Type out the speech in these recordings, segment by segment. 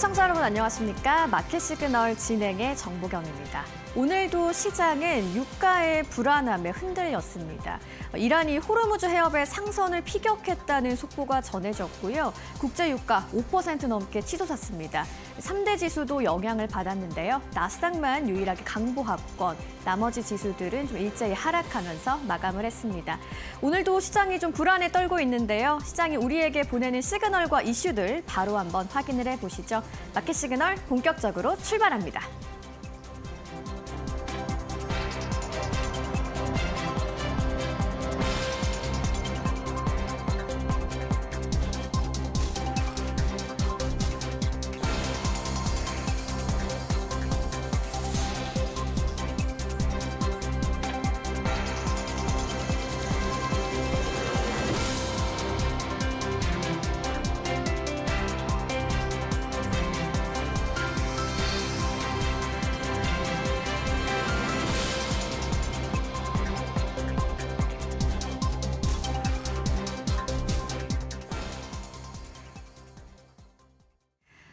시청자 여러분 안녕하십니까? 마켓 시그널 진행의 정보경입니다. 오늘도 시장은 유가의 불안함에 흔들렸습니다. 이란이 호르무즈 해협의 상선을 피격했다는 속보가 전해졌고요. 국제 유가 5% 넘게 치솟았습니다. 3대 지수도 영향을 받았는데요. 나스닥만 유일하게 강보합권, 나머지 지수들은 좀 일제히 하락하면서 마감을 했습니다. 오늘도 시장이 좀 불안에 떨고 있는데요. 시장이 우리에게 보내는 시그널과 이슈들 바로 한번 확인을 해보시죠. 마켓 시그널 본격적으로 출발합니다.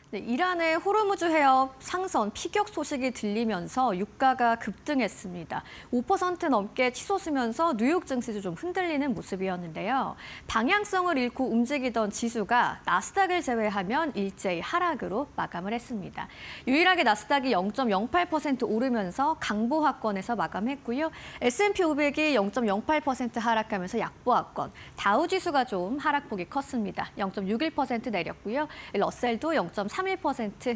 네, 이란의 호르무즈 해협 상선 피격 소식이 들리면서 유가가 급등했습니다. 5% 넘게 치솟으면서 뉴욕 증시도 좀 흔들리는 모습이었는데요. 방향성을 잃고 움직이던 지수가 나스닥을 제외하면 일제히 하락으로 마감을 했습니다. 유일하게 나스닥이 0.08% 오르면서 강보합권에서 마감했고요. S&P 500이 0.08% 하락하면서 약보합권, 다우지수가 좀 하락폭이 컸습니다. 0.61% 내렸고요. 러셀도 0.31%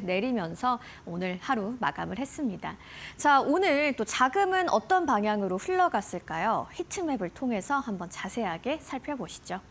내리면서 오늘 하루 마감을 했습니다. 자, 오늘 또 자금은 어떤 방향으로 흘러갔을까요? 히트맵을 통해서 한번 자세하게 살펴보시죠.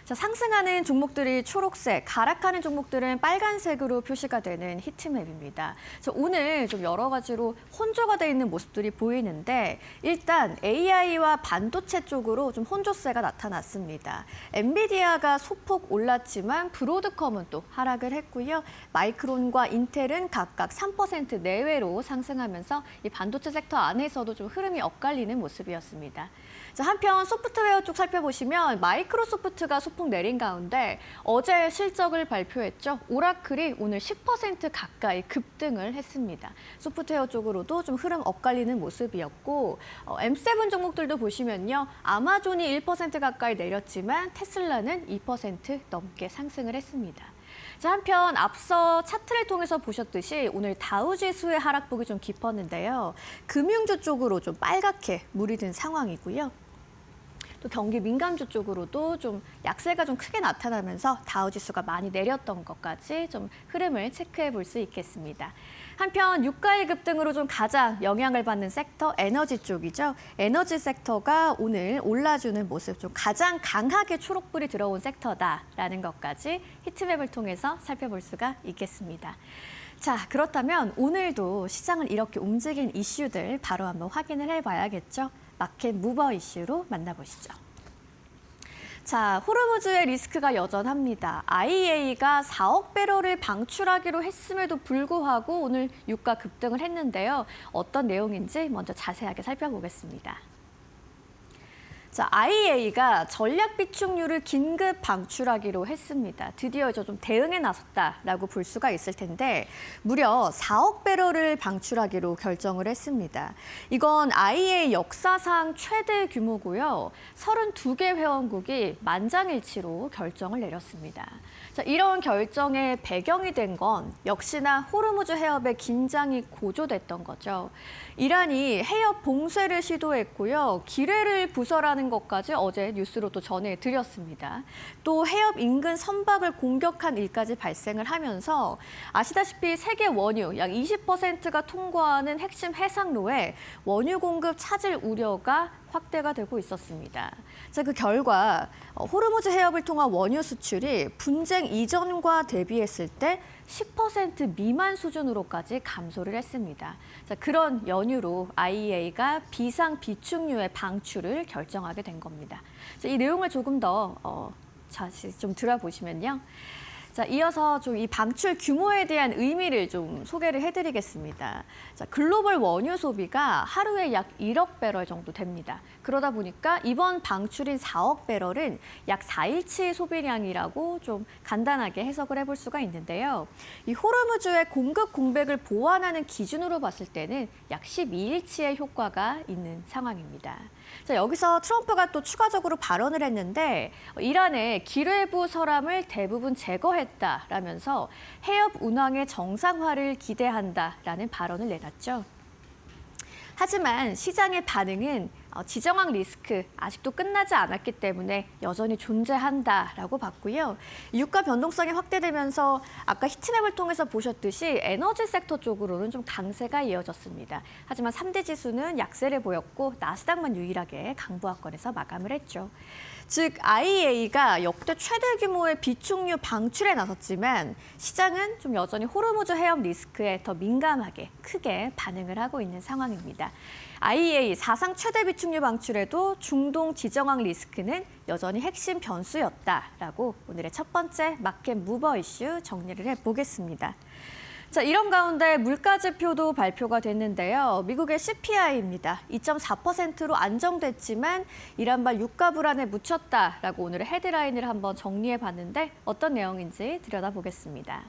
자, 상승하는 종목들이 초록색, 하락하는 종목들은 빨간색으로 표시가 되는 히트맵입니다. 자, 오늘 좀 여러 가지로 혼조가 돼 있는 모습들이 보이는데 일단 AI와 반도체 쪽으로 좀 혼조세가 나타났습니다. 엔비디아가 소폭 올랐지만 브로드컴은 또 하락을 했고요. 마이크론과 인텔은 각각 3% 내외로 상승하면서 이 반도체 섹터 안에서도 좀 흐름이 엇갈리는 모습이었습니다. 자, 한편 소프트웨어 쪽 살펴보시면 마이크로소프트가 소폭 내린 가운데 어제 실적을 발표했죠. 오라클이 오늘 10% 가까이 급등을 했습니다. 소프트웨어 쪽으로도 좀 흐름 엇갈리는 모습이었고 M7 종목들도 보시면요. 아마존이 1% 가까이 내렸지만 테슬라는 2% 넘게 상승을 했습니다. 자, 한편 앞서 차트를 통해서 보셨듯이 오늘 다우지수의 하락폭이 좀 깊었는데요. 금융주 쪽으로 좀 빨갛게 물이 든 상황이고요. 또 경기 민감주 쪽으로도 좀 약세가 좀 크게 나타나면서 다우지수가 많이 내렸던 것까지 좀 흐름을 체크해 볼 수 있겠습니다. 한편 유가의 급등으로 좀 가장 영향을 받는 섹터 에너지 쪽이죠. 에너지 섹터가 오늘 올라주는 모습, 좀 가장 강하게 초록불이 들어온 섹터다라는 것까지 히트맵을 통해서 살펴볼 수가 있겠습니다. 자, 그렇다면 오늘도 시장을 이렇게 움직인 이슈들 바로 한번 확인을 해봐야겠죠. 마켓 무버 이슈로 만나보시죠. 자, 호르무즈의 리스크가 여전합니다. IEA가 4억 배럴을 방출하기로 했음에도 불구하고 오늘 유가 급등을 했는데요. 어떤 내용인지 먼저 자세하게 살펴보겠습니다. 자, IEA가 전략 비축유를 긴급 방출하기로 했습니다. 드디어 좀 대응에 나섰다라고 볼 수가 있을 텐데 무려 4억 배럴을 방출하기로 결정을 했습니다. 이건 IEA 역사상 최대 규모고요. 32개 회원국이 만장일치로 결정을 내렸습니다. 자, 이런 결정의 배경이 된 건 역시나 호르무즈 해협의 긴장이 고조됐던 거죠. 이란이 해협 봉쇄를 시도했고요. 기뢰를 부설하는 것까지 어제 뉴스로 또 전해드렸습니다. 또 해협 인근 선박을 공격한 일까지 발생을 하면서 아시다시피 세계 원유 약 20%가 통과하는 핵심 해상로에 원유 공급 차질 우려가 확대가 되고 있었습니다. 자, 그 결과 호르무즈 해협을 통한 원유 수출이 분쟁 이전과 대비했을 때 10% 미만 수준으로까지 감소를 했습니다. 자, 그런 연유로 IEA가 비상 비축유의 방출을 결정하게 된 겁니다. 자, 이 내용을 조금 더 자세히 좀 들어보시면요. 자, 이어서 좀 이 방출 규모에 대한 의미를 좀 소개를 해드리겠습니다. 자, 글로벌 원유 소비가 하루에 약 1억 배럴 정도 됩니다. 그러다 보니까 이번 방출인 4억 배럴은 약 4일치 소비량이라고 좀 간단하게 해석을 해볼 수가 있는데요. 이 호르무즈의 공급 공백을 보완하는 기준으로 봤을 때는 약 12일치의 효과가 있는 상황입니다. 자, 여기서 트럼프가 또 추가적으로 발언을 했는데 이란의 기뢰부 설함을 대부분 제거했다라면서 해협 운항의 정상화를 기대한다라는 발언을 내놨죠. 하지만 시장의 반응은 지정학 리스크 아직도 끝나지 않았기 때문에 여전히 존재한다라고 봤고요. 유가 변동성이 확대되면서 아까 히트맵을 통해서 보셨듯이 에너지 섹터 쪽으로는 좀 강세가 이어졌습니다. 하지만 3대 지수는 약세를 보였고 나스닥만 유일하게 강보합권에서 마감을 했죠. 즉 IEA가 역대 최대 규모의 비축유 방출에 나섰지만 시장은 좀 여전히 호르무즈 해협 리스크에 더 민감하게 크게 반응을 하고 있는 상황입니다. IEA 사상 최대 비축유 방출에도 중동 지정학 리스크는 여전히 핵심 변수였다라고 오늘의 첫 번째 마켓 무버 이슈 정리를 해보겠습니다. 자, 이런 가운데 물가 지표도 발표가 됐는데요. 미국의 CPI입니다. 2.4%로 안정됐지만 이란발 유가 불안에 묻혔다라고 오늘의 헤드라인을 한번 정리해봤는데 어떤 내용인지 들여다보겠습니다.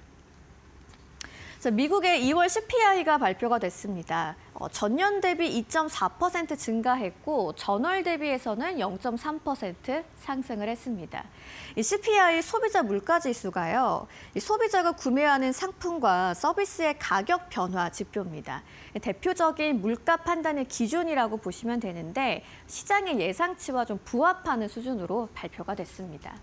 자, 미국의 2월 CPI가 발표가 됐습니다. 전년 대비 2.4% 증가했고 전월 대비해서는 0.3% 상승을 했습니다. 이 CPI 소비자 물가 지수가요. 이 소비자가 구매하는 상품과 서비스의 가격 변화 지표입니다. 대표적인 물가 판단의 기준이라고 보시면 되는데 시장의 예상치와 좀 부합하는 수준으로 발표가 됐습니다.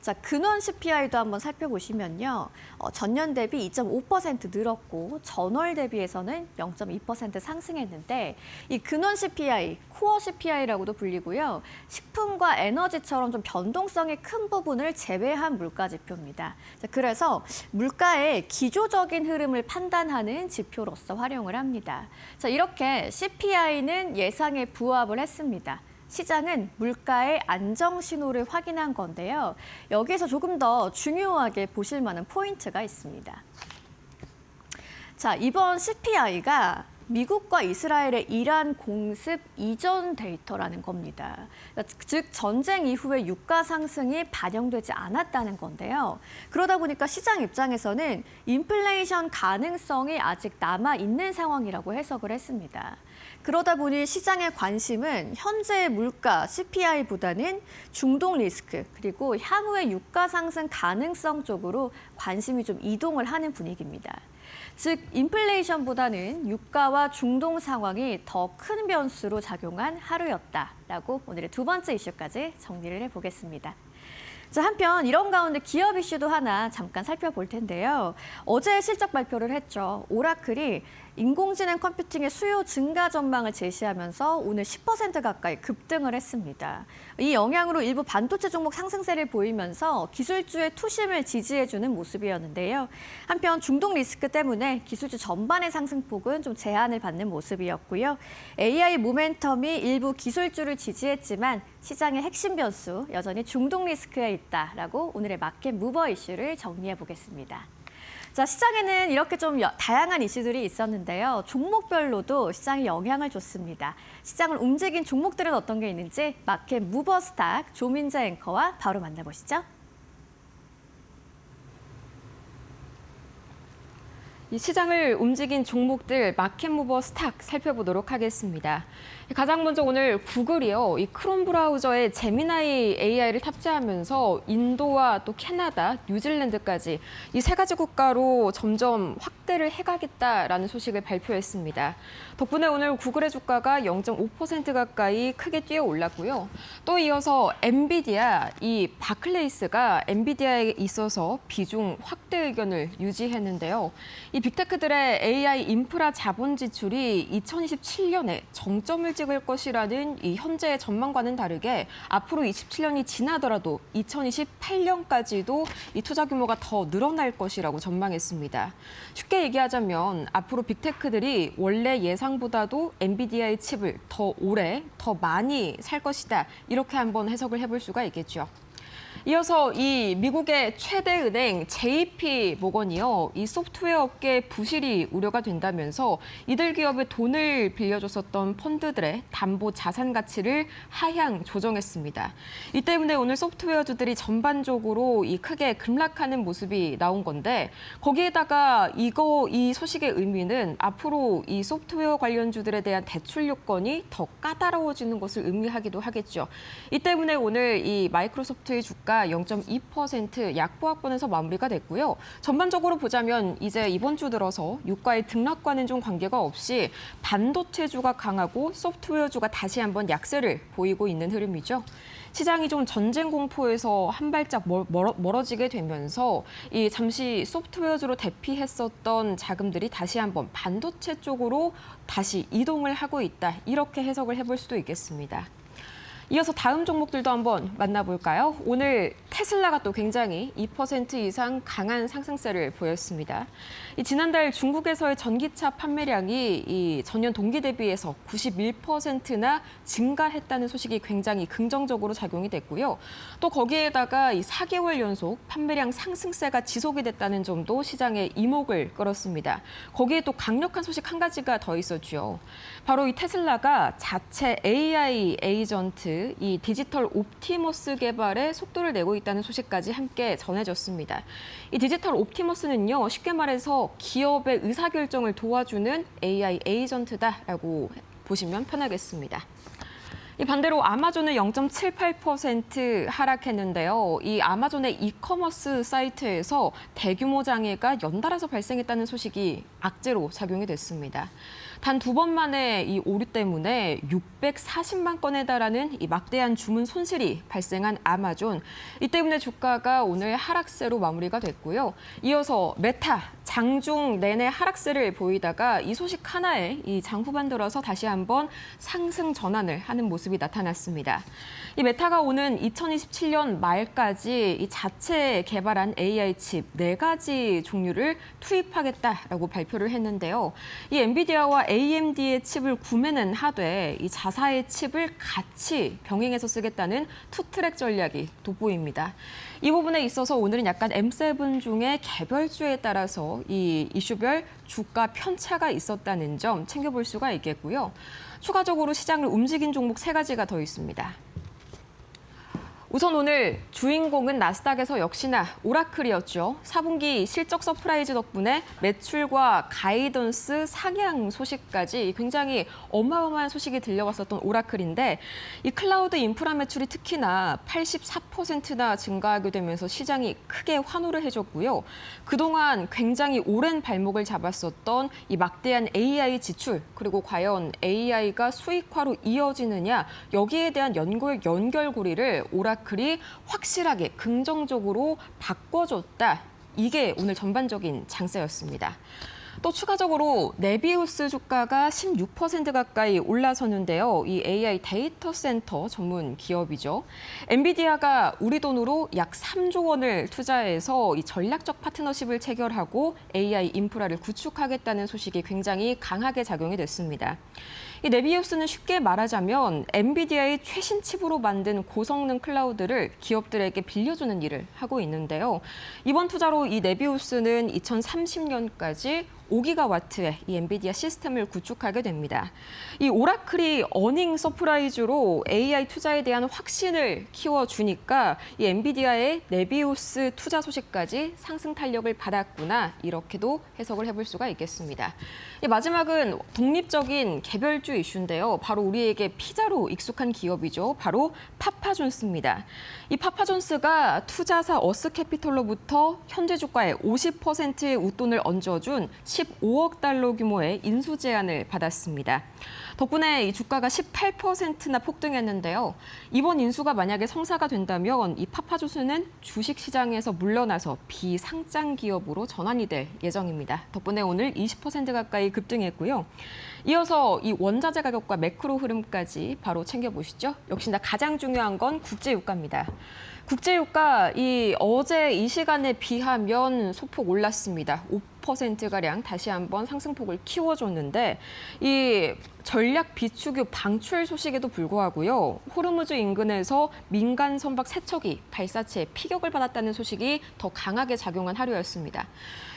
자, 근원 CPI도 한번 살펴보시면요. 전년 대비 2.5% 늘었고 전월 대비해서는 0.2% 상승했는데 이 근원 CPI, 코어 CPI라고도 불리고요. 식품과 에너지처럼 좀 변동성이 큰 부분을 제외한 물가 지표입니다. 자, 그래서 물가의 기조적인 흐름을 판단하는 지표로서 활용을 합니다. 자, 이렇게 CPI는 예상에 부합을 했습니다. 시장은 물가의 안정 신호를 확인한 건데요. 여기에서 조금 더 중요하게 보실 만한 포인트가 있습니다. 자, 이번 CPI가 미국과 이스라엘의 이란 공습 이전 데이터라는 겁니다. 즉 전쟁 이후의 유가 상승이 반영되지 않았다는 건데요. 그러다 보니까 시장 입장에서는 인플레이션 가능성이 아직 남아있는 상황이라고 해석을 했습니다. 그러다 보니 시장의 관심은 현재의 물가 CPI보다는 중동 리스크 그리고 향후의 유가 상승 가능성 쪽으로 관심이 좀 이동을 하는 분위기입니다. 즉 인플레이션보다는 유가와 중동 상황이 더 큰 변수로 작용한 하루였다라고 오늘의 두 번째 이슈까지 정리를 해보겠습니다. 자, 한편 이런 가운데 기업 이슈도 하나 잠깐 살펴볼 텐데요. 어제 실적 발표를 했죠. 오라클이 인공지능 컴퓨팅의 수요 증가 전망을 제시하면서 오늘 10% 가까이 급등을 했습니다. 이 영향으로 일부 반도체 종목 상승세를 보이면서 기술주의 투심을 지지해주는 모습이었는데요. 한편 중동 리스크 때문에 기술주 전반의 상승폭은 좀 제한을 받는 모습이었고요. AI 모멘텀이 일부 기술주를 지지했지만 시장의 핵심 변수 여전히 중동 리스크에 있다라고 오늘의 마켓 무버 이슈를 정리해 보겠습니다. 자, 시장에는 이렇게 좀 다양한 이슈들이 있었는데요. 종목별로도 시장에 영향을 줬습니다. 시장을 움직인 종목들은 어떤 게 있는지 마켓 무버 스탁 조민재 앵커와 바로 만나보시죠. 이 시장을 움직인 종목들 마켓 무버 스탁 살펴보도록 하겠습니다. 가장 먼저 오늘 구글이요. 이 크롬 브라우저에 제미나이 AI를 탑재하면서 인도와 또 캐나다, 뉴질랜드까지 이 세 가지 국가로 점점 확대를 해가겠다라는 소식을 발표했습니다. 덕분에 오늘 구글의 주가가 0.5% 가까이 크게 뛰어 올랐고요. 또 이어서 엔비디아, 이 바클레이스가 엔비디아에 있어서 비중 확대 의견을 유지했는데요. 이 빅테크들의 AI 인프라 자본 지출이 2027년에 정점을 찍을 것이라는 이 현재의 전망과는 다르게 앞으로 27년이 지나더라도 2028년까지도 이 투자 규모가 더 늘어날 것이라고 전망했습니다. 쉽게 얘기하자면 앞으로 빅테크들이 원래 예상보다도 엔비디아의 칩을 더 오래, 더 많이 살 것이다. 이렇게 한번 해석을 해볼 수가 있겠죠. 이어서 이 미국의 최대 은행 JP 모건이요. 이 소프트웨어 업계 부실이 우려가 된다면서 이들 기업에 돈을 빌려줬었던 펀드들의 담보 자산 가치를 하향 조정했습니다. 이 때문에 오늘 소프트웨어주들이 전반적으로 이 크게 급락하는 모습이 나온 건데 거기에다가 이 소식의 의미는 앞으로 이 소프트웨어 관련주들에 대한 대출 요건이 더 까다로워지는 것을 의미하기도 하겠죠. 이 때문에 오늘 이 마이크로소프트의 주가 0.2% 약보합권에서 마무리가 됐고요. 전반적으로 보자면 이제 이번 주 들어서 유가의 등락과는 좀 관계가 없이 반도체주가 강하고 소프트웨어주가 다시 한번 약세를 보이고 있는 흐름이죠. 시장이 좀 전쟁 공포에서 한 발짝 멀어지게 되면서 이 잠시 소프트웨어주로 대피했었던 자금들이 다시 한번 반도체 쪽으로 다시 이동을 하고 있다. 이렇게 해석을 해볼 수도 있겠습니다. 이어서 다음 종목들도 한번 만나볼까요? 오늘 테슬라가 또 굉장히 2% 이상 강한 상승세를 보였습니다. 지난달 중국에서의 전기차 판매량이 이 전년 동기 대비해서 91%나 증가했다는 소식이 굉장히 긍정적으로 작용이 됐고요. 또 거기에다가 이 4개월 연속 판매량 상승세가 지속이 됐다는 점도 시장의 이목을 끌었습니다. 거기에 또 강력한 소식 한 가지가 더 있었죠. 바로 이 테슬라가 자체 AI 에이전트 이 디지털 옵티머스 개발에 속도를 내고 있다는 소식까지 함께 전해졌습니다. 이 디지털 옵티머스는요, 쉽게 말해서 기업의 의사결정을 도와주는 AI 에이전트다라고 보시면 편하겠습니다. 이 반대로 아마존은 0.78% 하락했는데요. 이 아마존의 이커머스 사이트에서 대규모 장애가 연달아서 발생했다는 소식이 악재로 작용이 됐습니다. 단 2번 만에 이 오류 때문에 640만 건에 달하는 이 막대한 주문 손실이 발생한 아마존. 이 때문에 주가가 오늘 하락세로 마무리가 됐고요. 이어서 메타, 장중 내내 하락세를 보이다가 이 소식 하나에 이 장 후반 들어서 다시 한번 상승 전환을 하는 모습이 나타났습니다. 이 메타가 오는 2027년 말까지 이 자체 개발한 AI 칩 4가지 종류를 투입하겠다라고 발표를 했는데요. 이 엔비디아와 AMD의 칩을 구매는 하되 이 자사의 칩을 같이 병행해서 쓰겠다는 투트랙 전략이 돋보입니다. 이 부분에 있어서 오늘은 약간 M7 중에 개별주에 따라서 이 이슈별 주가 편차가 있었다는 점 챙겨볼 수가 있겠고요. 추가적으로 시장을 움직인 종목 3가지가 더 있습니다. 우선 오늘 주인공은 나스닥에서 역시나 오라클이었죠. 4분기 실적 서프라이즈 덕분에 매출과 가이던스 상향 소식까지 굉장히 어마어마한 소식이 들려왔었던 오라클인데 이 클라우드 인프라 매출이 특히나 84%나 증가하게 되면서 시장이 크게 환호를 해줬고요. 그동안 굉장히 오랜 발목을 잡았었던 이 막대한 AI 지출 그리고 과연 AI가 수익화로 이어지느냐 여기에 대한 연결고리를 오라클이 확실하게 긍정적으로 바꿔줬다. 이게 오늘 전반적인 장세였습니다. 또 추가적으로 네비우스 주가가 16% 가까이 올라섰는데요. 이 AI 데이터 센터 전문 기업이죠. 엔비디아가 우리 돈으로 약 3조 원을 투자해서 이 전략적 파트너십을 체결하고 AI 인프라를 구축하겠다는 소식이 굉장히 강하게 작용이 됐습니다. 이 네비우스는 쉽게 말하자면 엔비디아의 최신 칩으로 만든 고성능 클라우드를 기업들에게 빌려주는 일을 하고 있는데요. 이번 투자로 이 네비우스는 2030년까지 5기가와트의 이 엔비디아 시스템을 구축하게 됩니다. 이 오라클이 어닝 서프라이즈로 AI 투자에 대한 확신을 키워주니까 이 엔비디아의 네비우스 투자 소식까지 상승 탄력을 받았구나 이렇게도 해석을 해볼 수가 있겠습니다. 마지막은 독립적인 개별주 이슈인데요. 바로 우리에게 피자로 익숙한 기업이죠. 바로 파파존스입니다. 이 파파존스가 투자사 어스캐피털로부터 현재 주가의 50%의 웃돈을 얹어준 15억 달러 규모의 인수 제안을 받았습니다. 덕분에 이 주가가 18%나 폭등했는데요. 이번 인수가 만약에 성사가 된다면 이 파파존스는 주식시장에서 물러나서 비상장 기업으로 전환이 될 예정입니다. 덕분에 오늘 20% 가까이 급등했고요. 이어서 이 원자재 가격과 매크로 흐름까지 바로 챙겨보시죠. 역시나 가장 중요한 건 국제유가입니다. 국제유가 어제 이 시간에 비하면 소폭 올랐습니다. 5%가량 다시 한번 상승폭을 키워줬는데 이 전략 비축유 방출 소식에도 불구하고요. 호르무즈 인근에서 민간 선박 세척이 발사체에 피격을 받았다는 소식이 더 강하게 작용한 하루였습니다.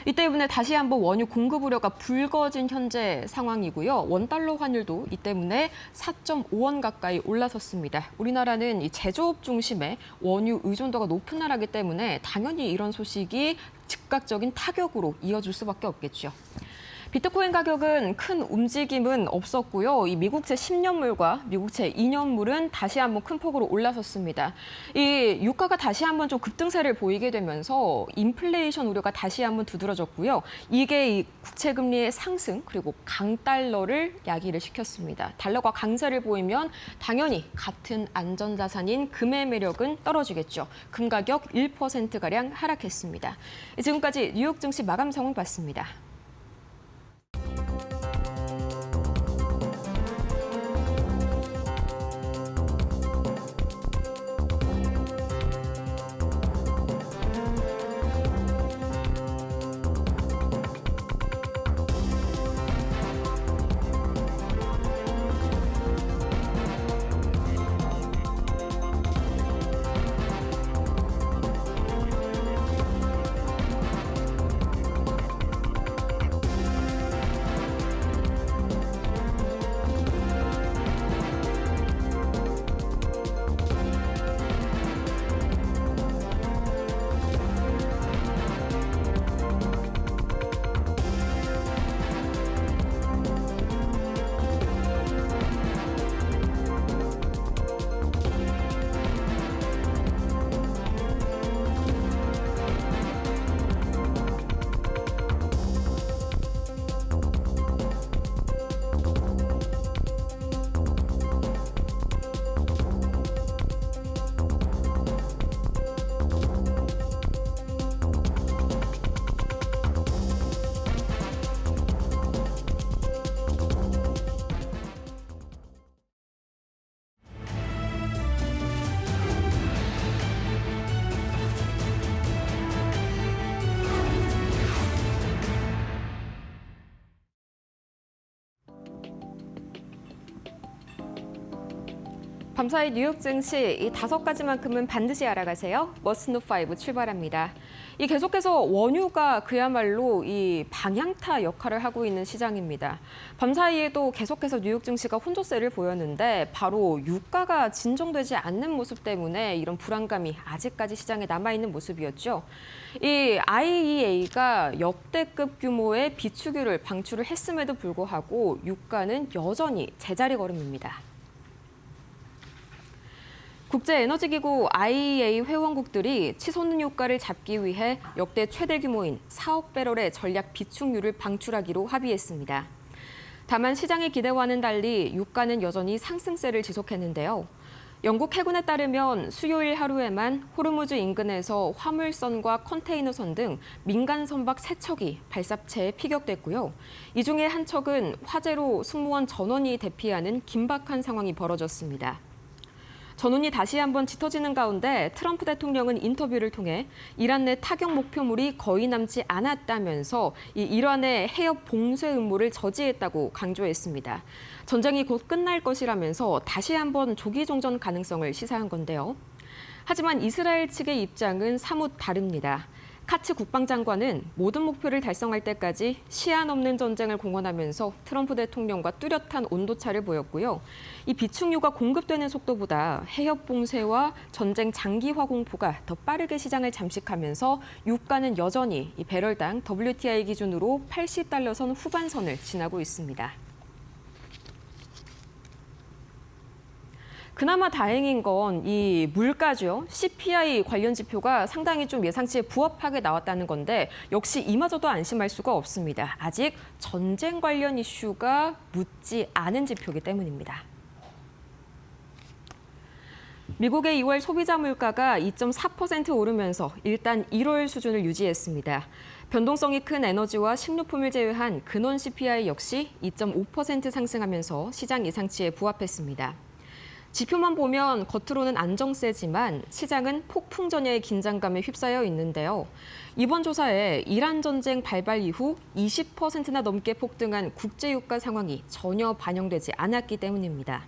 이 때문에 다시 한번 원유 공급 우려가 불거진 현재 상황이고요. 원달러 환율도 이 때문에 4.5원 가까이 올라섰습니다. 우리나라는 이 제조업 중심의 원유 의존도가 높은 나라이기 때문에 당연히 이런 소식이 즉각적인 타격으로 이어질 수밖에 없겠죠. 비트코인 가격은 큰 움직임은 없었고요. 이 미국채 10년물과 미국채 2년물은 다시 한번 큰 폭으로 올라섰습니다. 이 유가가 다시 한번 좀 급등세를 보이게 되면서 인플레이션 우려가 다시 한번 두드러졌고요. 이게 이 국채 금리의 상승 그리고 강달러를 야기를 시켰습니다. 달러가 강세를 보이면 당연히 같은 안전자산인 금의 매력은 떨어지겠죠. 금 가격 1%가량 하락했습니다. 지금까지 뉴욕 증시 마감 상황 봤습니다. 밤사이 뉴욕 증시 이 5가지만큼은 반드시 알아가세요. 머스트 노 5 출발합니다. 이 계속해서 원유가 그야말로 이 방향타 역할을 하고 있는 시장입니다. 밤사이에도 계속해서 뉴욕 증시가 혼조세를 보였는데 바로 유가가 진정되지 않는 모습 때문에 이런 불안감이 아직까지 시장에 남아있는 모습이었죠. 이 IEA가 역대급 규모의 비축유를 방출을 했음에도 불구하고 유가는 여전히 제자리 걸음입니다. 국제에너지기구 IEA 회원국들이 치솟는 유가를 잡기 위해 역대 최대 규모인 4억 배럴의 전략 비축유를 방출하기로 합의했습니다. 다만 시장의 기대와는 달리 유가는 여전히 상승세를 지속했는데요. 영국 해군에 따르면 수요일 하루에만 호르무즈 인근에서 화물선과 컨테이너선 등 민간 선박 3척이 발사체에 피격됐고요. 이 중에 한 척은 화재로 승무원 전원이 대피하는 긴박한 상황이 벌어졌습니다. 전운이 다시 한번 짙어지는 가운데 트럼프 대통령은 인터뷰를 통해 이란 내 타격 목표물이 거의 남지 않았다면서 이란의 해협 봉쇄 음모를 저지했다고 강조했습니다. 전쟁이 곧 끝날 것이라면서 다시 한번 조기 종전 가능성을 시사한 건데요. 하지만 이스라엘 측의 입장은 사뭇 다릅니다. 카츠 국방장관은 모든 목표를 달성할 때까지 시한 없는 전쟁을 공언하면서 트럼프 대통령과 뚜렷한 온도차를 보였고요. 이 비축유가 공급되는 속도보다 해협 봉쇄와 전쟁 장기화 공포가 더 빠르게 시장을 잠식하면서 유가는 여전히 이 배럴당 WTI 기준으로 80달러 선 후반선을 지나고 있습니다. 그나마 다행인 건 이 물가죠. CPI 관련 지표가 상당히 좀 예상치에 부합하게 나왔다는 건데 역시 이마저도 안심할 수가 없습니다. 아직 전쟁 관련 이슈가 묻지 않은 지표이기 때문입니다. 미국의 2월 소비자 물가가 2.4% 오르면서 일단 1월 수준을 유지했습니다. 변동성이 큰 에너지와 식료품을 제외한 근원 CPI 역시 2.5% 상승하면서 시장 예상치에 부합했습니다. 지표만 보면 겉으로는 안정세지만 시장은 폭풍 전야의 긴장감에 휩싸여 있는데요. 이번 조사에 이란 전쟁 발발 이후 20%나 넘게 폭등한 국제유가 상황이 전혀 반영되지 않았기 때문입니다.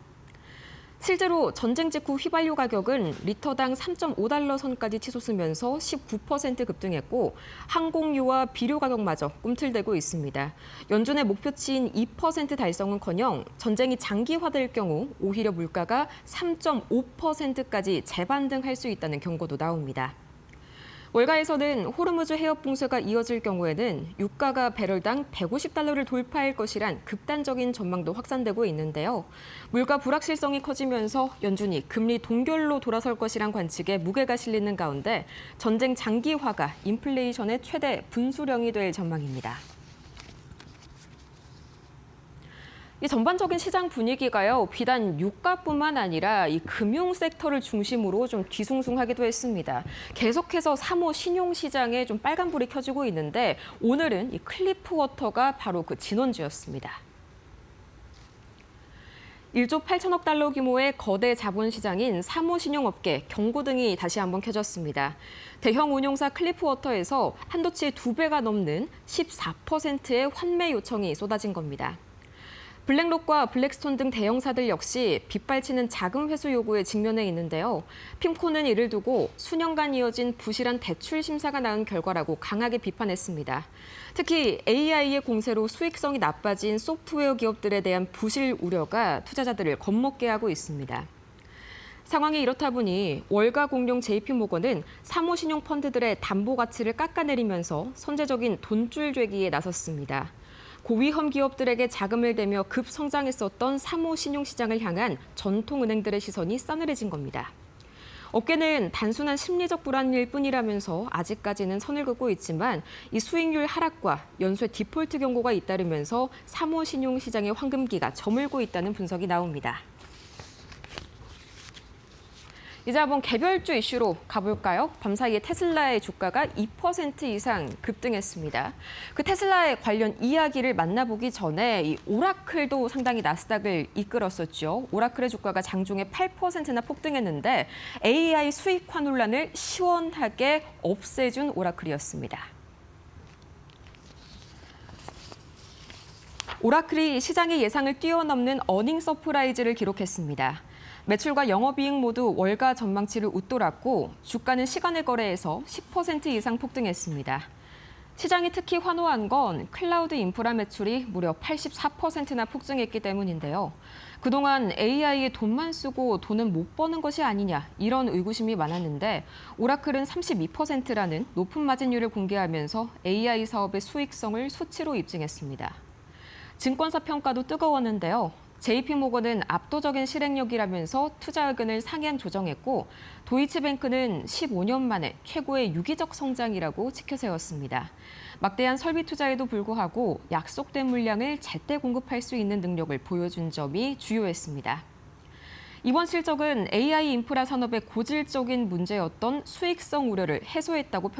실제로 전쟁 직후 휘발유 가격은 리터당 3.5달러 선까지 치솟으면서 19% 급등했고 항공유와 비료 가격마저 꿈틀대고 있습니다. 연준의 목표치인 2% 달성은커녕 전쟁이 장기화될 경우 오히려 물가가 3.5%까지 재반등할 수 있다는 경고도 나옵니다. 월가에서는 호르무즈 해협 봉쇄가 이어질 경우에는 유가가 배럴당 150달러를 돌파할 것이란 극단적인 전망도 확산되고 있는데요. 물가 불확실성이 커지면서 연준이 금리 동결로 돌아설 것이란 관측에 무게가 실리는 가운데 전쟁 장기화가 인플레이션의 최대 분수령이 될 전망입니다. 이 전반적인 시장 분위기가요, 비단 유가뿐만 아니라 이 금융 섹터를 중심으로 좀 뒤숭숭하기도 했습니다. 계속해서 3호 신용 시장에 좀 빨간불이 켜지고 있는데 오늘은 이 클리프워터가 바로 그 진원지였습니다. 1조 8천억 달러 규모의 거대 자본시장인 3호 신용업계 경고등이 다시 한번 켜졌습니다. 대형 운용사 클리프워터에서 한도치의 2배가 넘는 14%의 환매 요청이 쏟아진 겁니다. 블랙록과 블랙스톤 등 대형사들 역시 빗발치는 자금 회수 요구에 직면해 있는데요. 핌코는 이를 두고 수년간 이어진 부실한 대출 심사가 낳은 결과라고 강하게 비판했습니다. 특히 AI의 공세로 수익성이 나빠진 소프트웨어 기업들에 대한 부실 우려가 투자자들을 겁먹게 하고 있습니다. 상황이 이렇다 보니 월가 공룡 JP모건은 3호 신용 펀드들의 담보 가치를 깎아내리면서 선제적인 돈줄 죄기에 나섰습니다. 고위험 기업들에게 자금을 대며 급성장했었던 3호 신용시장을 향한 전통은행들의 시선이 싸늘해진 겁니다. 업계는 단순한 심리적 불안일 뿐이라면서 아직까지는 선을 긋고 있지만 이 수익률 하락과 연쇄 디폴트 경고가 잇따르면서 3호 신용시장의 황금기가 저물고 있다는 분석이 나옵니다. 이제 한번 개별주 이슈로 가볼까요? 밤사이에 테슬라의 주가가 2% 이상 급등했습니다. 그 테슬라의 관련 이야기를 만나보기 전에 이 오라클도 상당히 나스닥을 이끌었었죠. 오라클의 주가가 장중에 8%나 폭등했는데 AI 수익화 논란을 시원하게 없애준 오라클이었습니다. 오라클이 시장의 예상을 뛰어넘는 어닝 서프라이즈를 기록했습니다. 매출과 영업이익 모두 월가 전망치를 웃돌았고 주가는 시간의 거래에서 10% 이상 폭등했습니다. 시장이 특히 환호한 건 클라우드 인프라 매출이 무려 84%나 폭증했기 때문인데요. 그동안 AI에 돈만 쓰고 돈은 못 버는 것이 아니냐 이런 의구심이 많았는데 오라클은 32%라는 높은 마진율을 공개하면서 AI 사업의 수익성을 수치로 입증했습니다. 증권사 평가도 뜨거웠는데요. JP모건은 압도적인 실행력이라면서 투자 의견을 상향 조정했고 도이치뱅크는 15년 만에 최고의 유기적 성장이라고 치켜세웠습니다. 막대한 설비 투자에도 불구하고 약속된 물량을 제때 공급할 수 있는 능력을 보여준 점이 주요했습니다. 이번 실적은 AI 인프라 산업의 고질적인 문제였던 수익성 우려를 해소했다고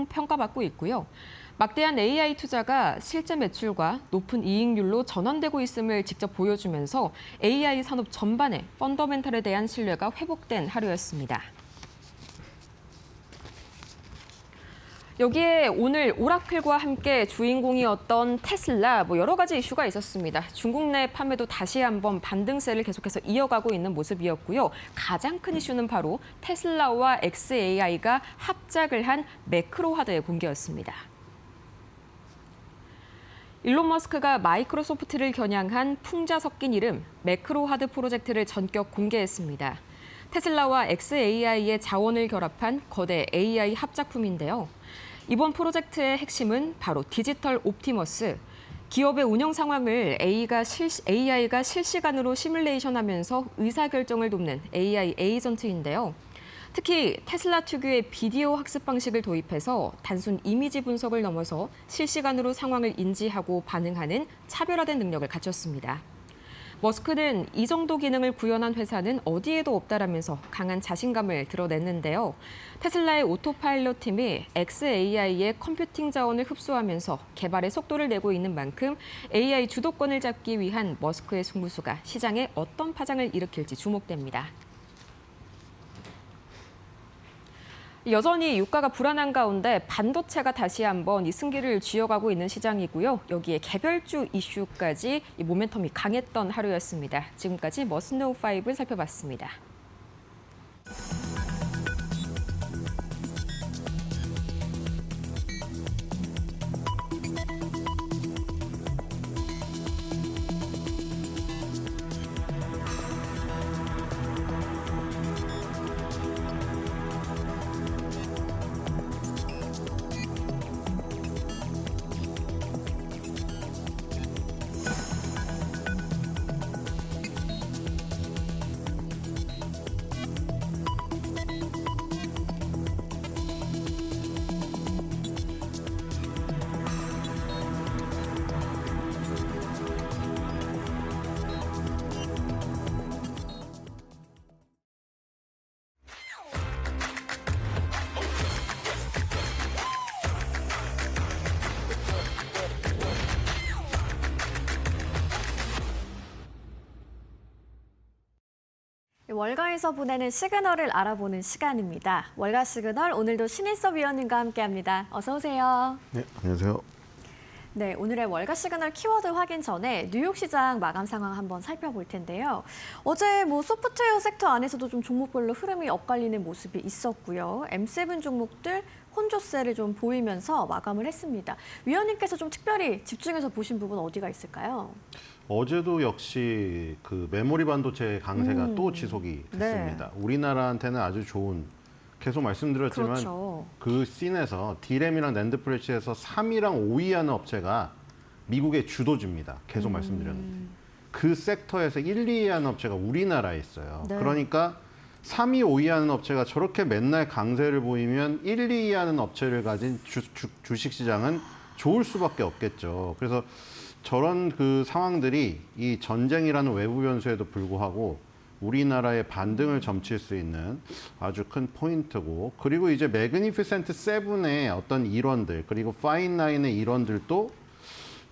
평가받고 있고요. 막대한 AI 투자가 실제 매출과 높은 이익률로 전환되고 있음을 직접 보여주면서 AI 산업 전반의 펀더멘털에 대한 신뢰가 회복된 하루였습니다. 여기에 오늘 오라클과 함께 주인공이었던 테슬라, 여러 가지 이슈가 있었습니다. 중국 내 판매도 다시 한번 반등세를 계속해서 이어가고 있는 모습이었고요. 가장 큰 이슈는 바로 테슬라와 xAI가 합작을 한 매크로 하드의 공개였습니다. 일론 머스크가 마이크로소프트를 겨냥한 풍자 섞인 이름 매크로 하드 프로젝트를 전격 공개했습니다. 테슬라와 xAI의 자원을 결합한 거대 AI 합작품인데요. 이번 프로젝트의 핵심은 바로 디지털 옵티머스, 기업의 운영 상황을 AI가 실시간으로 시뮬레이션하면서 의사결정을 돕는 AI 에이전트인데요. 특히 테슬라 특유의 비디오 학습 방식을 도입해서 단순 이미지 분석을 넘어서 실시간으로 상황을 인지하고 반응하는 차별화된 능력을 갖췄습니다. 머스크는 이 정도 기능을 구현한 회사는 어디에도 없다라면서 강한 자신감을 드러냈는데요. 테슬라의 오토파일럿 팀이 xAI의 컴퓨팅 자원을 흡수하면서 개발의 속도를 내고 있는 만큼 AI 주도권을 잡기 위한 머스크의 승부수가 시장에 어떤 파장을 일으킬지 주목됩니다. 여전히 유가가 불안한 가운데 반도체가 다시 한번 이 승기를 쥐어가고 있는 시장이고요. 여기에 개별주 이슈까지 이 모멘텀이 강했던 하루였습니다. 지금까지 머스노우 5를 살펴봤습니다. 월가에서 보내는 시그널을 알아보는 시간입니다. 월가 시그널 오늘도 신일섭 위원님과 함께합니다. 어서 오세요. 네, 안녕하세요. 네, 오늘의 월가 시그널 키워드 확인 전에 뉴욕 시장 마감 상황 한번 살펴볼 텐데요. 어제 소프트웨어 섹터 안에서도 좀 종목별로 흐름이 엇갈리는 모습이 있었고요. M7 종목들 혼조세를 좀 보이면서 마감을 했습니다. 위원님께서 좀 특별히 집중해서 보신 부분 어디가 있을까요? 어제도 역시 그 메모리 반도체 강세가 또 지속이 됐습니다. 네. 우리나라한테는 아주 좋은, 계속 말씀드렸지만 그렇죠. 그 씬에서 D램이랑 낸드 플래시에서 3위랑 5위 하는 업체가 미국의 주도주입니다. 계속 말씀드렸는데. 그 섹터에서 1, 2위 하는 업체가 우리나라에 있어요. 네. 그러니까 3위, 5위 하는 업체가 저렇게 맨날 강세를 보이면 1, 2위 하는 업체를 가진 주식시장은 좋을 수밖에 없겠죠. 그래서 저런 그 상황들이 이 전쟁이라는 외부 변수에도 불구하고 우리나라의 반등을 점칠 수 있는 아주 큰 포인트고, 그리고 이제 매그니피센트 세븐의 어떤 일원들, 그리고 파인나인의 일원들도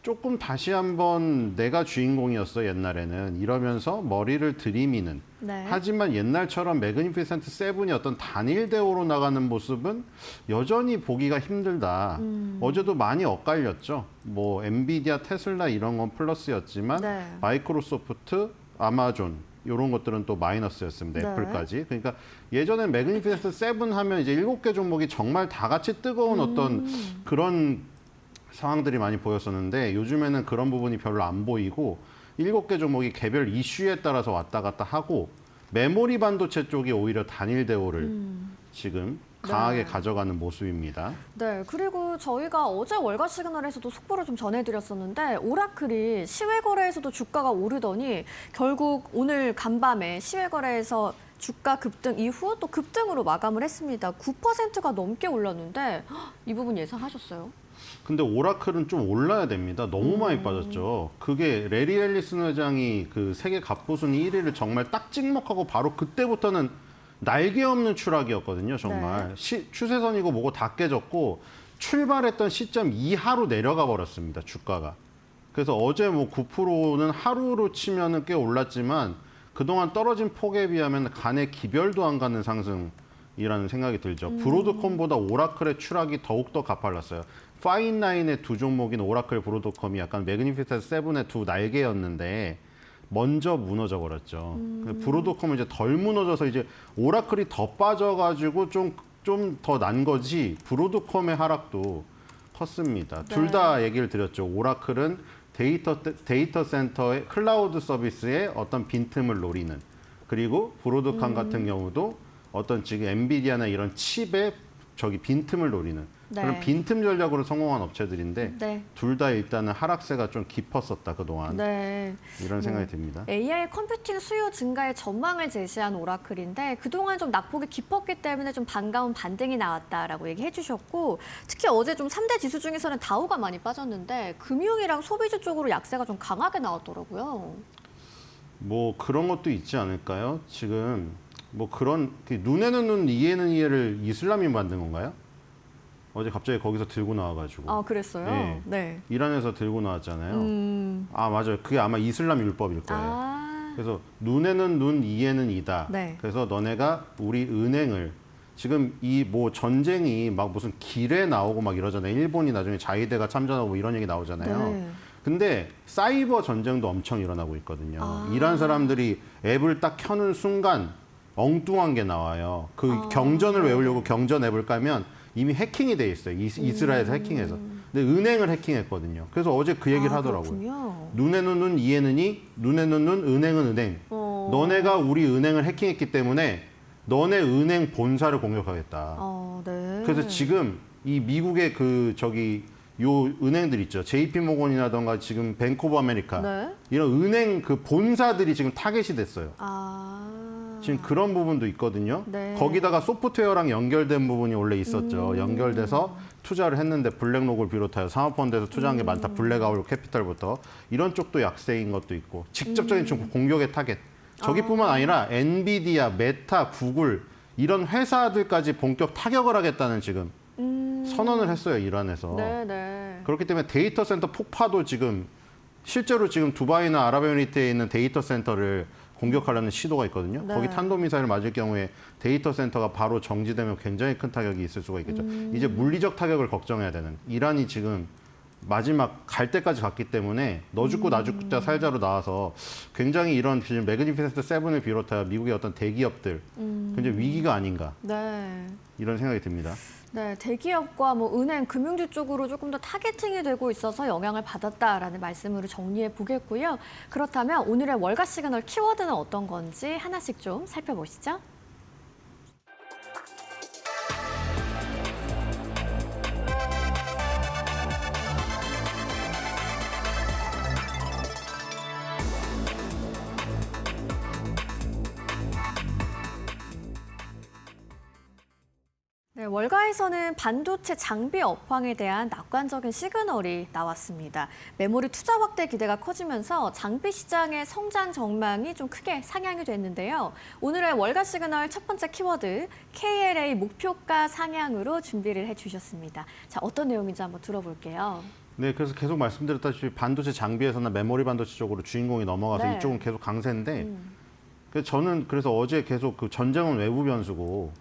조금 다시 한번 내가 주인공이었어 옛날에는 이러면서 머리를 들이미는. 네. 하지만 옛날처럼 매그니피센트 세븐이 어떤 단일 대우로 나가는 모습은 여전히 보기가 힘들다. 어제도 많이 엇갈렸죠. 뭐 엔비디아, 테슬라 이런 건 플러스였지만 네. 마이크로소프트, 아마존 이런 것들은 또 마이너스였습니다. 네. 애플까지. 그러니까 예전엔 매그니피센트 세븐 하면 이제 7개 종목이 정말 다 같이 뜨거운 어떤 그런 상황들이 많이 보였었는데 요즘에는 그런 부분이 별로 안 보이고 7개 종목이 개별 이슈에 따라서 왔다 갔다 하고 메모리 반도체 쪽이 오히려 단일 대우를 지금 강하게 네. 가져가는 모습입니다. 네, 그리고 저희가 어제 월가 시그널에서도 속보를 좀 전해드렸었는데 오라클이 시외 거래에서도 주가가 오르더니 결국 오늘 간밤에 시외 거래에서 주가 급등 이후 또 급등으로 마감을 했습니다. 9%가 넘게 올랐는데 이 부분 예상하셨어요? 근데 오라클은 좀 올라야 됩니다. 너무 많이 빠졌죠. 그게 레리 앨리슨 회장이 그 세계 갑부순위 1위를 정말 딱 찍먹하고 바로 그때부터는 날개 없는 추락이었거든요. 정말 추세선이고 뭐고 다 깨졌고 출발했던 시점 이하로 내려가 버렸습니다. 주가가. 그래서 어제 뭐 9%는 하루로 치면은 꽤 올랐지만 그동안 떨어진 폭에 비하면 간에 기별도 안 가는 상승이라는 생각이 들죠. 브로드콤보다 오라클의 추락이 더욱더 가팔랐어요. 파인나인의 두 종목인 오라클, 브로드콤이 약간 매그니피센트 세븐의 두 날개였는데 먼저 무너져 버렸죠. 브로드콤은 이제 덜 무너져서 이제 오라클이 더 빠져가지고 좀 더 난 거지 브로드콤의 하락도 컸습니다. 네. 둘 다 얘기를 드렸죠. 오라클은 데이터 센터의 클라우드 서비스의 어떤 빈틈을 노리는, 그리고 브로드컴 같은 경우도 어떤 지금 엔비디아나 이런 칩의 빈틈을 노리는 네. 그런 빈틈 전략으로 성공한 업체들인데 네. 둘 다 일단은 하락세가 좀 깊었었다 그동안. 네. 이런 생각이 듭니다. AI 컴퓨팅 수요 증가의 전망을 제시한 오라클인데 그동안 좀 낙폭이 깊었기 때문에 좀 반가운 반등이 나왔다라고 얘기해 주셨고, 특히 어제 좀 3대 지수 중에서는 다우가 많이 빠졌는데 금융이랑 소비주 쪽으로 약세가 좀 강하게 나왔더라고요. 뭐 그런 것도 있지 않을까요? 지금 뭐 그런 눈에는 눈, 이에는 이해를 이슬람이 만든 건가요? 어제 갑자기 거기서 들고 나와가지고 아, 그랬어요? 네. 네. 이란에서 들고 나왔잖아요. 아 맞아요. 그게 아마 이슬람 율법일 거예요. 아, 그래서 눈에는 눈, 이에는 이다. 네. 그래서 너네가 우리 은행을 지금 이 뭐 전쟁이 막 무슨 길에 나오고 막 이러잖아요. 일본이 나중에 자위대가 참전하고 뭐 이런 얘기 나오잖아요. 네. 근데 사이버 전쟁도 엄청 일어나고 있거든요. 아. 이란 사람들이 앱을 딱 켜는 순간 엉뚱한 게 나와요. 그 아, 경전을 네. 외우려고 경전 앱을 깔면 이미 해킹이 돼 있어요. 이스라엘에서 해킹해서. 근데 은행을 해킹했거든요. 그래서 어제 그 얘기를 하더라고요. 그렇군요. 눈에는 눈, 이에는 이, 눈에는 눈, 은행은 은행. 너네가 우리 은행을 해킹했기 때문에 너네 은행 본사를 공격하겠다. 네. 그래서 지금 이 미국의 그 저기 요 은행들 있죠. JP모건이라던가 지금 뱅크 오브 아메리카 네. 이런 은행 그 본사들이 지금 타겟이 됐어요. 아. 지금 그런 부분도 있거든요. 네. 거기다가 소프트웨어랑 연결된 부분이 원래 있었죠. 연결돼서 투자를 했는데 블랙록을 비롯하여 사모펀드에서 투자한 게 많다. 블랙아울 캐피탈부터 이런 쪽도 약세인 것도 있고 직접적인 좀 공격의 타겟. 저기뿐만 아니라 엔비디아, 메타, 구글 이런 회사들까지 본격 타격을 하겠다는 지금 선언을 했어요. 이란에서. 네, 네. 그렇기 때문에 데이터 센터 폭파도 지금 실제로 지금 두바이나 아랍에미리트에 있는 데이터 센터를 공격하려는 시도가 있거든요. 네. 거기 탄도미사일 맞을 경우에 데이터 센터가 바로 정지되면 굉장히 큰 타격이 있을 수가 있겠죠. 이제 물리적 타격을 걱정해야 되는 이란이 지금 마지막 갈 때까지 갔기 때문에 너 죽고 나 죽자 살자로 나와서 굉장히 이런 지금 매그니피센트 세븐을 비롯하여 미국의 어떤 대기업들 굉장히 위기가 아닌가 네. 이런 생각이 듭니다. 네, 대기업과 뭐 은행, 금융주 쪽으로 조금 더 타겟팅이 되고 있어서 영향을 받았다라는 말씀으로 정리해 보겠고요. 그렇다면 오늘의 월가 시그널 키워드는 어떤 건지 하나씩 좀 살펴보시죠. 네, 월가에서는 반도체 장비 업황에 대한 낙관적인 시그널이 나왔습니다. 메모리 투자 확대 기대가 커지면서 장비 시장의 성장 전망이 좀 크게 상향이 됐는데요. 오늘의 월가 시그널 첫 번째 키워드, KLA 목표가 상향으로 준비를 해주셨습니다. 자, 어떤 내용인지 한번 들어볼게요. 네, 그래서 계속 말씀드렸다시피 반도체 장비에서나 메모리 반도체 쪽으로 주인공이 넘어가서 네. 이쪽은 계속 강세인데 그래서 저는 그래서 어제 계속 그 전쟁은 외부 변수고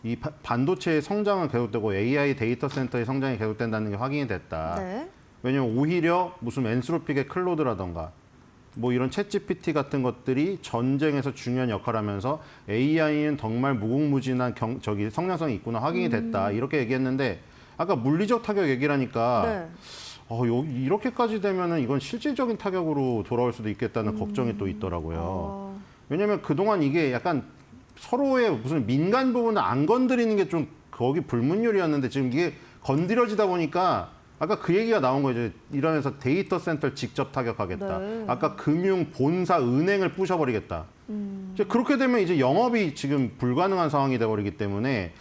이 반도체의 성장은 계속되고 AI 데이터 센터의 성장이 계속된다는 게 확인이 됐다. 네. 왜냐면 오히려 무슨 엔스로픽의 클로드라던가 뭐 이런 챗GPT 같은 것들이 전쟁에서 중요한 역할을 하면서 AI는 정말 무궁무진한 저기 성장성이 있구나 확인이 됐다. 이렇게 얘기했는데 아까 물리적 타격 얘기를 하니까 네. 이렇게까지 되면은 이건 실질적인 타격으로 돌아올 수도 있겠다는 걱정이 또 있더라고요. 왜냐면 그동안 이게 약간 서로의 무슨 민간 부분을 안 건드리는 게 좀 거기 불문율이었는데 지금 이게 건드려지다 보니까 아까 그 얘기가 나온 거죠. 이란에서 데이터 센터를 직접 타격하겠다. 네. 아까 금융 본사 은행을 부셔버리겠다. 이제 그렇게 되면 이제 영업이 지금 불가능한 상황이 돼버리기 때문에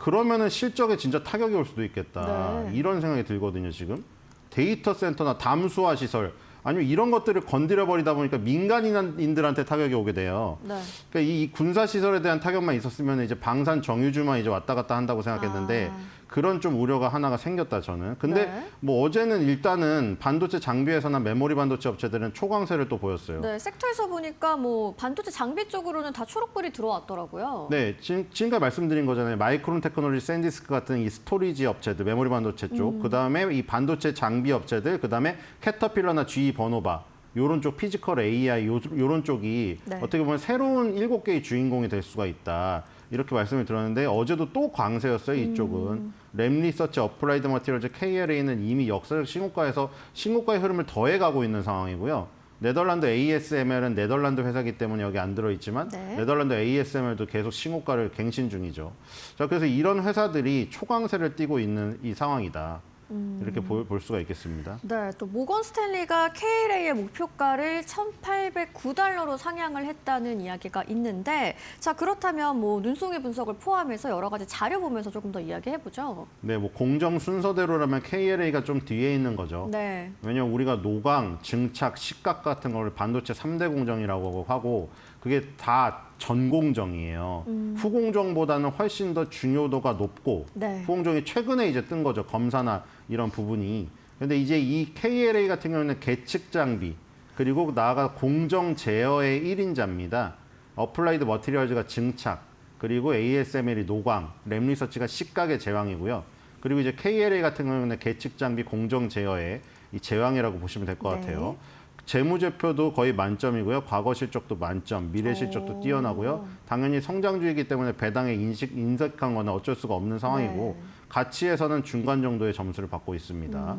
그러면은 실적에 진짜 타격이 올 수도 있겠다. 네. 이런 생각이 들거든요. 지금 데이터 센터나 담수화 시설 아니면 이런 것들을 건드려 버리다 보니까 민간인들한테 타격이 오게 돼요. 네. 그러니까 이 군사 시설에 대한 타격만 있었으면 이제 방산 정유주만 이제 왔다 갔다 한다고 생각했는데 그런 좀 우려가 하나가 생겼다 저는. 근데 네. 뭐 어제는 일단은 반도체 장비에서나 메모리 반도체 업체들은 초강세를 또 보였어요. 네, 섹터에서 보니까 뭐 반도체 장비 쪽으로는 다 초록불이 들어왔더라고요. 네, 지금까지 말씀드린 거잖아요. 마이크론 테크놀로지, 샌디스크 같은 이 스토리지 업체들, 메모리 반도체 쪽, 그다음에 이 반도체 장비 업체들, 그다음에 캐터필러나 GE 버노바 요런 쪽 피지컬 AI 요런 쪽이 네. 어떻게 보면 새로운 7개의 주인공이 될 수가 있다. 이렇게 말씀을 드렸는데 어제도 또 광세였어요. 이쪽은. 램리서치, 어플라이드 머티리얼즈, KLA는 이미 역사적 신고가의 흐름을 더해가고 있는 상황이고요. 네덜란드 ASML은 네덜란드 회사이기 때문에 여기 안 들어있지만 네. 네덜란드 ASML도 계속 신고가를 갱신 중이죠. 자, 그래서 이런 회사들이 초강세를 띠고 있는 이 상황이다. 이렇게 볼 수가 있겠습니다. 네, 또 모건 스탠리가 KLA의 목표가를 1,809달러로 상향을 했다는 이야기가 있는데, 자 그렇다면 뭐 눈송이 분석을 포함해서 여러 가지 자료 보면서 조금 더 이야기해 보죠. 네, 뭐 공정 순서대로라면 KLA가 좀 뒤에 있는 거죠. 네. 왜냐면 우리가 노광, 증착, 식각 같은 걸 반도체 3대 공정이라고 하고 그게 다 전공정이에요. 후공정보다는 훨씬 더 중요도가 높고 네. 후공정이 최근에 이제 뜬 거죠. 검사나 이런 부분이. 근데 이제 이 KLA 같은 경우는 계측 장비 그리고 나아가 공정 제어의 1인자입니다. 어플라이드 머티리얼즈가 증착 그리고 ASML이 노광, 램리서치가 식각의 제왕이고요. 그리고 이제 KLA 같은 경우는 계측 장비 공정 제어의 이 제왕이라고 보시면 될 것 네. 같아요. 재무제표도 거의 만점이고요. 과거 실적도 만점, 미래 실적도 뛰어나고요. 당연히 성장주이기 때문에 배당에 인색한 거는 어쩔 수가 없는 상황이고 네. 가치에서는 중간 정도의 점수를 받고 있습니다.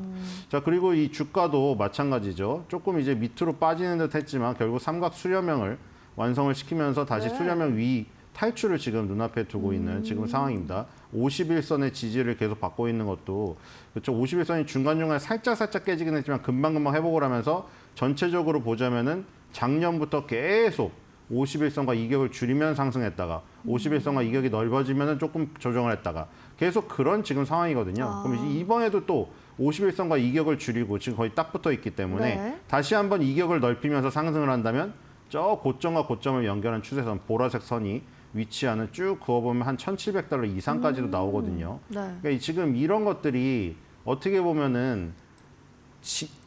자, 그리고 이 주가도 마찬가지죠. 조금 이제 밑으로 빠지는 듯 했지만 결국 삼각 수렴형을 완성을 시키면서 다시 네. 수렴형 위 탈출을 지금 눈앞에 두고 있는 지금 상황입니다. 51선의 지지를 계속 받고 있는 것도 그렇죠. 51선이 중간중간에 살짝 깨지긴 했지만 금방금방 회복을 하면서 전체적으로 보자면은 작년부터 계속 51선과 이격을 줄이면 상승했다가 51선과 이격이 넓어지면은 조금 조정을 했다가 계속 그런 지금 상황이거든요. 그럼 이번에도 또 51선과 이격을 줄이고 지금 거의 딱 붙어 있기 때문에 네. 다시 한번 이격을 넓히면서 상승을 한다면 저 고점과 고점을 연결한 추세선 보라색 선이 위치하는 쭉 그어보면 한 1,700달러 이상까지도 나오거든요. 네. 그러니까 지금 이런 것들이 어떻게 보면은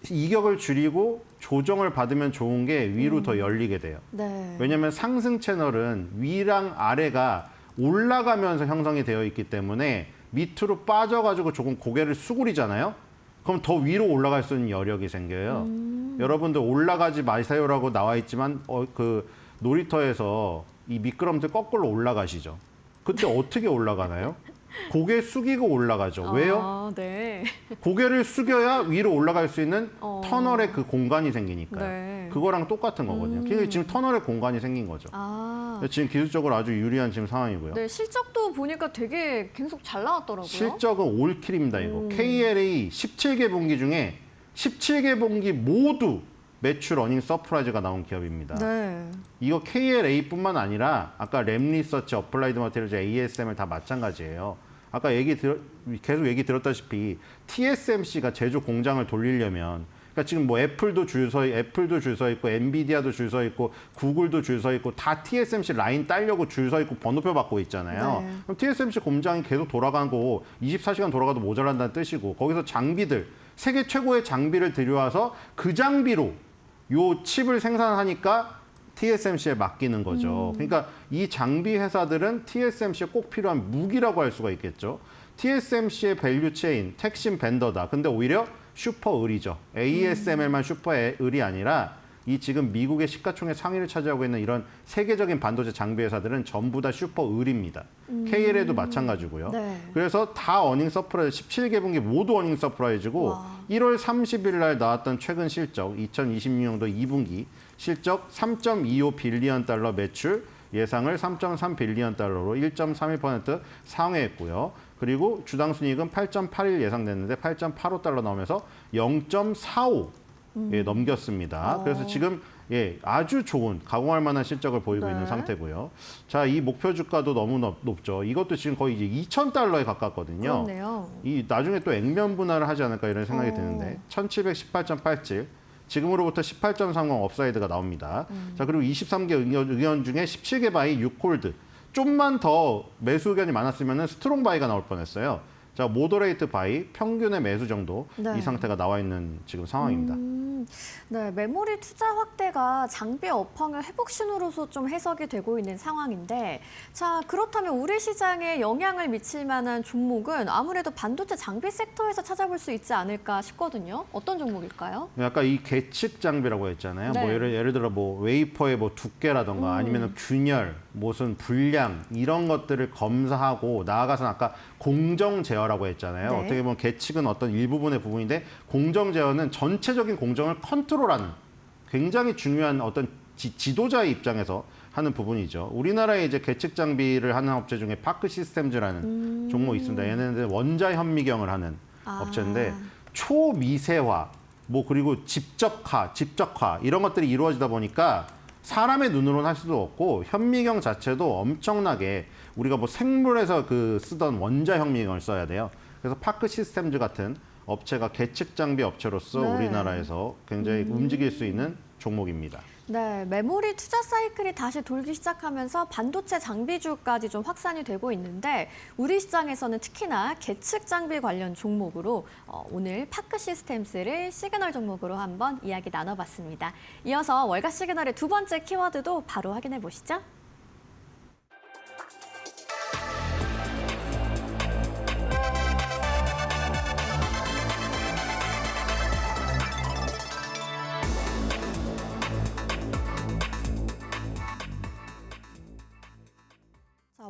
이격을 줄이고 조정을 받으면 좋은 게 위로 더 열리게 돼요. 네. 왜냐하면 상승 채널은 위랑 아래가 올라가면서 형성이 되어 있기 때문에 밑으로 빠져가지고 조금 고개를 수그리잖아요. 그럼 더 위로 올라갈 수 있는 여력이 생겨요. 여러분들 올라가지 마세요라고 나와 있지만 그 놀이터에서 이 미끄럼틀 거꾸로 올라가시죠. 그때 어떻게 올라가나요? 고개 숙이고 올라가죠. 왜요? 아, 네. 고개를 숙여야 위로 올라갈 수 있는 터널의 그 공간이 생기니까요. 네. 그거랑 똑같은 거거든요. 그러니까 지금 터널의 공간이 생긴 거죠. 아, 지금 기술적으로 아주 유리한 지금 상황이고요. 네, 실적도 보니까 되게 계속 잘 나왔더라고요. 실적은 올킬입니다. 이거 KLA 17개 분기 중에 17개 분기 모두 매출 어닝 서프라이즈가 나온 기업입니다. 네. 이거 KLA뿐만 아니라 아까 램리서치, 어플라이드 머티리얼즈, ASML 다 마찬가지예요. 아까 계속 얘기 들었다시피 TSMC가 제조 공장을 돌리려면 그러니까 지금 뭐 애플도 줄 서 있고 엔비디아도 줄 서 있고 구글도 줄 서 있고 다 TSMC 라인 따려고 줄 서 있고 번호표 받고 있잖아요. 네. 그럼 TSMC 공장이 계속 돌아간 거고 24시간 돌아가도 모자란다는 뜻이고 거기서 장비들 세계 최고의 장비를 들여와서 그 장비로 요 칩을 생산하니까 TSMC에 맡기는 거죠. 그러니까 이 장비 회사들은 TSMC에 꼭 필요한 무기라고 할 수가 있겠죠. TSMC의 밸류 체인, 핵심 벤더다. 근데 오히려 슈퍼 을이죠. ASML만 슈퍼 을이 아니라 이 지금 미국의 시가총액 상위를 차지하고 있는 이런 세계적인 반도체 장비 회사들은 전부 다 슈퍼 을입니다. KLA도 마찬가지고요. 네. 그래서 다 어닝 서프라이즈 17개 분기 모두 어닝 서프라이즈고 와. 1월 30일 날 나왔던 최근 실적 2026년도 2분기 실적 3.25 빌리언 달러 매출 예상을 3.3 빌리언 달러로 1.31% 상회했고요. 그리고 주당 순이익은 8.81 예상됐는데 8.85달러 나오면서 0.45 넘겼습니다. 그래서 지금 아주 좋은 가공할 만한 실적을 보이고 네. 있는 상태고요. 자, 이 목표 주가도 너무 높죠. 이것도 지금 거의 이제 2,000달러에 가깝거든요. 그렇네요. 이 나중에 또 액면 분할을 하지 않을까 이런 생각이 드는데 1718.87 지금으로부터 18.30 업사이드가 나옵니다. 자, 그리고 23개 의견 중에 17개 바이 6홀드. 좀만 더 매수 의견이 많았으면 스트롱 바이가 나올 뻔했어요. 자, 모더레이트 바이 평균의 매수 정도 네. 이 상태가 나와 있는 지금 상황입니다. 네, 메모리 투자 확대가 장비 업황의 회복 신호로서 좀 해석이 되고 있는 상황인데, 자 그렇다면 우리 시장에 영향을 미칠 만한 종목은 아무래도 반도체 장비 섹터에서 찾아볼 수 있지 않을까 싶거든요. 어떤 종목일까요? 아까 이 계측 장비라고 했잖아요. 네. 뭐 예를 들어 뭐 웨이퍼의 뭐 두께라던가 아니면 균열, 무슨 불량 이런 것들을 검사하고 나아가서는 아까 공정 제어라고 했잖아요. 네. 어떻게 보면 계측은 어떤 일부분의 부분인데 공정 제어는 전체적인 공정을 컨트롤하는 굉장히 중요한 어떤 지도자의 입장에서 하는 부분이죠. 우리나라에 이제 계측 장비를 하는 업체 중에 파크 시스템즈라는 종목이 있습니다. 얘네는 원자 현미경을 하는 업체인데 초미세화, 뭐 그리고 집적화 이런 것들이 이루어지다 보니까 사람의 눈으로는 할 수도 없고 현미경 자체도 엄청나게 우리가 뭐 생물에서 쓰던 원자 현미경을 써야 돼요. 그래서 파크 시스템즈 같은 업체가 계측 장비 업체로서 네. 우리나라에서 굉장히 움직일 수 있는 종목입니다. 네, 메모리 투자 사이클이 다시 돌기 시작하면서 반도체 장비주까지 좀 확산이 되고 있는데 우리 시장에서는 특히나 계측 장비 관련 종목으로 오늘 파크 시스템스를 시그널 종목으로 한번 이야기 나눠봤습니다. 이어서 월가 시그널의 두 번째 키워드도 바로 확인해 보시죠.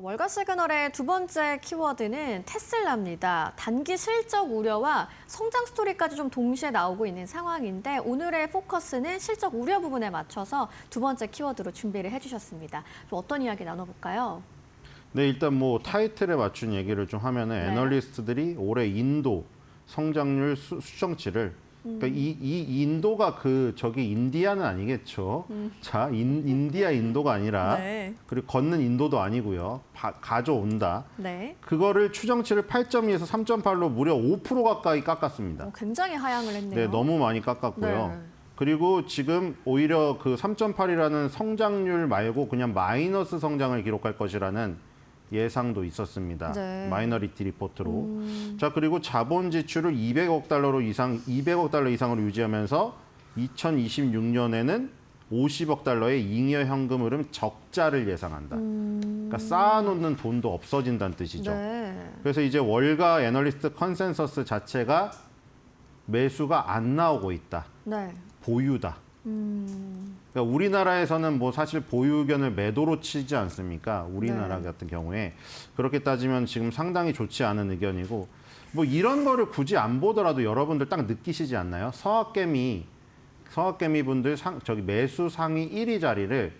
월가 시그널의 두 번째 키워드는 테슬라입니다. 단기 실적 우려와 성장 스토리까지 좀 동시에 나오고 있는 상황인데 오늘의 포커스는 실적 우려 부분에 맞춰서 두 번째 키워드로 준비를 해주셨습니다. 좀 어떤 이야기 나눠볼까요? 네, 일단 뭐 타이틀에 맞춘 얘기를 좀 하면은 네. 애널리스트들이 올해 인도 성장률 수정치를 그러니까 이 인도가 저기 인디아는 아니겠죠. 자, 인디아 인도가 아니라 네. 그리고 걷는 인도도 아니고요. 가져온다. 네. 그거를 추정치를 8.2에서 3.8로 무려 5% 가까이 깎았습니다. 굉장히 하향을 했네요. 네, 너무 많이 깎았고요. 네. 그리고 지금 오히려 3.8이라는 성장률 말고 그냥 마이너스 성장을 기록할 것이라는 예상도 있었습니다. 네. 마이너리티 리포트로. 자, 그리고 자본 지출을 200억 달러 이상으로 유지하면서 2026년에는 50억 달러의 잉여 현금 흐름 적자를 예상한다. 그러니까 쌓아놓는 돈도 없어진다는 뜻이죠. 네. 그래서 이제 월가 애널리스트 컨센서스 자체가 매수가 안 나오고 있다. 네. 보유다. 그러니까 우리나라에서는 뭐 사실 보유 의견을 매도로 치지 않습니까? 우리나라 네. 같은 경우에 그렇게 따지면 지금 상당히 좋지 않은 의견이고 뭐 이런 거를 굳이 안 보더라도 여러분들 딱 느끼시지 않나요? 서학개미 분들 저기 매수 상위 1위 자리를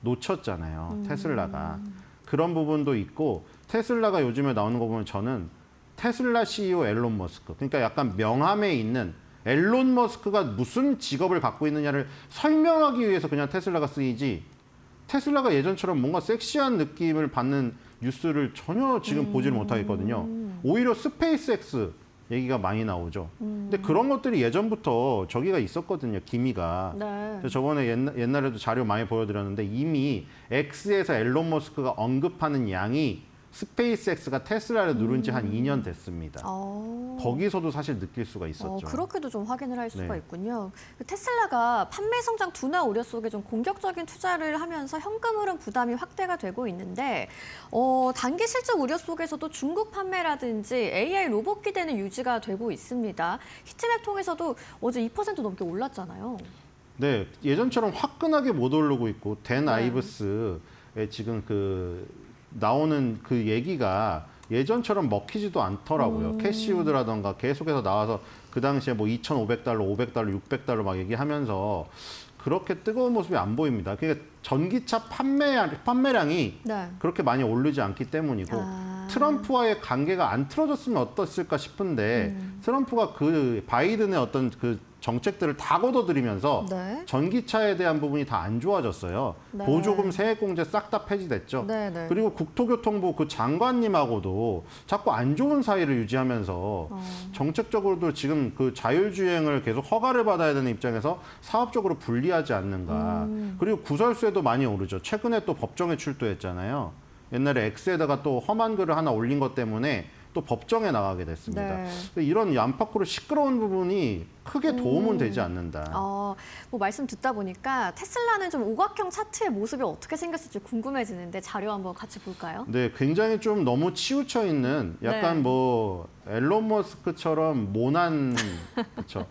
놓쳤잖아요. 테슬라가 그런 부분도 있고 테슬라가 요즘에 나오는 거 보면 저는 테슬라 CEO 앨런 머스크 그러니까 약간 명함에 있는 앨런 머스크가 무슨 직업을 갖고 있느냐를 설명하기 위해서 그냥 테슬라가 쓰이지 테슬라가 예전처럼 뭔가 섹시한 느낌을 받는 뉴스를 전혀 지금 보지를 못하겠거든요. 오히려 스페이스X 얘기가 많이 나오죠. 근데 그런 것들이 예전부터 저기가 있었거든요. 기미가. 네. 저번에 옛날에도 자료 많이 보여드렸는데 이미 X에서 앨런 머스크가 언급하는 양이 스페이스X가 테슬라를 누른 지 한 2년 됐습니다. 거기서도 사실 느낄 수가 있었죠. 그렇게도 좀 확인을 할 수가 네. 있군요. 테슬라가 판매 성장 둔화 우려 속에 좀 공격적인 투자를 하면서 현금 흐름 부담이 확대가 되고 있는데 단기 실적 우려 속에서도 중국 판매라든지 AI 로봇 기대는 유지가 되고 있습니다. 히트맵 통해서도 어제 2% 넘게 올랐잖아요. 네, 예전처럼 화끈하게 못 오르고 있고 댄 네. 아이브스의 지금 나오는 그 얘기가 예전처럼 먹히지도 않더라고요. 캐시우드라던가 계속해서 나와서 그 당시에 뭐 2,500달러, 500달러, 600달러 막 얘기하면서 그렇게 뜨거운 모습이 안 보입니다. 그러니까 전기차 판매량이 네. 그렇게 많이 오르지 않기 때문이고 트럼프와의 관계가 안 틀어졌으면 어땠을까 싶은데 트럼프가 바이든의 어떤 정책들을 다 걷어들이면서 네. 전기차에 대한 부분이 다 안 좋아졌어요. 네. 보조금 세액공제 싹 다 폐지됐죠. 네, 네. 그리고 국토교통부 장관님하고도 자꾸 안 좋은 사이를 유지하면서 정책적으로도 지금 자율주행을 계속 허가를 받아야 되는 입장에서 사업적으로 불리하지 않는가. 그리고 구설수에도 많이 오르죠. 최근에 또 법정에 출두했잖아요. 옛날에 X에다가 또 험한 글을 하나 올린 것 때문에 또 법정에 나가게 됐습니다. 네. 이런 안팎으로 시끄러운 부분이 크게 도움은 되지 않는다. 뭐 말씀 듣다 보니까 테슬라는 좀 오각형 차트의 모습이 어떻게 생겼을지 궁금해지는데 자료 한번 같이 볼까요? 네, 굉장히 좀 너무 치우쳐 있는 약간 네. 뭐 앨런 머스크처럼 모난 그렇죠.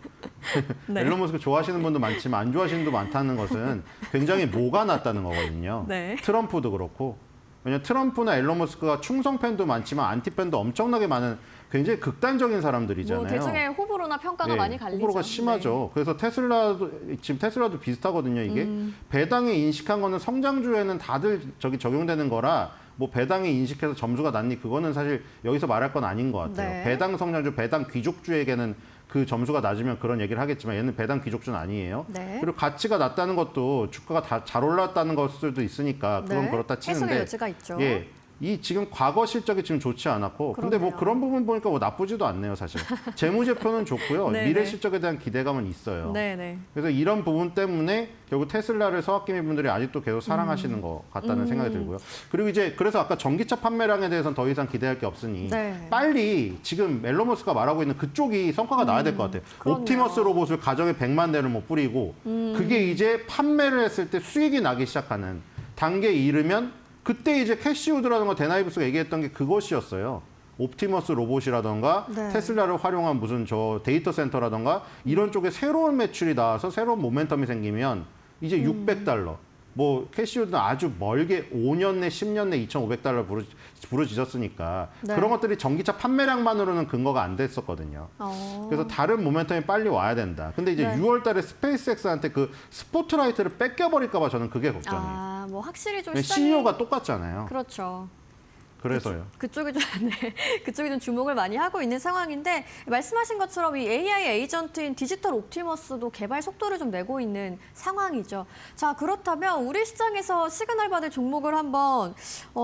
네. 앨런 머스크 좋아하시는 분도 많지만 안 좋아하시는 분도 많다는 것은 굉장히 모가 났다는 거거든요. 네. 트럼프도 그렇고. 왜냐면 트럼프나 앨런 머스크가 충성 팬도 많지만 안티 팬도 엄청나게 많은 굉장히 극단적인 사람들이잖아요. 뭐 대중의 호불호 호불호나 평가가 예, 많이 갈리죠. 호불호가 심하죠. 그래서 지금 테슬라도 비슷하거든요. 이게 배당이 인식한 거는 성장주에는 다들 저기 적용되는 거라 뭐 배당이 인식해서 점수가 낮니 그거는 사실 여기서 말할 건 아닌 것 같아요. 네. 배당 성장주, 배당 귀족주에게는 그 점수가 낮으면 그런 얘기를 하겠지만 얘는 배당 귀족주는 아니에요. 네. 그리고 가치가 낮다는 것도 주가가 다 잘 올랐다는 것들도 있으니까 그건 네. 그렇다 해석의 치는데 여지가 있죠. 예. 이 지금 과거 실적이 지금 좋지 않았고 근데 뭐 그러네요. 그런 부분 보니까 뭐 나쁘지도 않네요, 사실. 재무제표는 좋고요. 네네. 미래 실적에 대한 기대감은 있어요. 네네. 그래서 이런 부분 때문에 결국 테슬라를 서학개미 분들이 아직도 계속 사랑하시는 것 같다는 생각이 들고요. 그리고 이제 그래서 아까 전기차 판매량에 대해서는 더 이상 기대할 게 없으니 네. 빨리 지금 앨런 머스크가 말하고 있는 그쪽이 성과가 나야 될 것 같아요. 그렇네요. 옵티머스 로봇을 가정에 100만 대를 뭐 뿌리고 그게 이제 판매를 했을 때 수익이 나기 시작하는 단계에 이르면 그때 이제 캐시우드라든가 데나이브스가 얘기했던 게 그것이었어요. 옵티머스 로봇이라던가 네. 테슬라를 활용한 무슨 저 데이터 센터라던가 이런 쪽에 새로운 매출이 나와서 새로운 모멘텀이 생기면 이제 $600. 뭐 캐시우드는 아주 멀게 5년 내 10년 내 $2,500 부르짖었으니까 네. 그런 것들이 전기차 판매량만으로는 근거가 안 됐었거든요. 그래서 다른 모멘텀이 빨리 와야 된다. 근데 이제 네. 6월 달에 스페이스X한테 그 스포트라이트를 뺏겨버릴까 봐 저는 그게 걱정이에요. 아, 뭐 확실히 좀 CEO가 똑같잖아요. 그렇죠. 그래서요. 그쪽이 좀, 네, 그쪽이 좀 주목을 많이 하고 있는 상황인데 말씀하신 것처럼 이 AI 에이전트인 디지털 옵티머스도 개발 속도를 좀 내고 있는 상황이죠. 자, 그렇다면 우리 시장에서 시그널 받을 종목을 한번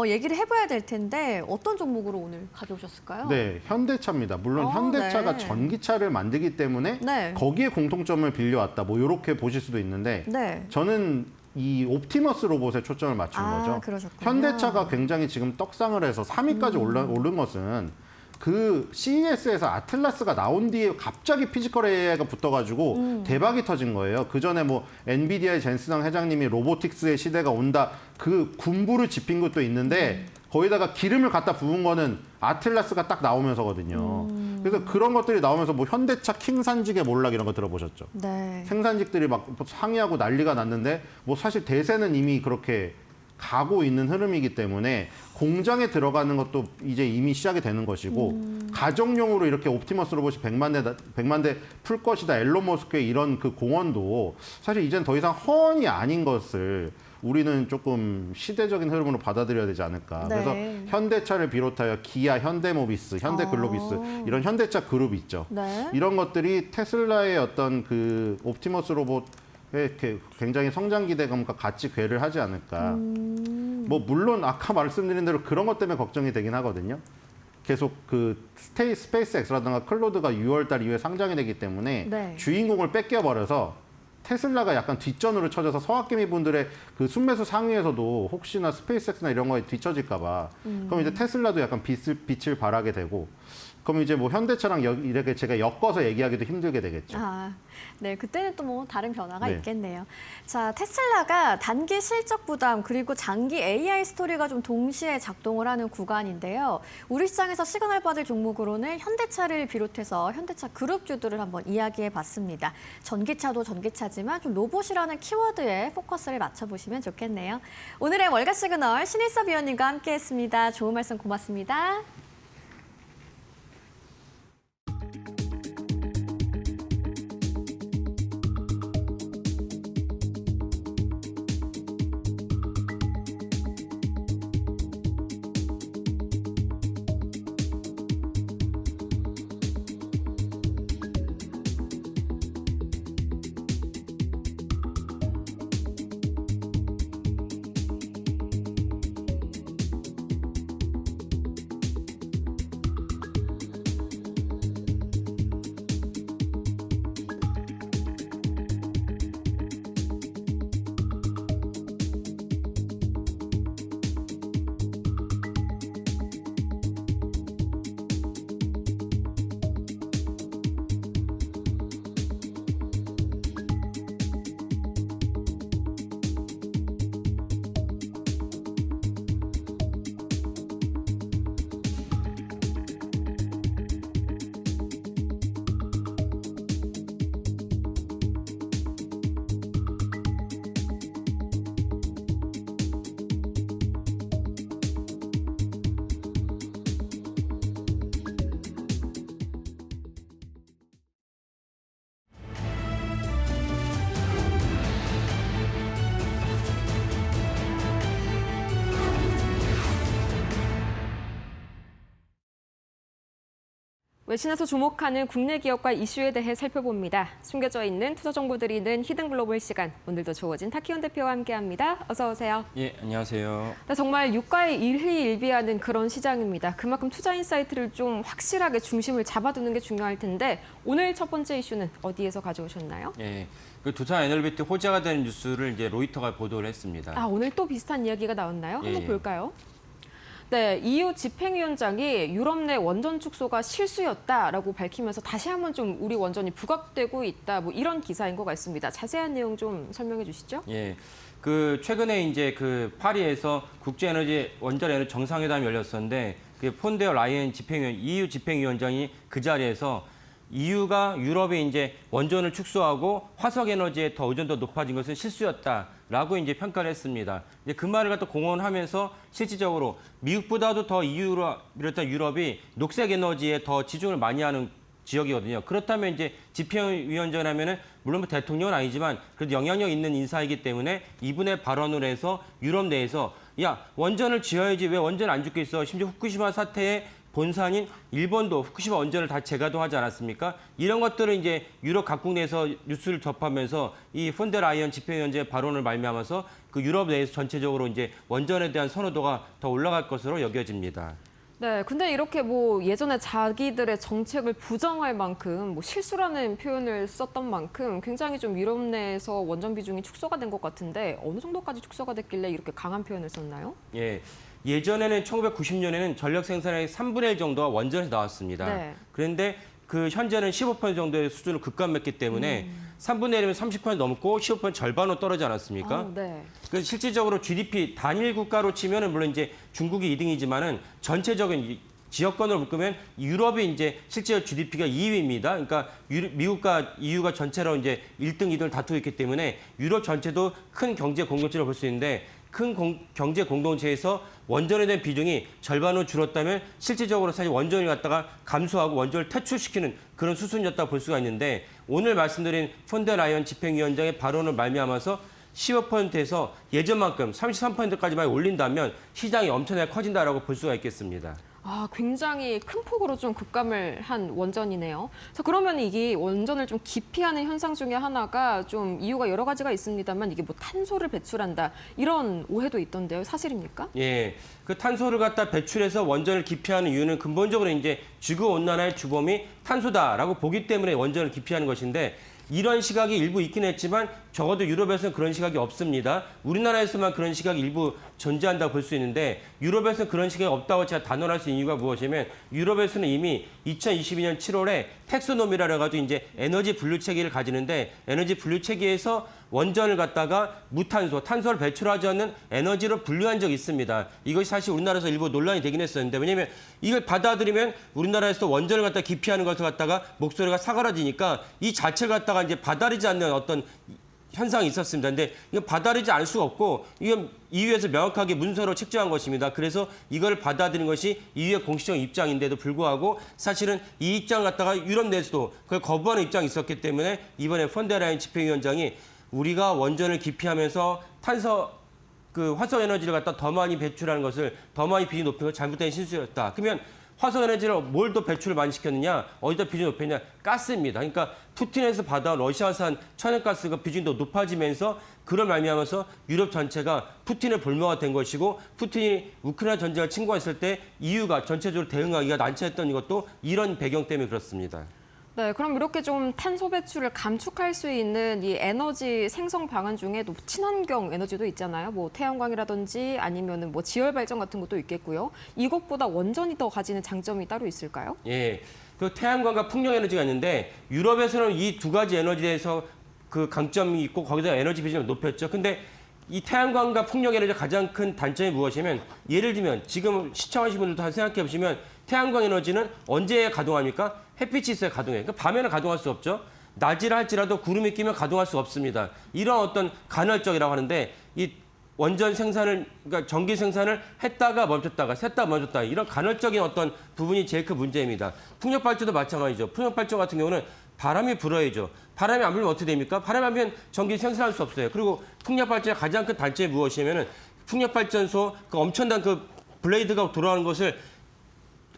얘기를 해봐야 될 텐데 어떤 종목으로 오늘 가져오셨을까요? 네, 현대차입니다. 물론 현대차가 네. 전기차를 만들기 때문에 네. 거기에 공통점을 빌려왔다. 뭐 이렇게 보실 수도 있는데 네. 저는 이 옵티머스 로봇에 초점을 맞춘 거죠. 그러셨군요. 현대차가 굉장히 지금 떡상을 해서 3위까지 오른 것은 그 CES에서 아틀라스가 나온 뒤에 갑자기 피지컬 AI가 붙어가지고 대박이 터진 거예요. 그 전에 뭐 엔비디아의 젠슨왕 회장님이 로보틱스의 시대가 온다 그 군부를 짚인 것도 있는데 거기다가 기름을 갖다 부은 거는 아틀라스가 딱 나오면서거든요. 그래서 그런 것들이 나오면서 뭐 현대차 킹산직의 몰락 이런 거 들어보셨죠? 네. 생산직들이 막 상의하고 난리가 났는데 뭐 사실 대세는 이미 그렇게 가고 있는 흐름이기 때문에 공장에 들어가는 것도 이제 이미 시작이 되는 것이고 가정용으로 이렇게 옵티머스 로봇이 100만 대 풀 것이다. 앨런 머스크의 이런 그 공언도 사실 이젠 더 이상 허언이 아닌 것을 우리는 조금 시대적인 흐름으로 받아들여야 되지 않을까. 네. 그래서 현대차를 비롯하여 기아, 현대모비스, 현대글로비스 이런 현대차 그룹 있죠. 네. 이런 것들이 테슬라의 어떤 그 옵티머스 로봇에 이렇게 굉장히 성장 기대감과 같이 궤를 하지 않을까. 뭐 물론 아까 말씀드린 대로 그런 것 때문에 걱정이 되긴 하거든요. 계속 그 스페이스X라든가 클로드가 6월 달 이후에 상장이 되기 때문에 네. 주인공을 뺏겨버려서 테슬라가 약간 뒷전으로 쳐져서 서학개미 분들의 그 순매수 상위에서도 혹시나 스페이스X나 이런 거에 뒤처질까 봐 그럼 이제 테슬라도 약간 빛을 발하게 되고 그럼 이제 뭐 현대차랑 이렇게 제가 엮어서 얘기하기도 힘들게 되겠죠. 아, 네, 그때는 또 뭐 다른 변화가 네. 있겠네요. 자, 테슬라가 단기 실적 부담 그리고 장기 AI 스토리가 좀 동시에 작동을 하는 구간인데요. 우리 시장에서 시그널 받을 종목으로는 현대차를 비롯해서 현대차 그룹주들을 한번 이야기해 봤습니다. 전기차도 전기차지만 좀 로봇이라는 키워드에 포커스를 맞춰보시면 좋겠네요. 오늘의 월가 시그널 신일섭 위원님과 함께했습니다. 좋은 말씀 고맙습니다. 외신에서 주목하는 국내 기업과 이슈에 대해 살펴봅니다. 숨겨져 있는 투자 정보 드리는 히든 글로벌 시간. 오늘도 조어진 타키온 대표와 함께합니다. 어서 오세요. 예, 안녕하세요. 네, 정말 유가에 일희일비하는 그런 시장입니다. 그만큼 투자 인사이트를 좀 확실하게 중심을 잡아두는 게 중요할 텐데 오늘 첫 번째 이슈는 어디에서 가져오셨나요? 예, 그 두산 에너비트 호재가 되는 뉴스를 이제 로이터가 보도를 했습니다. 아, 오늘 또 비슷한 이야기가 나왔나요? 예, 한번 예. 볼까요? 네, EU 집행위원장이 유럽 내 원전 축소가 실수였다라고 밝히면서 다시 한번 좀 우리 원전이 부각되고 있다. 뭐 이런 기사인 것 같습니다. 자세한 내용 좀 설명해 주시죠. 예, 그 최근에 이제 그 파리에서 국제에너지 원자력 정상회담이 열렸었는데 그 폰데어 라이엔 EU 집행위원장이 그 자리에서 EU가 유럽에 이제 원전을 축소하고 화석 에너지에 더 의존도 높아진 것은 실수였다라고 이제 평가를 했습니다. 이제 그 말을 갖다 공언하면서 실질적으로 미국보다도 더 EU로 비롯한 유럽이 녹색 에너지에 더 치중을 많이 하는 지역이거든요. 그렇다면 이제 집행위원장이라면은 물론 뭐 대통령은 아니지만 그래도 영향력 있는 인사이기 때문에 이분의 발언을 해서 유럽 내에서 야 원전을 지어야지 왜 원전 안 짓고 있어? 심지어 후쿠시마 사태에 본산인 일본도 후쿠시마 원전을 다 재가동하지 않았습니까? 이런 것들을 이제 유럽 각국 내에서 뉴스를 접하면서 이 폰데라이언 집행위원장의 발언을 말미암아서 그 유럽 내에서 전체적으로 이제 원전에 대한 선호도가 더 올라갈 것으로 여겨집니다. 네, 근데 이렇게 뭐 예전에 자기들의 정책을 부정할 만큼 뭐 실수라는 표현을 썼던 만큼 굉장히 좀 유럽 내에서 원전 비중이 축소가 된 것 같은데 어느 정도까지 축소가 됐길래 이렇게 강한 표현을 썼나요? 예. 예전에는 1990년에는 전력 생산의 3분의 1 정도가 원전에서 나왔습니다. 네. 그런데 그 현재는 15% 정도의 수준을 급감했기 때문에 3분의 1이면 30% 넘고 15% 절반으로 떨어지지 않았습니까? 네. 그래서 실질적으로 GDP 단일 국가로 치면은 물론 이제 중국이 2등이지만은 전체적인 지역권으로 묶으면 유럽이 이제 실제 GDP가 2위입니다. 그러니까 미국과 EU가 전체로 이제 1등, 2등을 다투고 있기 때문에 유럽 전체도 큰 경제 공동체로 볼 수 있는데 큰 경제 공동체에서 원전에 대한 비중이 절반으로 줄었다면 실질적으로 사실 원전을 갖다가 감소하고 원전을 퇴출시키는 그런 수순이었다고 볼 수가 있는데 오늘 말씀드린 폰데라이언 집행위원장의 발언을 말미암아서 15%에서 예전만큼 33%까지만 올린다면 시장이 엄청나게 커진다라고 볼 수가 있겠습니다. 아, 굉장히 큰 폭으로 좀 급감을 한 원전이네요. 자, 그러면 이게 원전을 좀 기피하는 현상 중에 하나가 좀 이유가 여러 가지가 있습니다만 이게 뭐 탄소를 배출한다 이런 오해도 있던데요. 사실입니까? 예, 그 탄소를 갖다 배출해서 원전을 기피하는 이유는 근본적으로 이제 지구 온난화의 주범이 탄소다라고 보기 때문에 원전을 기피하는 것인데 이런 시각이 일부 있긴 했지만 적어도 유럽에서는 그런 시각이 없습니다. 우리나라에서만 그런 시각이 일부 존재한다고 볼 수 있는데 유럽에서는 그런 시각이 없다고 제가 단언할 수 있는 이유가 무엇이냐면 유럽에서는 이미 2022년 7월에 텍소노미라 해가지고 이제 에너지 분류 체계를 가지는데 에너지 분류 체계에서 원전을 갖다가 무탄소, 탄소를 배출하지 않는 에너지로 분류한 적이 있습니다. 이것이 사실 우리나라에서 일부 논란이 되긴 했었는데 왜냐하면 이걸 받아들이면 우리나라에서 원전을 갖다 기피하는 것을 갖다가 목소리가 사그라지니까 이 자체를 갖다가 이제 받아들이지 않는 어떤 현상이 있었습니다. 근데 이거 받아들이지 않을 수가 없고 이건 EU에서 명확하게 문서로 책정한 것입니다. 그래서 이걸 받아들인 것이 EU의 공식적 입장인데도 불구하고 사실은 이 입장 갖다가 유럽 내에서도 그걸 거부하는 입장이 있었기 때문에 이번에 폰데라이언 집행위원장이 우리가 원전을 기피하면서 화석 에너지를 갖다 더 많이 배출하는 것을 더 많이 비중 높인 것 잘못된 실수였다. 그러면 화석 에너지를 뭘 더 배출을 많이 시켰느냐? 어디다 비중 높였냐? 가스입니다. 그러니까 푸틴에서 받아온 러시아산 천연가스가 비중이 더 높아지면서 그걸 말미암아서 유럽 전체가 푸틴의 볼모가 된 것이고 푸틴이 우크라이나 전쟁을 침공했을 때 EU가 전체적으로 대응하기가 난처했던 이것도 이런 배경 때문에 그렇습니다. 네, 그럼 이렇게 좀 탄소 배출을 감축할 수 있는 이 에너지 생성 방안 중에도 친환경 에너지도 있잖아요. 뭐 태양광이라든지 아니면은 뭐 지열 발전 같은 것도 있겠고요. 이것보다 원전이 더 가지는 장점이 따로 있을까요? 예, 그 태양광과 풍력 에너지가 있는데 유럽에서는 이 두 가지 에너지에 대해서 그 강점이 있고 거기다 에너지 비중을 높였죠. 근데 이 태양광과 풍력 에너지의 가장 큰 단점이 무엇이냐면 예를 들면 지금 시청하시는 분들도 다 생각해 보시면 태양광 에너지는 언제 가동합니까? 햇빛이 있어야 가동해요. 그러니까 밤에는 가동할 수 없죠. 낮이라 할지라도 구름이 끼면 가동할 수 없습니다. 이런 어떤 간헐적이라고 하는데 이 원전 생산을 그러니까 전기 생산을 했다가 멈췄다가 샜다가 멈췄다가 이런 간헐적인 어떤 부분이 제일 큰 문제입니다. 풍력 발전도 마찬가지죠. 풍력 발전 같은 경우는 바람이 불어야죠. 바람이 안 불면 어떻게 됩니까? 바람이 안 불면 전기 생산할 수 없어요. 그리고 풍력 발전의 가장 큰 단점이 무엇이냐면은 풍력 발전소 그 엄청난 그 블레이드가 돌아가는 것을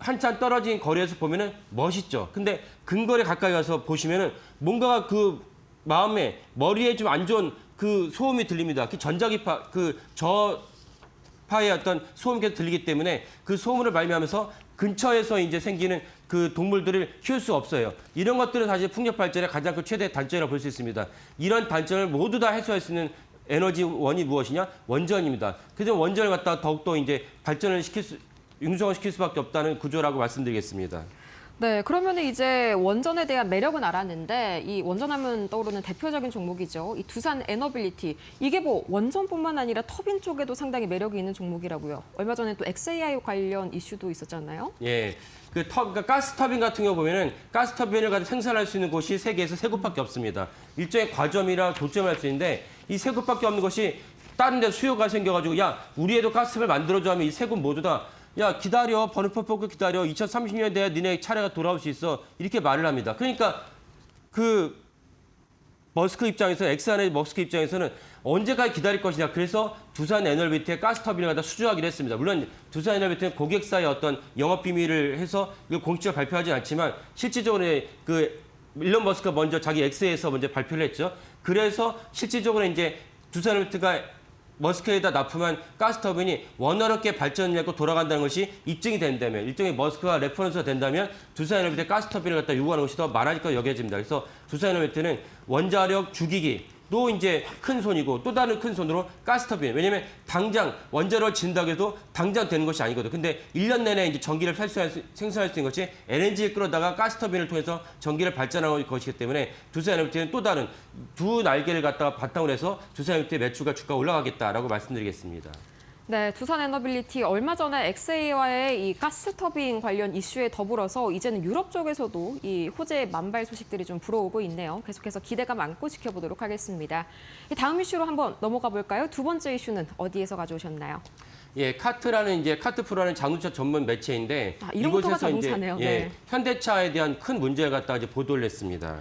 한참 떨어진 거리에서 보면은 멋있죠. 근데 근거리 가까이 가서 보시면은 뭔가가 그 마음에 머리에 좀 안 좋은 그 소음이 들립니다. 그 전자기파 그 저파의 어떤 소음이 계속 들리기 때문에 그 소음을 발명하면서 근처에서 이제 생기는 그 동물들을 키울 수 없어요. 이런 것들은 사실 풍력 발전의 가장 큰 최대 단점이라고 볼 수 있습니다. 이런 단점을 모두 다 해소할 수 있는 에너지원이 무엇이냐? 원전입니다. 그래서 원전을 갖다가 더욱더 이제 발전을 융성을 시킬 수밖에 없다는 구조라고 말씀드리겠습니다. 네, 그러면 이제 원전에 대한 매력은 알았는데 이 원전하면 떠오르는 대표적인 종목이죠. 이 두산 에너빌리티. 이게 뭐 원전뿐만 아니라 터빈 쪽에도 상당히 매력이 있는 종목이라고요. 얼마 전에 또 XAI 관련 이슈도 있었잖아요. 예. 그러니까 가스 터빈 같은 경우 보면은 가스 터빈을 가지고 생산할 수 있는 곳이 세계에서 세 곳밖에 없습니다. 일종의 과점이라 도점을 할 수 있는데 이 세 곳밖에 없는 것이 다른 데 수요가 생겨가지고 야 우리에도 가스를 만들어줘 하면 이 세 곳 모두 다 야 기다려 버너퍼 뽑고 기다려 2030년 돼야 니네 차례가 돌아올 수 있어 이렇게 말을 합니다. 그러니까 그 머스크 입장에서 엑스안의 머스크 입장에서는 언제까지 기다릴 것이냐. 그래서 두산 에너빌리티의 가스 터빈을 갖다 수주하기로 했습니다. 물론 두산 에너빌리티는 고객사의 어떤 영업 비밀을 해서 이걸 공식적으로 발표하지 않지만 실질적으로 그 일론 머스크가 먼저 자기 X에서 먼저 발표를 했죠. 그래서 실질적으로 이제 두산 에너빌리티가 머스크에다 납품한 가스터빈이 원활하게 발전하고 돌아간다는 것이 입증이 된다면 일종의 머스크가 레퍼런스가 된다면 두산 에너빌리티의 가스터빈을 갖다 요구하는 것이 더 많아질 거라 여겨집니다. 그래서 두산 에너빌리티는 원자력 주기기도 이제 큰 손이고 또 다른 큰 손으로 가스터빈. 왜냐하면 당장 원자력을 진다고 해도 당장 되는 것이 아니거든. 근데 1년 내내 이제 전기를 생산할 수 있는 것이 LNG를 끌어다가 가스터빈을 통해서 전기를 발전하는 것이기 때문에 두산 에너빌리티는 또 다른 두 날개를 갖다가 바탕으로 해서 두산 에너빌리티의 매출과 주가가 올라가겠다라고 말씀드리겠습니다. 네, 두산 에너빌리티 얼마 전에 XA와의 이 가스터빈 관련 이슈에 더불어서 이제는 유럽 쪽에서도 이 호재 만발 소식들이 좀 불어오고 있네요. 계속해서 기대감 안고 지켜보도록 하겠습니다. 다음 이슈로 한번 넘어가 볼까요? 두 번째 이슈는 어디에서 가져오셨나요? 예, 카트라는 이제 카트프로라는 자동차 전문 매체인데 이름부터가 자동차네요. 네. 현대차에 대한 큰 문제를 갖다가 이제 보도를 했습니다.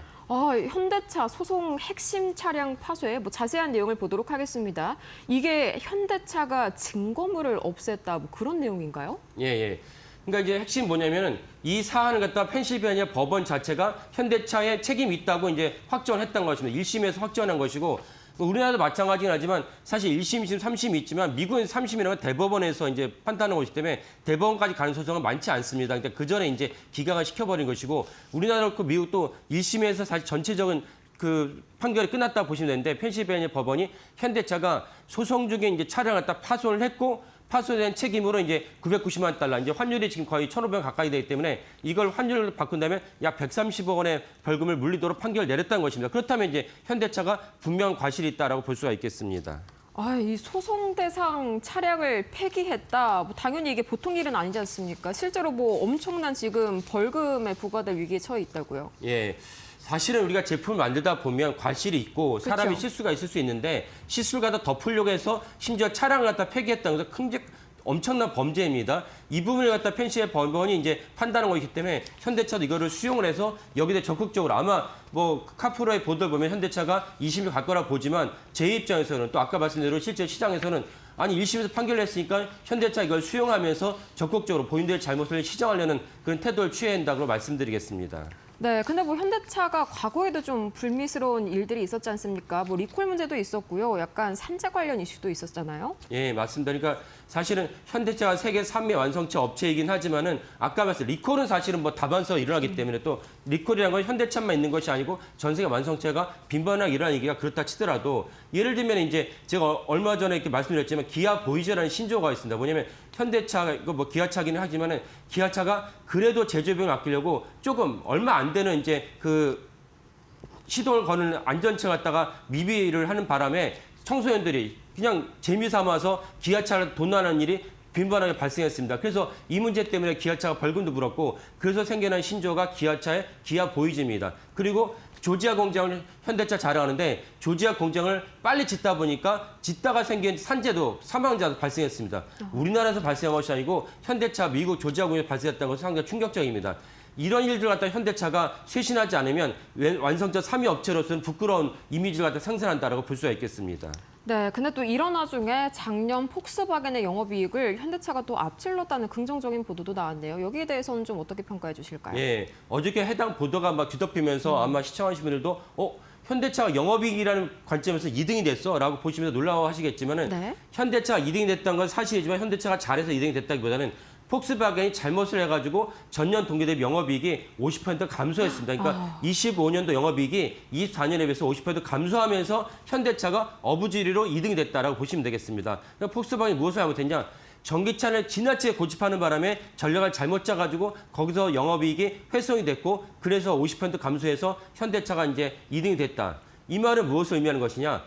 현대차 소송 핵심 차량 파쇄, 자세한 내용을 보도록 하겠습니다. 이게 현대차가 증거물을 없앴다, 그런 내용인가요? 예. 그러니까 이제 핵심 뭐냐면은 이 사안을 갖다 펜실베니아 법원 자체가 현대차에 책임이 있다고 이제 확정했던 것입니다. 1심에서 확정한 것이고 우리나라도 마찬가지긴 하지만 사실 1심, 2심, 3심이 있지만 미국은 3심이라면 대법원에서 이제 판단하는 것이기 때문에 대법원까지 가는 소송은 많지 않습니다. 그러니까 그 전에 이제 기각을 시켜버린 것이고 우리나라 그 미국도 1심에서 사실 전체적인 그 판결이 끝났다 보시면 되는데 펜실베니아 법원이 현대차가 소송 중에 이제 차량을 갖다 파손을 했고 파손된 책임으로 이제 990만 달러, 이제 환율이 지금 거의 1,500원 가까이 되기 때문에 이걸 환율로 바꾼다면 약 130억 원의 벌금을 물리도록 판결을 내렸다는 것입니다. 그렇다면 이제 현대차가 분명 과실이 있다라고 볼 수가 있겠습니다. 이 소송 대상 차량을 폐기했다. 당연히 이게 보통 일은 아니지 않습니까? 실제로 엄청난 지금 벌금에 부과될 위기에 처해 있다고요. 예. 사실은 우리가 제품을 만들다 보면 과실이 있고 사람이 그렇죠. 실수가 있을 수 있는데 실수를 갖다 덮으려고 해서 심지어 차량을 갖다 폐기했다는 것은 엄청난 범죄입니다. 이 부분을 갖다 펜시의 법원이 이제 판단한 것이기 때문에 현대차도 이거를 수용을 해서 여기에 적극적으로 아마 카프로의 보도를 보면 현대차가 2심을 갈 거라 보지만 제 입장에서는 또 아까 말씀대로 실제 시장에서는 아니 1심에서 판결을 했으니까 현대차 이걸 수용하면서 적극적으로 본인들의 잘못을 시정하려는 그런 태도를 취해야 한다고 말씀드리겠습니다. 네, 근데 현대차가 과거에도 좀 불미스러운 일들이 있었지 않습니까? 리콜 문제도 있었고요. 약간 산재 관련 이슈도 있었잖아요. 예, 맞습니다. 그러니까 사실은 현대차가 세계 3위 완성차 업체이긴 하지만은 아까 말씀 리콜은 사실은 다반사가 일어나기 때문에 또 리콜이라는 건 현대차만 있는 것이 아니고 전 세계 완성차가 빈번하게 일어나는 얘기가 그렇다 치더라도 예를 들면 이제 제가 얼마 전에 이렇게 말씀드렸지만 기아 보이즈라는 신조어가 있습니다. 뭐냐면 현대차가 이거 기아차기는 하지만은 기아차가 그래도 제조비용을 아끼려고 조금 얼마 안 되는 이제 그 시동을 거는 안전체 갖다가 미비를 하는 바람에 청소년들이 그냥 재미 삼아서 기아차를 도난하는 일이 빈번하게 발생했습니다. 그래서 이 문제 때문에 기아차가 벌금도 물었고 그래서 생겨난 신조어가 기아차의 기아 보이즈입니다. 그리고 조지아 공장을 현대차 자랑하는데 조지아 공장을 빨리 짓다 보니까 짓다가 생긴 산재도 사망자도 발생했습니다. 우리나라에서 발생한 것이 아니고 현대차 미국 조지아 공장에서 발생했다는 것은 상당히 충격적입니다. 이런 일들 갖다 현대차가 쇄신하지 않으면 완성차 3위 업체로서는 부끄러운 이미지를 갖다 생산한다라고 볼 수가 있겠습니다. 네, 근데 또 이런 와중에 작년 폭스바겐의 영업이익을 현대차가 또 앞질렀다는 긍정적인 보도도 나왔네요. 여기에 대해서는 좀 어떻게 평가해 주실까요? 예, 어저께 해당 보도가 막 뒤덮이면서 아마 시청하신 분들도 현대차가 영업이익이라는 관점에서 2등이 됐어라고 보시면서 놀라워하시겠지만은 네. 현대차가 2등이 됐다는 건 사실이지만 현대차가 잘해서 2등이 됐다기보다는 폭스바겐이 잘못을 해가지고 전년 동기 대비 영업이익이 50% 감소했습니다. 그러니까 25년도 영업이익이 24년에 비해서 50% 감소하면서 현대차가 어부지리로 2등이 됐다라고 보시면 되겠습니다. 그러니까 폭스바겐이 무엇을 잘못했냐? 전기차를 지나치게 고집하는 바람에 전략을 잘못 짜가지고 거기서 영업이익이 훼손이 됐고 그래서 50% 감소해서 현대차가 이제 2등이 됐다. 이 말은 무엇을 의미하는 것이냐?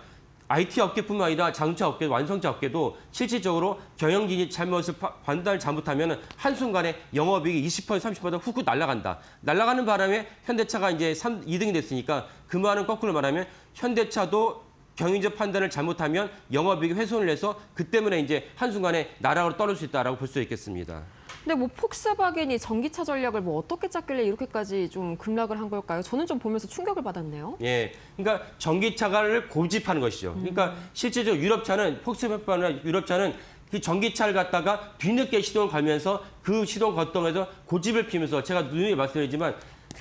IT 업계뿐만 아니라 자동차 업계, 완성차 업계도 실질적으로 경영진이 잘못을 판단을 잘못하면 한순간에 영업이익이 20% 30% 훅 날아간다. 날아가는 바람에 현대차가 이제 2등이 됐으니까 그 말은 거꾸로 말하면 현대차도 경영적 판단을 잘못하면 영업이익이 훼손을 해서 그 때문에 이제 한순간에 나락으로 떨어질 수 있다라고 볼 수 있겠습니다. 근데 뭐 폭스바겐이 전기차 전략을 뭐 어떻게 짰길래 이렇게까지 좀 급락을 한 걸까요? 저는 좀 보면서 충격을 받았네요. 예, 그러니까 전기차를 고집하는 것이죠. 그러니까 실제적으로 유럽차는 폭스바겐 유럽차는 그 전기차를 갖다가 뒤늦게 시동을 걸면서 그 시동 거동에서 고집을 피우면서 제가 누누이 말씀드리지만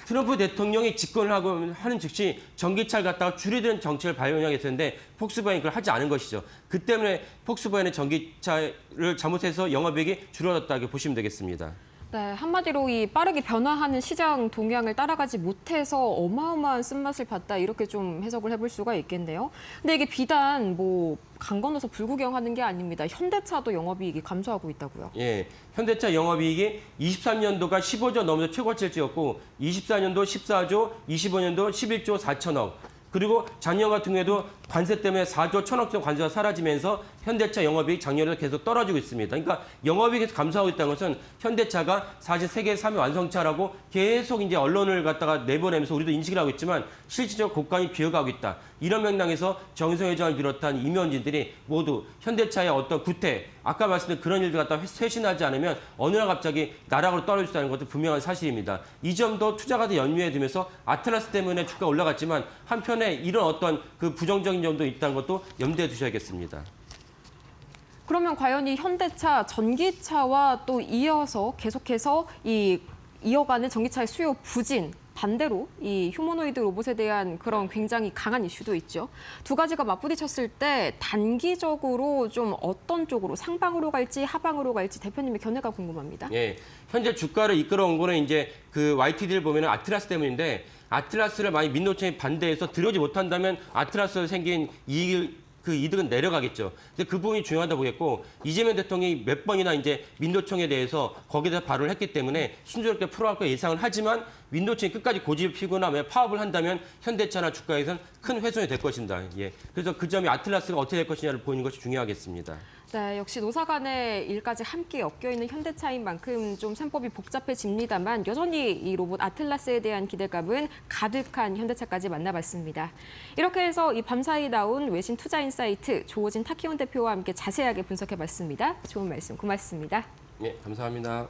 트럼프 대통령이 집권을 하는 즉시 전기차를 갖다가 줄이는 정책을 발명했었는데 폭스바겐이 그걸 하지 않은 것이죠. 그 때문에 폭스바겐의 전기차를 잘못해서 영업이익이 줄어들었다고 보시면 되겠습니다. 네, 한마디로 이 빠르게 변화하는 시장 동향을 따라가지 못해서 어마어마한 쓴맛을 봤다 이렇게 좀 해석을 해볼 수가 있겠네요. 근데 이게 비단 뭐 강 건너서 불구경하는 게 아닙니다. 현대차도 영업이익이 감소하고 있다고요. 예, 현대차 영업이익이 23년도가 15조 넘어서 최고치를 찍었고 24년도 14조, 25년도 11조 4천억. 그리고 작년 같은 경우에도 관세 때문에 4조 1천억 정도 관세가 사라지면서 현대차 영업이익 작년에도 계속 떨어지고 있습니다. 그러니까 영업이익이 감소하고 있다는 것은 현대차가 사실 세계 3위 완성차라고 계속 이제 언론을 갖다가 내보내면서 우리도 인식을 하고 있지만 실질적으로 고가이 비어가고 있다. 이런 맥락에서 정의성 회장을 비롯한 임원진들이 모두 현대차의 어떤 구태, 아까 말씀드린 그런 일들 갖다 쇄신하지 않으면 어느 날 갑자기 나락으로 떨어질 수 있다는 것도 분명한 사실입니다. 이 점도 투자가들 연미에 두면서 아틀라스 때문에 주가가 올라갔지만 한편에 이런 어떤 그 부정적인 점도 있다는 것도 염두에 두셔야겠습니다. 그러면 과연 이 현대차 전기차와 또 이어서 계속해서 이어가는 전기차의 수요 부진, 반대로 이 휴머노이드 로봇에 대한 그런 굉장히 강한 이슈도 있죠. 두 가지가 맞부딪혔을 때 단기적으로 좀 어떤 쪽으로 상방으로 갈지 하방으로 갈지 대표님의 견해가 궁금합니다. 예, 현재 주가를 이끌어온 거는 이제 그 YTD를 보면 아틀라스 때문인데 아틀라스를 만약 민노총이 반대해서 들어오지 못한다면 아틀라스에서 생긴 이득은 내려가겠죠. 근데 그 부분이 중요하다 보겠고 이재명 대통령이 몇 번이나 이제 민노총에 대해서 거기에 대해서 발언을 했기 때문에 순조롭게 풀어갈 거 예상을 하지만 민노총이 끝까지 고집을 피우거나 파업을 한다면 현대차나 주가에선 큰 훼손이 될 것입니다. 예. 그래서 그 점이 아틀라스가 어떻게 될 것이냐를 보는 것이 중요하겠습니다. 네, 역시 노사 간의 일까지 함께 엮여있는 현대차인 만큼 좀 셈법이 복잡해집니다만 여전히 이 로봇 아틀라스에 대한 기대감은 가득한 현대차까지 만나봤습니다. 이렇게 해서 이 밤사이 나온 외신 투자인사이트 조호진 타키온 대표와 함께 자세하게 분석해봤습니다. 좋은 말씀 고맙습니다. 네, 감사합니다.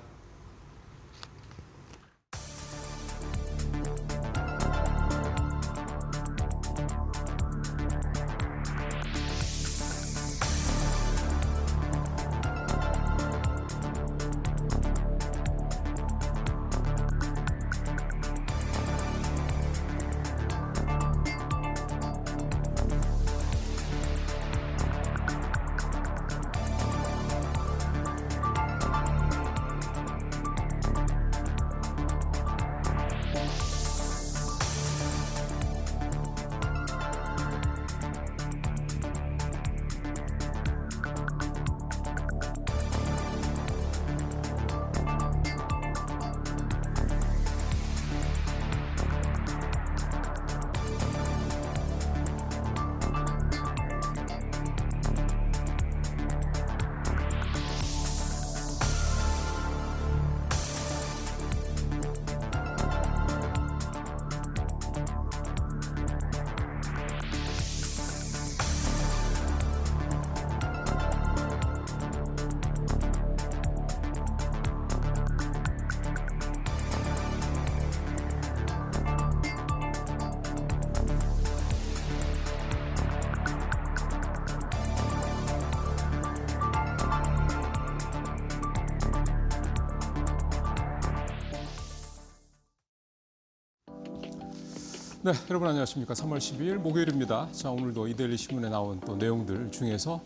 네, 여러분 안녕하십니까. 3월 12일 목요일입니다. 자, 오늘도 이데일리 신문에 나온 또 내용들 중에서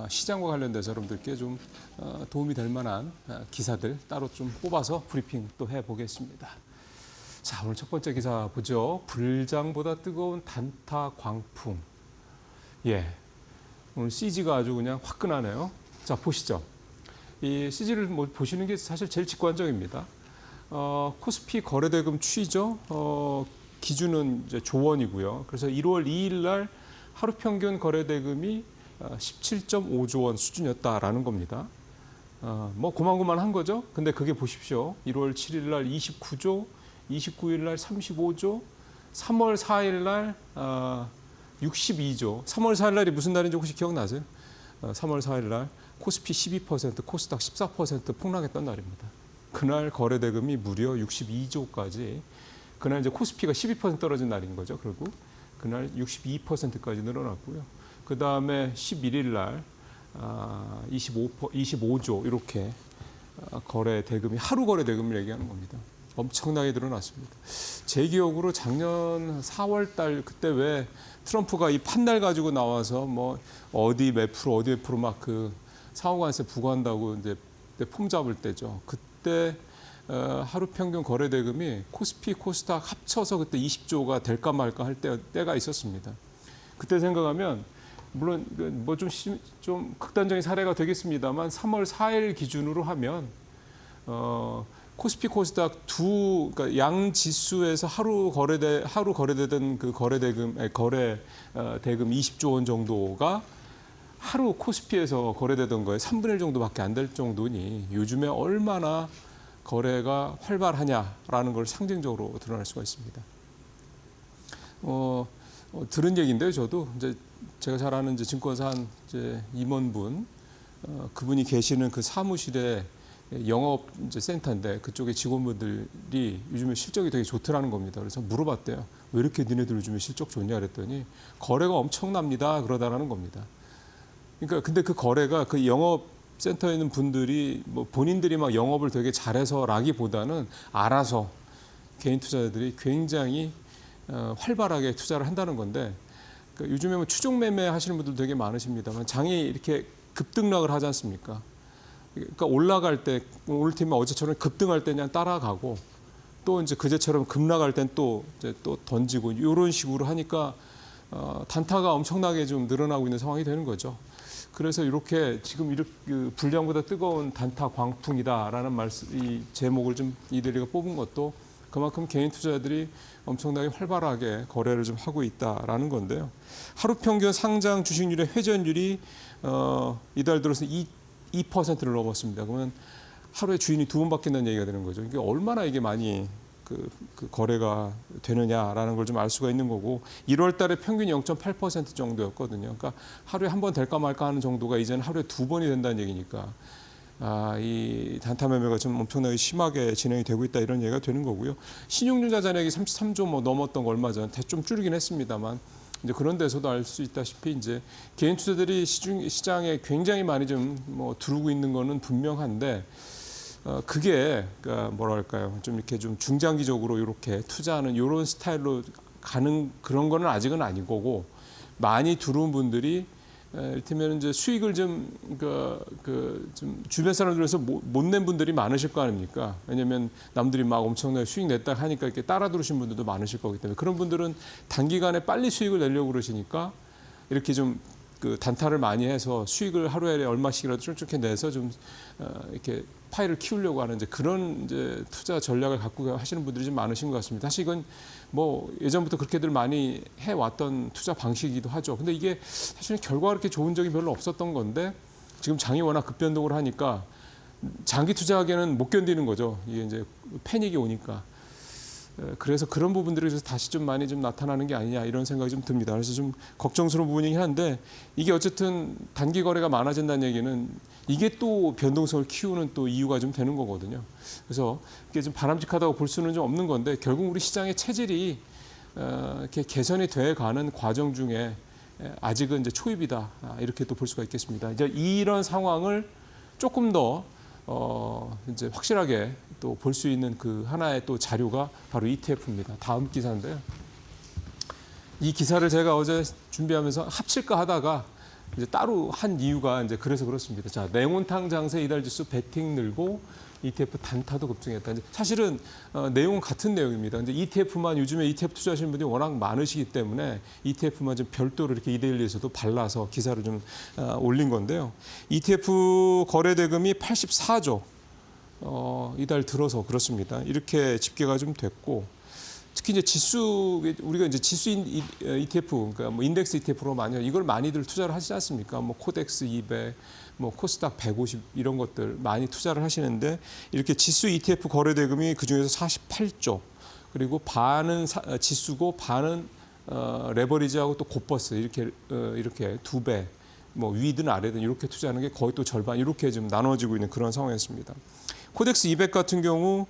시장과 관련돼서 여러분들께 좀 도움이 될 만한 기사들 따로 좀 뽑아서 브리핑 또 해보겠습니다. 자, 오늘 첫 번째 기사 보죠. 불장보다 뜨거운 단타 광풍. 예, 오늘 CG가 아주 그냥 화끈하네요. 자, 보시죠. 이 CG를 보시는 게 사실 제일 직관적입니다. 코스피 거래대금 추이죠. 기준은 이제 조원이고요. 그래서 1월 2일 날 하루 평균 거래대금이 17.5조 원 수준이었다라는 겁니다. 뭐 고만고만한 거죠. 근데 그게 보십시오. 1월 7일 날 29조, 29일 날 35조, 3월 4일 날 62조. 3월 4일 날이 무슨 날인지 혹시 기억나세요? 3월 4일 날 코스피 12%, 코스닥 14% 폭락했던 날입니다. 그날 거래대금이 무려 62조까지. 그날 이제 코스피가 12% 떨어진 날인 거죠. 결국 그날 62%까지 늘어났고요. 그 다음에 11일 날 25조 이렇게 거래 대금이 하루 거래 대금을 얘기하는 겁니다. 엄청나게 늘어났습니다. 제 기억으로 작년 4월 달 그때 왜 트럼프가 이 판넬 가지고 나와서 뭐 어디 몇 프로 막 그 상호관세 부과한다고 이제 폼 잡을 때죠. 그때 하루 평균 거래 대금이 코스피, 코스닥 합쳐서 그때 20조가 될까 말까 할 때가 있었습니다. 그때 생각하면 물론 뭐 좀 극단적인 사례가 되겠습니다만 3월 4일 기준으로 하면 코스피, 코스닥 그러니까 양 지수에서 하루 거래되던 그 거래 대금 20조 원 정도가 하루 코스피에서 거래되던 거에 3분의 1 정도밖에 안 될 정도니 요즘에 얼마나 거래가 활발하냐라는 걸 상징적으로 드러날 수가 있습니다. 들은 얘기인데요. 저도 이제 제가 잘 아는 이제 증권사 한 이제 임원분, 그분이 계시는 그 사무실에 영업 이제 센터인데 그쪽에 직원분들이 요즘에 실적이 되게 좋더라는 겁니다. 그래서 물어봤대요. 왜 이렇게 니네들 요즘에 실적 좋냐 그랬더니 거래가 엄청납니다. 그러다라는 겁니다. 그러니까 근데 그 거래가 그 영업 센터에 있는 분들이 뭐 본인들이 막 영업을 되게 잘해서라기보다는 알아서 개인 투자자들이 굉장히 활발하게 투자를 한다는 건데 그러니까 요즘에 뭐 추종 매매 하시는 분들 되게 많으십니다만 장이 이렇게 급등락을 하지 않습니까? 그러니까 올라갈 때 오늘 팀은 어제처럼 급등할 때 그냥 따라가고 또 이제 그제처럼 급락할 땐 또 이제 또 던지고 이런 식으로 하니까 단타가 엄청나게 좀 늘어나고 있는 상황이 되는 거죠. 그래서 이렇게 지금 이렇게 불장보다 뜨거운 단타 광풍이다라는 이 제목을 좀 이들이가 뽑은 것도 그만큼 개인 투자자들이 엄청나게 활발하게 거래를 좀 하고 있다라는 건데요. 하루 평균 상장 주식률의 회전율이 이달 들어서 2%를 넘었습니다. 그러면 하루에 주인이 2번 바뀐다는 얘기가 되는 거죠. 이게 얼마나 이게 많이 그 거래가 되느냐라는 걸 좀 알 수가 있는 거고 1월 달에 평균 0.8% 정도였거든요. 그러니까 하루에 한 번 될까 말까 하는 정도가 이제는 하루에 2번이 된다는 얘기니까 이 단타 매매가 좀 엄청나게 심하게 진행이 되고 있다 이런 얘기가 되는 거고요. 신용융자 잔액이 33조 뭐 넘었던 거 얼마 전 좀 줄긴 했습니다만 이제 그런 데서도 알 수 있다시피 이제 개인 투자들이 시장에 굉장히 많이 좀 뭐 들어오고 있는 거는 분명한데 그게 그러니까 뭐랄까요 좀 이렇게 좀 중장기적으로 이렇게 투자하는 이런 스타일로 가는 그런 거는 아직은 아닌 거고 많이 들어온 분들이 이를테면 이제 수익을 좀 좀 주변 사람들에서 못 낸 분들이 많으실 거 아닙니까? 왜냐하면 남들이 막 엄청나게 수익 냈다 하니까 이렇게 따라 들으신 분들도 많으실 거기 때문에 그런 분들은 단기간에 빨리 수익을 내려고 그러시니까 이렇게 좀 그 단타를 많이 해서 수익을 하루에 얼마씩이라도 쫄쫄히 내서 좀 이렇게 파일을 키우려고 하는 이제 그런 이제 투자 전략을 갖고 하시는 분들이 좀 많으신 것 같습니다. 사실 이건 뭐 예전부터 그렇게들 많이 해왔던 투자 방식이기도 하죠. 근데 이게 사실은 결과가 그렇게 좋은 적이 별로 없었던 건데 지금 장이 워낙 급변동을 하니까 장기 투자하기에는 못 견디는 거죠. 이게 이제 패닉이 오니까. 그래서 그런 부분들이 다시 좀 많이 좀 나타나는 게 아니냐 이런 생각이 좀 듭니다. 그래서 좀 걱정스러운 부분이긴 한데 이게 어쨌든 단기 거래가 많아진다는 얘기는 이게 또 변동성을 키우는 또 이유가 좀 되는 거거든요. 그래서 이게 좀 바람직하다고 볼 수는 좀 없는 건데 결국 우리 시장의 체질이 이렇게 개선이 돼가는 과정 중에 아직은 이제 초입이다 이렇게 또 볼 수가 있겠습니다. 이제 이런 상황을 조금 더 이제 확실하게 또 볼 수 있는 그 하나의 또 자료가 바로 ETF입니다. 다음 기사인데요. 이 기사를 제가 어제 준비하면서 합칠까 하다가 이제 따로 한 이유가 이제 그래서 그렇습니다. 자, 냉온탕 장세 이달 지수 베팅 늘고 ETF 단타도 급등했다. 이제 사실은 내용은 같은 내용입니다. 근데 ETF만 요즘에 ETF 투자하시는 분들이 워낙 많으시기 때문에 ETF만 좀 별도로 이렇게 이데일리에서도 발라서 기사를 좀 올린 건데요. ETF 거래 대금이 84조 이달 들어서 그렇습니다. 이렇게 집계가 좀 됐고 특히 이제 지수 우리가 이제 지수 ETF 그러니까 뭐 인덱스 ETF로 이걸 많이들 투자를 하시지 않습니까? 뭐 코덱스 200, 뭐 코스닥 150 이런 것들 많이 투자를 하시는데 이렇게 지수 ETF 거래 대금이 그 중에서 48조 그리고 반은 지수고 반은 레버리지하고 또 곧버스 이렇게 두 배. 뭐 위든 아래든 이렇게 투자하는 게 거의 또 절반 이렇게 좀 나눠지고 있는 그런 상황이었습니다. 코덱스 200 같은 경우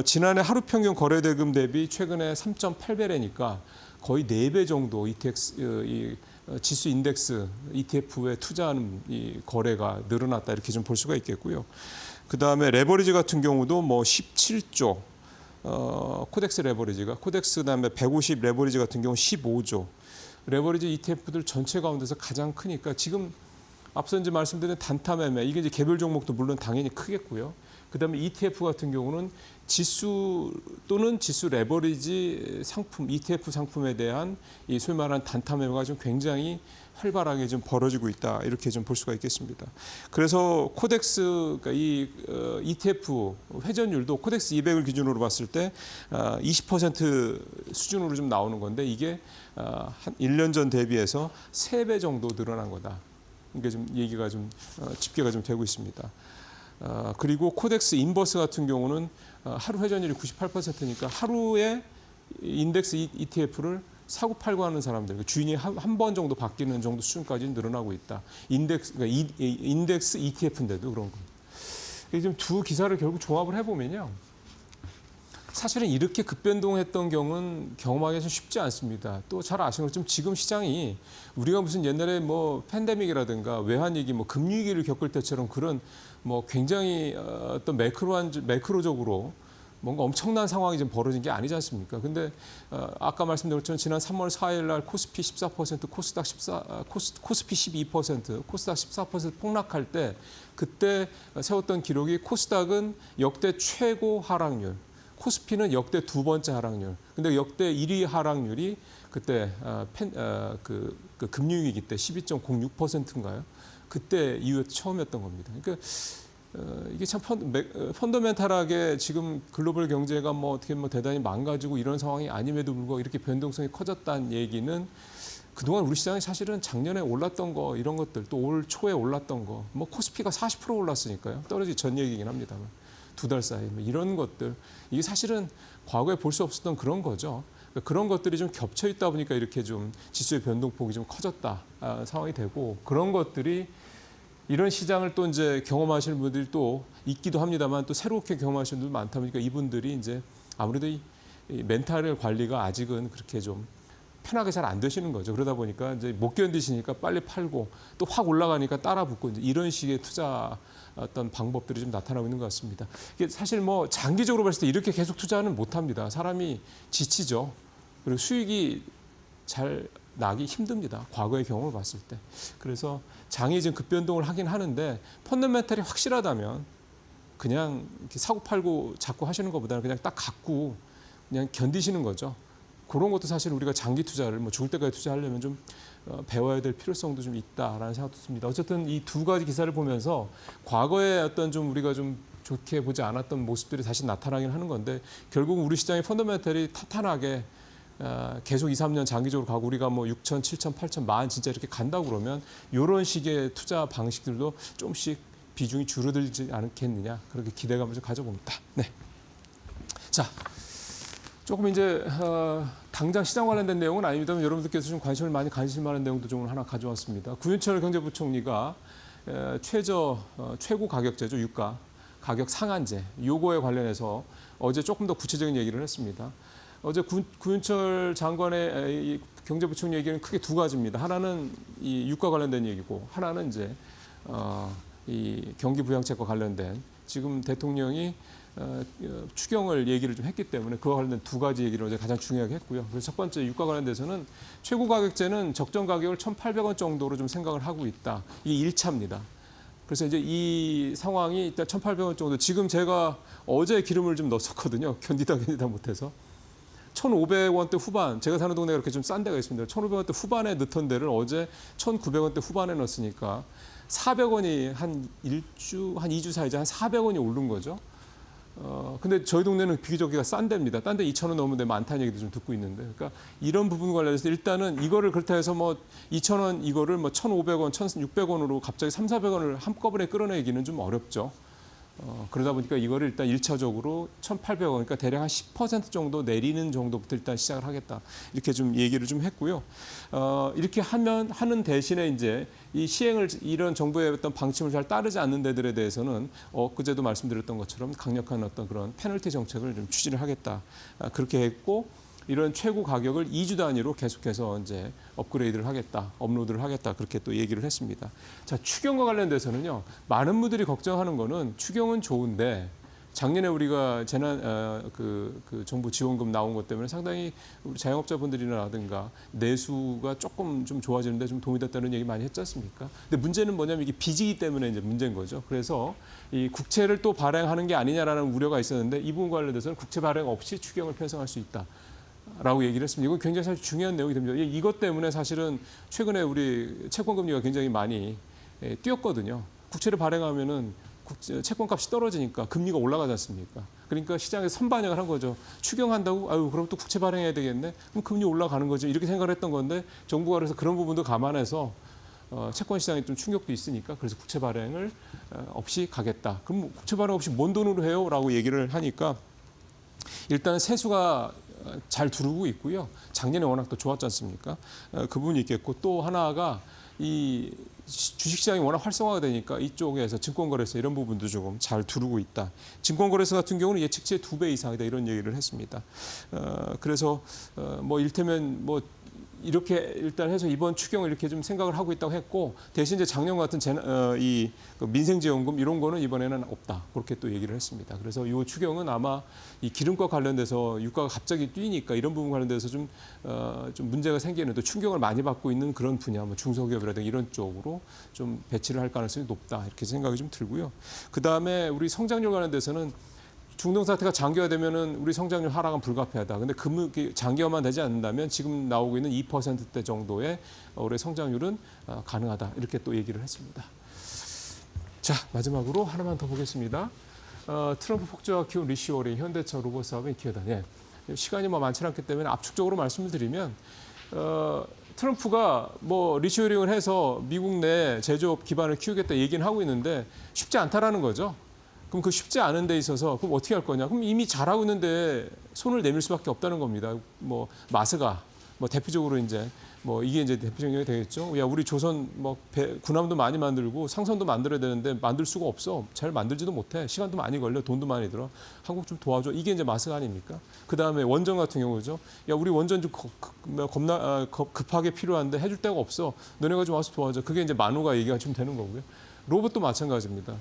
지난해 하루 평균 거래 대금 대비 최근에 3.8배래니까 거의 4배 정도 지수 인덱스 ETF에 투자하는 이 거래가 늘어났다 이렇게 좀 볼 수가 있겠고요. 그다음에 레버리지 같은 경우도 뭐 17조 코덱스 레버리지가 코덱스 그다음에 150 레버리지 같은 경우 15조 레버리지 ETF들 전체 가운데서 가장 크니까 지금 앞서 이제 말씀드린 단타 매매 이게 이제 개별 종목도 물론 당연히 크겠고요. 그다음에 ETF 같은 경우는 지수 또는 지수 레버리지 상품 ETF 상품에 대한 이 소위 말하는 단타 매매가 좀 굉장히 활발하게 좀 벌어지고 있다 이렇게 좀 볼 수가 있겠습니다. 그래서 코덱스 그러니까 이 ETF 회전율도 코덱스 200을 기준으로 봤을 때 20% 수준으로 좀 나오는 건데 이게 한 1년 전 대비해서 3배 정도 늘어난 거다. 이게 좀 얘기가 좀 집계가 좀 되고 있습니다. 그리고 코덱스 인버스 같은 경우는 하루 회전율이 98%니까 하루에 인덱스 ETF를 사고 팔고 하는 사람들, 주인이 한 번 정도 바뀌는 정도 수준까지 늘어나고 있다. 인덱스 ETF인데도 그런 겁니다. 지금 두 기사를 결국 종합을 해보면요. 사실은 이렇게 급변동했던 경우는 경험하기가 좀 쉽지 않습니다. 또 잘 아시는 것처럼 지금 시장이 우리가 무슨 옛날에 뭐 팬데믹이라든가 외환위기, 뭐 금융위기를 겪을 때처럼 그런 뭐 굉장히 어떤 매크로적으로 뭔가 엄청난 상황이 좀 벌어진 게 아니지 않습니까? 근데 아까 말씀드린 것처럼 지난 3월 4일 날 코스피 14%, 코스피 12%, 코스닥 14% 폭락할 때 그때 세웠던 기록이 코스닥은 역대 최고 하락률, 코스피는 역대 두 번째 하락률. 근데 역대 1위 하락률이 그때 그 금융위기 때 12.06%인가요? 그때 이후에 처음이었던 겁니다. 그러니까 이게 참 펀더멘탈하게 지금 글로벌 경제가 뭐 어떻게 뭐 대단히 망가지고 이런 상황이 아님에도 불구하고 이렇게 변동성이 커졌다는 얘기는 그동안 우리 시장이 사실은 작년에 올랐던 거 이런 것들 또 올 초에 올랐던 거 뭐 코스피가 40% 올랐으니까요. 떨어지기 전 얘기긴 합니다만 2달 사이 뭐 이런 것들 이게 사실은 과거에 볼 수 없었던 그런 거죠. 그런 것들이 좀 겹쳐 있다 보니까 이렇게 좀 지수의 변동폭이 좀 커졌다 상황이 되고 그런 것들이 이런 시장을 또 이제 경험하시는 분들이 또 있기도 합니다만 또 새롭게 경험하시는 분들 많다 보니까 이분들이 이제 아무래도 이 멘탈 관리가 아직은 그렇게 좀 편하게 잘 안 되시는 거죠. 그러다 보니까 이제 못 견디시니까 빨리 팔고 또 확 올라가니까 따라 붙고 이제 이런 식의 투자 어떤 방법들이 좀 나타나고 있는 것 같습니다. 이게 사실 뭐 장기적으로 봤을 때 이렇게 계속 투자는 못 합니다. 사람이 지치죠. 그리고 수익이 잘 나기 힘듭니다. 과거의 경험을 봤을 때. 그래서 장이 지금 급변동을 하긴 하는데 펀더멘탈이 확실하다면 그냥 이렇게 사고 팔고 자꾸 하시는 것보다는 그냥 딱 갖고 그냥 견디시는 거죠. 그런 것도 사실 우리가 장기 투자를 뭐 죽을 때까지 투자하려면 좀 배워야 될 필요성도 좀 있다라는 생각도 듭니다. 어쨌든 이 두 가지 기사를 보면서 과거에 어떤 좀 우리가 좀 좋게 보지 않았던 모습들이 다시 나타나긴 하는 건데 결국 우리 시장의 펀더멘탈이 탄탄하게 계속 2, 3년 장기적으로 가고 우리가 뭐 6천, 7천, 8천, 만 진짜 이렇게 간다고 그러면 이런 식의 투자 방식들도 조금씩 비중이 줄어들지 않겠느냐 그렇게 기대감을 좀 가져봅니다. 네. 자, 조금 이제 당장 시장 관련된 내용은 아닙니다만 여러분들께서 좀 관심을 많이 가지실 만한 내용도 좀 하나 가져왔습니다. 구윤철 경제부총리가 최고 가격제죠, 유가 가격 상한제 요거에 관련해서 어제 조금 더 구체적인 얘기를 했습니다. 어제 구윤철 장관의 이 경제부총리 얘기는 크게 두 가지입니다. 하나는 이 유가 관련된 얘기고 하나는 이제 이 경기 부양책과 관련된 지금 대통령이 추경을 얘기를 좀 했기 때문에 그와 관련된 두 가지 얘기를 어제 가장 중요하게 했고요. 그래서 첫 번째 유가 관련돼서는 최고 가격제는 적정 가격을 1,800원 정도로 좀 생각을 하고 있다. 이게 1차입니다. 그래서 이제 이 상황이 일단 1,800원 정도. 지금 제가 어제 기름을 좀 넣었었거든요. 견디다 못해서. 1,500원대 후반, 제가 사는 동네가 이렇게 좀 싼 데가 있습니다. 1,500원대 후반에 넣던 데를 어제 1,900원대 후반에 넣었으니까 400원이 한 2주 사이에 한 400원이 오른 거죠. 근데 저희 동네는 비교적 싼 데입니다. 딴 데 2,000원 넘은 데 많다는 얘기도 좀 듣고 있는데. 그러니까 이런 부분 관련해서 일단은 이거를 그렇다 해서 뭐 2,000원 이거를 뭐 1,500원, 1,600원으로 갑자기 3,400원을 한꺼번에 끌어내기는 좀 어렵죠. 그러다 보니까 이거를 일단 1차적으로 1,800원, 그러니까 대략 한 10% 정도 내리는 정도부터 일단 시작을 하겠다. 이렇게 좀 얘기를 좀 했고요. 이렇게 하는 대신에 이제 이 시행을 이런 정부의 어떤 방침을 잘 따르지 않는 데들에 대해서는 그제도 말씀드렸던 것처럼 강력한 어떤 그런 페널티 정책을 좀 추진을 하겠다. 그렇게 했고 이런 최고 가격을 2주 단위로 계속해서 이제 업그레이드를 하겠다, 업로드를 하겠다 그렇게 또 얘기를 했습니다. 자, 추경과 관련돼서는요, 많은 분들이 걱정하는 거는 추경은 좋은데 작년에 우리가 그 정부 지원금 나온 것 때문에 상당히 우리 자영업자분들이라든가 내수가 조금 좀 좋아지는데 좀 도움이 됐다는 얘기 많이 했지 않습니까? 근데 문제는 뭐냐면 이게 빚이기 때문에 이제 문제인 거죠. 그래서 이 국채를 또 발행하는 게 아니냐라는 우려가 있었는데 이 부분 관련돼서는 국채 발행 없이 추경을 편성할 수 있다. 라고 얘기를 했습니다. 이건 굉장히 사실 중요한 내용이 됩니다. 이것 때문에 사실은 최근에 우리 채권 금리가 굉장히 많이 뛰었거든요. 국채를 발행하면은 채권 값이 떨어지니까 금리가 올라가지 않습니까? 그러니까 시장에서 선반영을 한 거죠. 추경한다고? 아유, 그럼 또 국채 발행해야 되겠네? 그럼 금리 올라가는 거죠. 이렇게 생각을 했던 건데 정부가 그래서 그런 부분도 감안해서 채권 시장에 좀 충격도 있으니까 그래서 국채 발행을 없이 가겠다. 그럼 국채 발행 없이 뭔 돈으로 해요? 라고 얘기를 하니까 일단 세수가 잘 두르고 있고요. 작년에 워낙 또 좋았지 않습니까? 그 부분이 있겠고 또 하나가 이 주식시장이 워낙 활성화가 되니까 이쪽에서 증권거래소 이런 부분도 조금 잘 두르고 있다. 증권거래소 같은 경우는 예측치의 2배 이상이다 이런 얘기를 했습니다. 그래서 뭐 일테면 뭐 이렇게 일단 해서 이번 추경을 이렇게 좀 생각을 하고 있다고 했고 대신 이제 작년 같은 이 민생지원금 이런 거는 이번에는 없다 그렇게 또 얘기를 했습니다. 그래서 이 추경은 아마 이 기름과 관련돼서 유가가 갑자기 뛰니까 이런 부분 관련돼서 좀 문제가 생기는데 충격을 많이 받고 있는 그런 분야, 뭐 중소기업이라든가 이런 쪽으로 좀 배치를 할 가능성이 높다 이렇게 생각이 좀 들고요. 그 다음에 우리 성장률 관련돼서는 중동 사태가 장기화되면은 우리 성장률 하락은 불가피하다. 근데 장기화만 되지 않는다면 지금 나오고 있는 2%대 정도의 올해 성장률은 가능하다. 이렇게 또 얘기를 했습니다. 자, 마지막으로 하나만 더 보겠습니다. 트럼프 폭주와 키운 리쇼어링, 현대차 로봇 사업의 기여다. 예. 시간이 뭐 많지 않기 때문에 압축적으로 말씀을 드리면 트럼프가 뭐 리쇼어링을 해서 미국 내 제조업 기반을 키우겠다 얘기는 하고 있는데 쉽지 않다라는 거죠. 그럼 그 쉽지 않은 데 있어서 그럼 어떻게 할 거냐? 그럼 이미 잘하고 있는데 손을 내밀 수밖에 없다는 겁니다. 뭐 마스가 뭐 대표적으로 이제 뭐 이게 이제 대표적인 게 되겠죠. 야, 우리 조선 뭐 군함도 많이 만들고 상선도 만들어야 되는데 만들 수가 없어. 잘 만들지도 못해. 시간도 많이 걸려. 돈도 많이 들어. 한국 좀 도와줘. 이게 이제 마스가 아닙니까? 그다음에 원전 같은 경우죠. 야, 우리 원전 좀 겁나 급하게 필요한데 해줄 데가 없어. 너네가 좀 와서 도와줘. 그게 이제 만우가 얘기가 좀 되는 거고요. 로봇도 마찬가지입니다.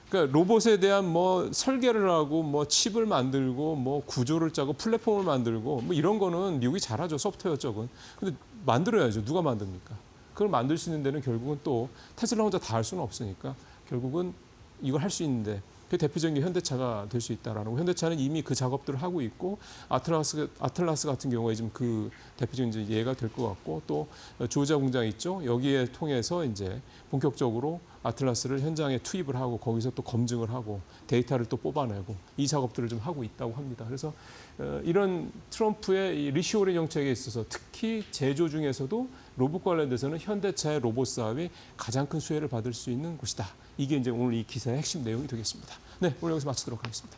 그러니까 로봇에 대한 뭐 설계를 하고 뭐 칩을 만들고 뭐 구조를 짜고 플랫폼을 만들고 뭐 이런 거는 미국이 잘하죠. 소프트웨어 쪽은. 근데 만들어야죠. 누가 만듭니까? 그걸 만들 수 있는 데는 결국은 또 테슬라 혼자 다 할 수는 없으니까 결국은 이걸 할 수 있는데 그 대표적인 게 현대차가 될 수 있다라는 거. 현대차는 이미 그 작업들을 하고 있고 아틀라스 같은 경우에 지금 그 대표적인 이제 예가 될 것 같고 또 조지아 공장 있죠. 여기에 통해서 이제 본격적으로 아틀라스를 현장에 투입을 하고 거기서 또 검증을 하고 데이터를 또 뽑아내고 이 작업들을 좀 하고 있다고 합니다. 그래서 이런 트럼프의 이 리쇼어링 정책에 있어서 특히 제조 중에서도 로봇 관련돼서는 현대차의 로봇 사업이 가장 큰 수혜를 받을 수 있는 곳이다. 이게 이제 오늘 이 기사의 핵심 내용이 되겠습니다. 네, 오늘 여기서 마치도록 하겠습니다.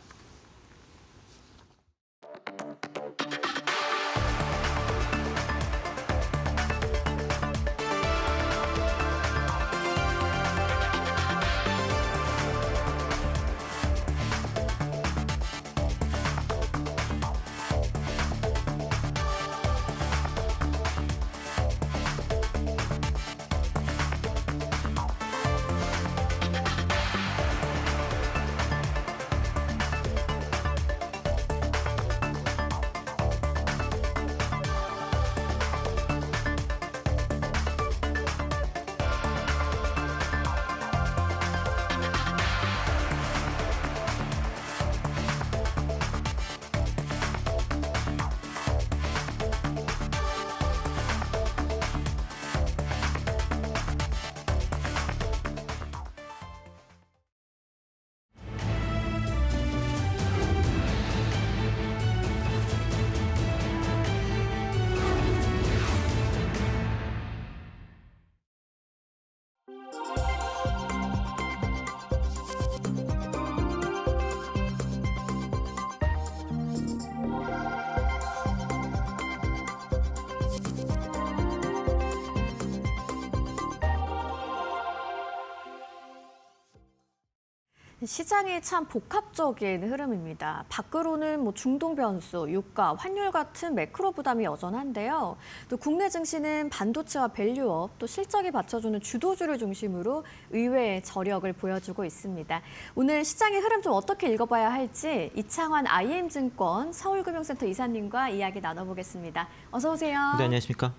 시장이 참 복합적인 흐름입니다. 밖으로는 뭐 중동 변수, 유가, 환율 같은 매크로 부담이 여전한데요. 또 국내 증시는 반도체와 밸류업, 또 실적이 받쳐주는 주도주를 중심으로 의외의 저력을 보여주고 있습니다. 오늘 시장의 흐름 좀 어떻게 읽어봐야 할지 이창환 IM증권 서울금융센터 이사님과 이야기 나눠보겠습니다. 어서 오세요. 네, 안녕하십니까?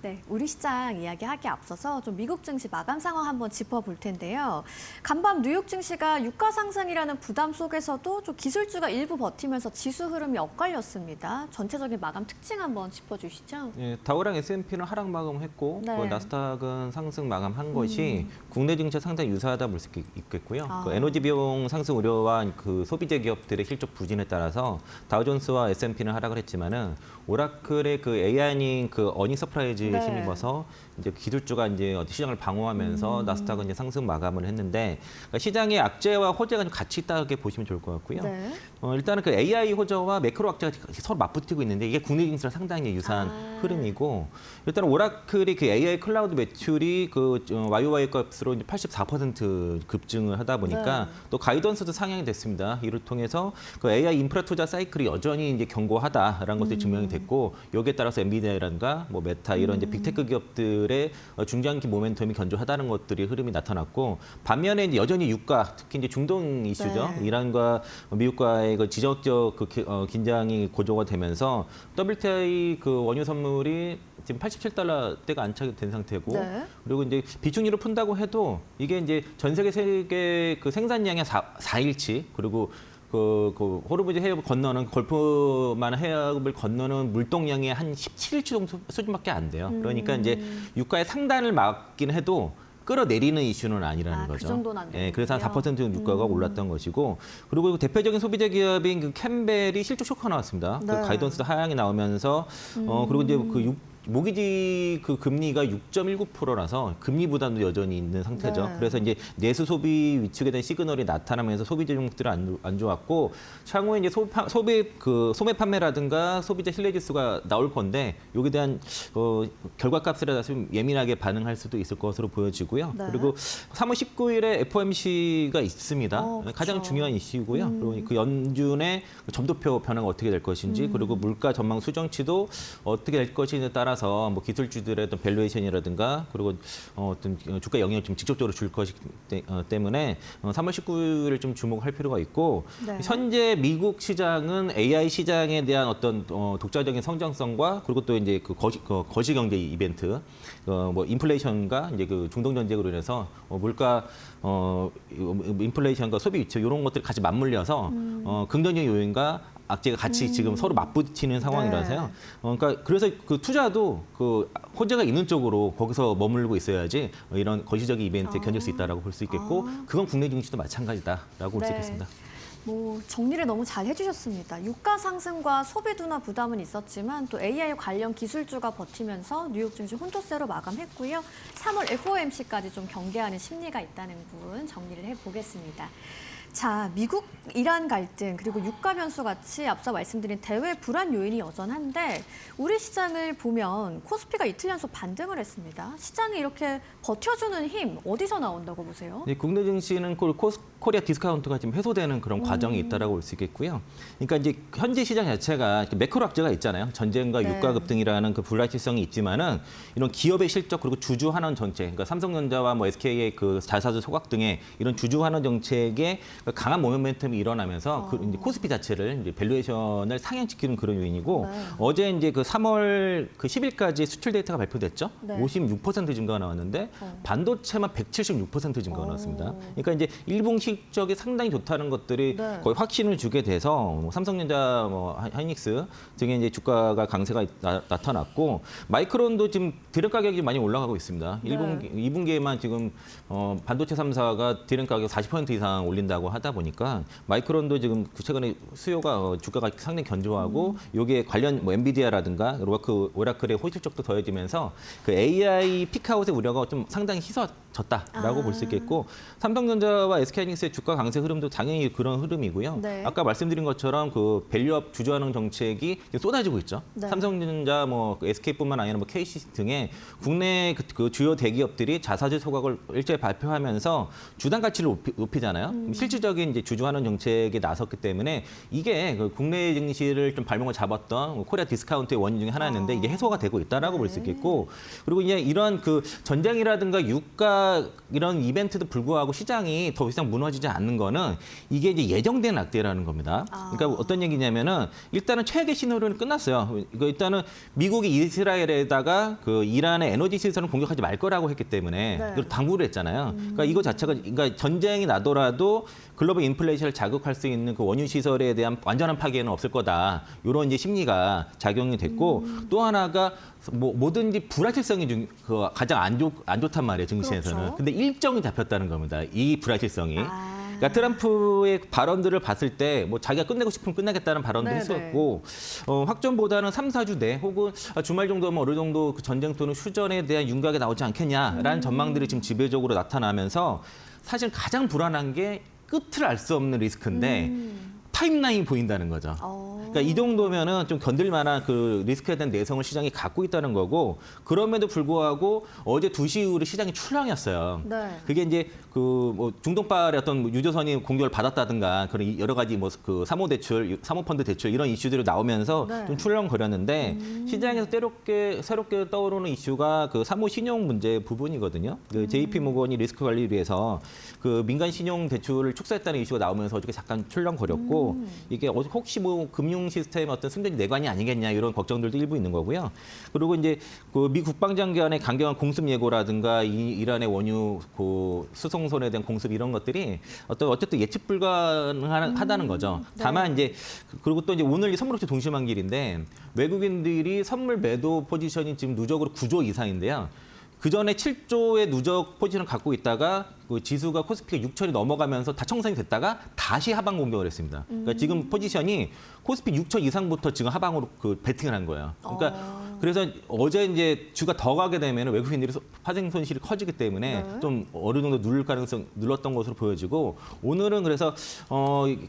네, 우리 시장 이야기하기에 앞서서 좀 미국 증시 마감 상황 한번 짚어볼 텐데요. 간밤 뉴욕 증시가 유가 상승이라는 부담 속에서도 좀 기술주가 일부 버티면서 지수 흐름이 엇갈렸습니다. 전체적인 마감 특징 한번 짚어주시죠. 예, 다우랑 S&P는 하락 마감했고 네. 그 나스닥은 상승 마감한 것이 국내 증시와 상당히 유사하다 볼 수 있겠고요. 아. 그 에너지 비용 상승 우려와 그 소비재 기업들의 실적 부진에 따라서 다우존스와 S&P는 하락을 했지만은 오라클의 그 AI닝 그 어닝 서프라이즈에 네. 힘입어서 이제 기술주가 이제 시장을 방어하면서 나스닥은 이제 상승 마감을 했는데 그러니까 시장의 악재와 호재가 좀 같이 있다고 보시면 좋을 것 같고요. 네. 일단은 그 AI 호재와 매크로 악재가 서로 맞붙고 있는데 이게 국내 증시랑 상당히 유사한 흐름이고 일단 오라클이 그 AI 클라우드 매출이 그 YOY 값으로 84% 급증을 하다 보니까 네. 또 가이던스도 상향이 됐습니다. 이를 통해서 그 AI 인프라 투자 사이클이 여전히 이제 견고하다라는 것들이 증명이 됐고 여기에 따라서 엔비디아라든가 뭐 메타 이런 이제 빅테크 기업들의 중장기 모멘텀이 견조하다는 것들이 흐름이 나타났고 반면에 이제 여전히 유가 특히 이제 중동 이슈죠. 네. 이란과 미국과의 그 지정학적 긴장이 고조가 되면서 WTI 그 원유 선물이 지금 87달러대가 안착이 된 상태고 네. 그리고 이제 비중리로 푼다고 해도 이게 이제 전 세계 그 생산량의 4일치 그리고 그 호르무즈 해협을 건너는 걸프만 해협을 건너는 물동량이 한 17일치 정도 수준밖에 안 돼요. 그러니까 이제 유가의 상단을 막긴 해도 끌어내리는 이슈는 아니라는 그 거죠. 정도는 안 예, 그래서 한 되는군요. 4% 유가가 올랐던 것이고 그리고 대표적인 소비재 기업인 그 캠벨이 실적 쇼크가 나왔습니다. 네. 그 가이던스도 하향이 나오면서 그리고 이제 모기지 그 금리가 6.19%라서 금리 부담도 여전히 있는 상태죠. 네. 그래서 이제 내수 소비 위축에 대한 시그널이 나타나면서 소비재 종목들은 안 좋았고 향후에 이제 소매 판매라든가 소비재 신뢰 지수가 나올 건데 여기에 대한 결과값에 따라서 예민하게 반응할 수도 있을 것으로 보여지고요. 네. 그리고 3월 19일에 FOMC가 있습니다. 그렇죠. 가장 중요한 이슈고요. 그리고 그 연준의 점도표 변화가 어떻게 될 것인지 그리고 물가 전망 수정치도 어떻게 될 것인지에 따라서 뭐 기술주들의 어떤 밸류에이션이라든가 그리고 어떤 주가 영향을 좀 직접적으로 줄 것이기 때문에 3월 19일을 좀 주목할 필요가 있고 네. 현재 미국 시장은 AI 시장에 대한 어떤 독자적인 성장성과 그리고 또 이제 그 거시 경제 이벤트 뭐 인플레이션과 이제 그 중동 전쟁으로 인해서 물가 인플레이션과 소비 위축 이런 것들이 같이 맞물려서 긍정적인 요인과 악재가 같이 지금 서로 맞붙이는 상황이라서요. 네. 그러니까 그래서 그 투자도 그 호재가 있는 쪽으로 거기서 머물고 있어야지 이런 거시적인 이벤트에 견딜 수 있다라고 볼 수 있겠고 그건 국내 증시도 마찬가지다라고 볼 수 네. 있겠습니다. 뭐 정리를 너무 잘 해주셨습니다. 유가 상승과 소비 둔화 부담은 있었지만 또 AI 관련 기술주가 버티면서 뉴욕 증시 혼조세로 마감했고요. 3월 FOMC까지 좀 경계하는 심리가 있다는 부분 정리를 해보겠습니다. 자, 미국 이란 갈등 그리고 유가 변수 같이 앞서 말씀드린 대외 불안 요인이 여전한데 우리 시장을 보면 코스피가 이틀 연속 반등을 했습니다. 시장이 이렇게 버텨주는 힘 어디서 나온다고 보세요? 네, 국내 증시는 코리아 디스카운트가 지금 해소되는 그런 과정이 있다라고 볼 수 있겠고요. 그러니까 이제 현재 시장 자체가 매크로 악재가 있잖아요. 전쟁과 네. 유가 급등이라는 그 불확실성이 있지만은 이런 기업의 실적 그리고 주주 환원 정책, 그러니까 삼성전자와 뭐 SK의 그 자사주 소각 등의 이런 주주 환원 정책에 강한 모멘텀이 일어나면서 그 이제 코스피 자체를 이제 밸류에이션을 상향시키는 그런 요인이고 네. 어제 이제 그 3월 그 10일까지 수출 데이터가 발표됐죠. 네. 56% 증가가 나왔는데 반도체만 176% 증가가 나왔습니다. 그러니까 이제 1분기 실적이 상당히 좋다는 것들이 네. 거의 확신을 주게 돼서 뭐 삼성전자, 뭐 하이닉스 등의 이제 주가가 강세가 나타났고 마이크론도 지금 디램 가격이 많이 올라가고 있습니다. 네. 2분기에만 지금 반도체 3사가 디램 가격 40% 이상 올린다고 하다 보니까 마이크론도 지금 최근에 수요가 주가가 상당히 견조하고 여기에 관련 뭐 엔비디아라든가 오라클의 호실적도 더해지면서 그 AI 피크아웃의 우려가 좀 상당히 졌다라고 볼 수 있겠고 삼성전자와 SK하이닉스의 주가 강세 흐름도 당연히 그런 흐름이고요. 네. 아까 말씀드린 것처럼 그 밸류업 주저하는 정책이 쏟아지고 있죠. 네. 삼성전자, 뭐 SK뿐만 아니라 뭐 KC 등의 국내 그 주요 대기업들이 자사주 소각을 일제히 발표하면서 주당 가치를 높이잖아요. 실질적인 이제 주주환원 정책에 나섰기 때문에 이게 그 국내 증시를 좀 발목을 잡았던 코리아 디스카운트의 원인 중에 하나였는데 이게 해소가 되고 있다라고 볼 수 있겠고 그리고 이제 이런 그 전쟁이라든가 유가 이런 이벤트도 불구하고 시장이 더 이상 무너지지 않는 거는 이게 이제 예정된 악재라는 겁니다. 그러니까 어떤 얘기냐면은 일단은 최악의 시나리오는 끝났어요. 이거 일단은 미국이 이스라엘에다가 그 이란의 에너지 시설을 공격하지 말 거라고 했기 때문에 네. 이걸 당부를 했잖아요. 그러니까 이거 자체가 그러니까 전쟁이 나더라도 글로벌 인플레이션을 자극할 수 있는 그 원유 시설에 대한 완전한 파괴는 없을 거다. 이런 이제 심리가 작용이 됐고 또 하나가 뭐 뭐든지 불확실성이 가장 안 좋단 말이에요, 증시에서는. 그렇죠. 근데 일정이 잡혔다는 겁니다. 이 불확실성이. 그러니까 트럼프의 발언들을 봤을 때 뭐 자기가 끝내고 싶으면 끝내겠다는 발언도 네네. 했었고 확전보다는 3, 4주 내 혹은 주말 정도면 어느 정도 그 전쟁 또는 휴전에 대한 윤곽이 나오지 않겠냐라는 전망들이 지금 지배적으로 나타나면서 사실 가장 불안한 게 끝을 알 수 없는 리스크인데 타임라인이 보인다는 거죠. 그러니까 이 정도면은 좀 견딜 만한 그 리스크에 대한 내성을 시장이 갖고 있다는 거고 그럼에도 불구하고 어제 2시 이후로 시장이 출렁이었어요. 네. 그게 이제 그 뭐 중동발의 어떤 유조선이 공격을 받았다든가 그런 여러 가지 뭐 그 사모대출, 사모펀드 대출 이런 이슈들이 나오면서 네. 좀 출렁거렸는데 시장에서 새롭게 떠오르는 이슈가 그 사모 신용 문제 부분이거든요. 그 JP 모건이 리스크 관리를 위해서 그 민간 신용 대출을 축소했다는 이슈가 나오면서 어저께 잠깐 출렁거렸고 이게 혹시 뭐 금융 시스템의 어떤 승전이 내관이 아니겠냐 이런 걱정들도 일부 있는 거고요. 그리고 이제 그 미 국방장관의 강경한 공습 예고라든가 이란의 원유 그 수송선에 대한 공습 이런 것들이 어쨌든 예측 불가능하다는 거죠. 네. 다만 이제 그리고 또 이제 오늘 선물업체 동시만길인데 외국인들이 선물 매도 포지션이 지금 누적으로 9조 이상인데요. 그 전에 7조의 누적 포지션을 갖고 있다가 그 지수가 코스피가 6천이 넘어가면서 다 청산이 됐다가 다시 하방 공격을 했습니다. 그러니까 지금 포지션이 코스피 6천 이상부터 지금 하방으로 그 베팅을 한 거예요. 그러니까 그래서 어제 이제 주가 더 가게 되면 외국인들이 파생 손실이 커지기 때문에 네. 좀 어느 정도 눌렀던 것으로 보여지고 오늘은 그래서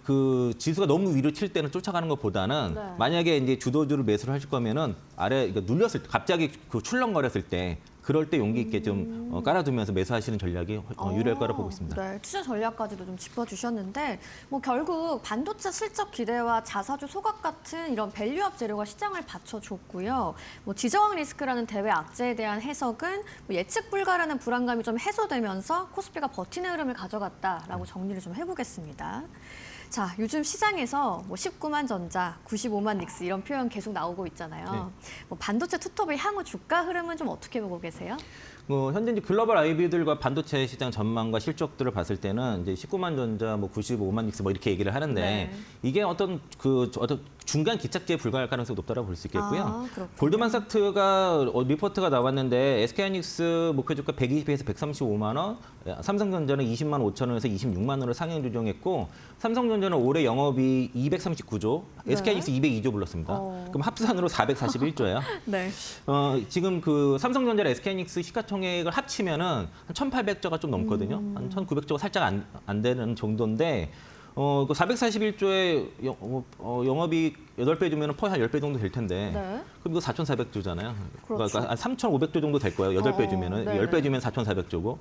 그 지수가 너무 위로 칠 때는 쫓아가는 것보다는 네. 만약에 이제 주도주를 매수를 하실 거면은 아래 그러니까 눌렸을 때 갑자기 그 출렁거렸을 때 그럴 때 용기 있게 좀 깔아두면서 매수하시는 전략이 유리할 거라 보고 있습니다. 네, 투자 전략까지도 좀 짚어주셨는데 뭐 결국 반도체 실적 기대와 자사주 소각 같은 이런 밸류업 재료가 시장을 받쳐줬고요. 뭐 지정학 리스크라는 대외 악재에 대한 해석은 뭐 예측 불가라는 불안감이 좀 해소되면서 코스피가 버티는 흐름을 가져갔다라고 정리를 좀 해보겠습니다. 자, 요즘 시장에서 뭐 19만 전자, 95만 닉스 이런 표현 계속 나오고 있잖아요. 뭐 반도체 투톱의 향후 주가 흐름은 좀 어떻게 보고 계세요? 현재 이제 글로벌 IB들과 반도체 시장 전망과 실적들을 봤을 때는 이제 19만 전자, 뭐 95만 닉스 뭐 이렇게 얘기를 하는데 네. 이게 어떤 중간 기착지에 불과할 가능성이 높다고 볼 수 있겠고요. 그렇군요. 골드만삭스가 리포트가 나왔는데 SK하이닉스 목표 주가 120에서 135만 원, 삼성전자는 20만 5천 원에서 26만 원으로 상향 조정했고 삼성전자는 올해 영업이 239조, 네. SK하이닉스 202조 불렀습니다. 그럼 합산으로 441조예요. 네. 지금 그 삼성전자랑 SK하이닉스 시가총액을 합치면은 한 1,800조가 좀 넘거든요. 한 1,900조가 살짝 안 되는 정도인데 그 441조의 영업이 8배 주면 한 10배 정도 될 텐데 네. 그럼 이거 4,400조잖아요. 그렇죠. 그러니까 한 3,500조 정도 될 거예요. 8배 주면은 네네. 10배 주면 4,400조고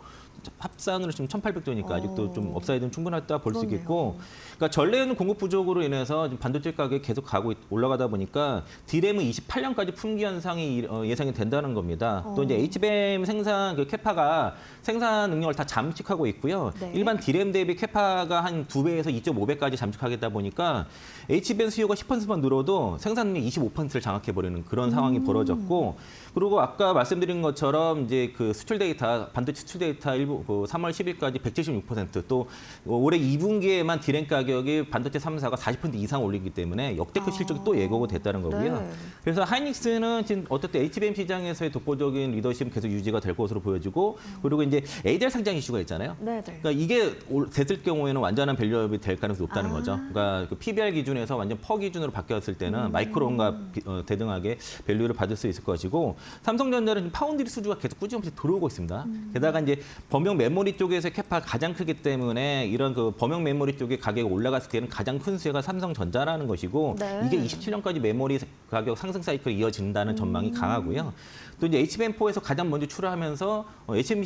합산으로 지금 1,800조니까 아직도 좀 업사이드는 충분하다 볼 수 그러네요. 있겠고 그러니까 전래에는 공급 부족으로 인해서 지금 반도체 가격이 계속 올라가다 보니까 D램은 28년까지 품귀 현상이 예상이 된다는 겁니다. 또 이제 HBM 생산 그 캐파가 생산 능력을 다 잠식하고 있고요. 네. 일반 D램 대비 캐파가 한 2배에서 2.5배까지 잠식하겠다 보니까 HBM 수요가 10%만 늘어도 생산 능력 25%를 장악해버리는 그런 상황이 벌어졌고 그리고 아까 말씀드린 것처럼 이제 그 수출 데이터, 반도체 수출 데이터 일부 그 3월 10일까지 176%또 올해 2분기에만 D램 가격이 반도체 3사가 40% 이상 올리기 때문에 역대급 실적이 또 예고가 됐다는 거고요. 네. 그래서 하이닉스는 지금 어쨌든 HBM 시장에서의 독보적인 리더십은 계속 유지가 될 것으로 보여지고 그리고 이제 ADR 상장 이슈가 있잖아요. 네, 네. 그러니까 이게 됐을 경우에는 완전한 밸류업이 될 가능성이 높다는 거죠. 그러니까 그 PBR 기준에서 완전 퍼 기준으로 바뀌었 바뀌었을 때는 마이크론과 대등하게 밸류를 받을 수 있을 것이고 삼성전자는 파운드리 수주가 계속 꾸준히 들어오고 있습니다. 게다가 이제 범용 메모리 쪽에서 캐파가 가장 크기 때문에 이런 그 범용 메모리 쪽에 가격이 올라갔을 때는 가장 큰 수혜가 삼성전자라는 것이고 네. 이게 27년까지 메모리 가격 상승 사이클이 이어진다는 전망이 강하고요. 또 이제 HBM4에서 가장 먼저 출하하면서 HBM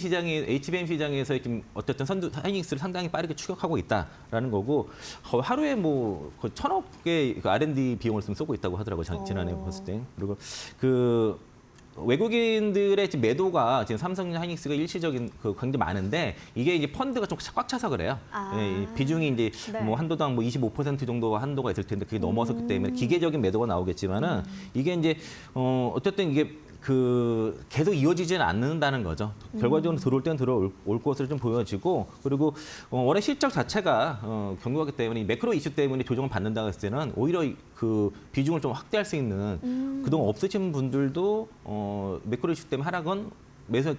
시장에서 지금 어쨌든 하이닉스를 상당히 빠르게 추격하고 있다라는 거고 거의 하루에 뭐 거의 1,000억의 그 R&D 비용을 쓰고 있다고 하더라고요. 지난해 봤을 때. 그리고 그 외국인들의 지금 매도가 지금 삼성 하이닉스가 일시적인 그 굉장히 많은데 이게 이제 펀드가 좀 꽉 차서 그래요. 예, 이 비중이 이제 네. 뭐 한도당 뭐 25% 정도 한도가 있을 텐데 그게 넘어섰기 때문에 기계적인 매도가 나오겠지만은 이게 이제 어쨌든 이게 그 계속 이어지지는 않는다는 거죠. 결과적으로 들어올 때는 들어올 것으로 좀 보여지고 그리고 올해 실적 자체가 견고하기 때문에 이 매크로 이슈 때문에 조정을 받는다고 했을 때는 오히려 그 비중을 좀 확대할 수 있는 그동안 없으신 분들도 매크로 이슈 때문에 하락은 매수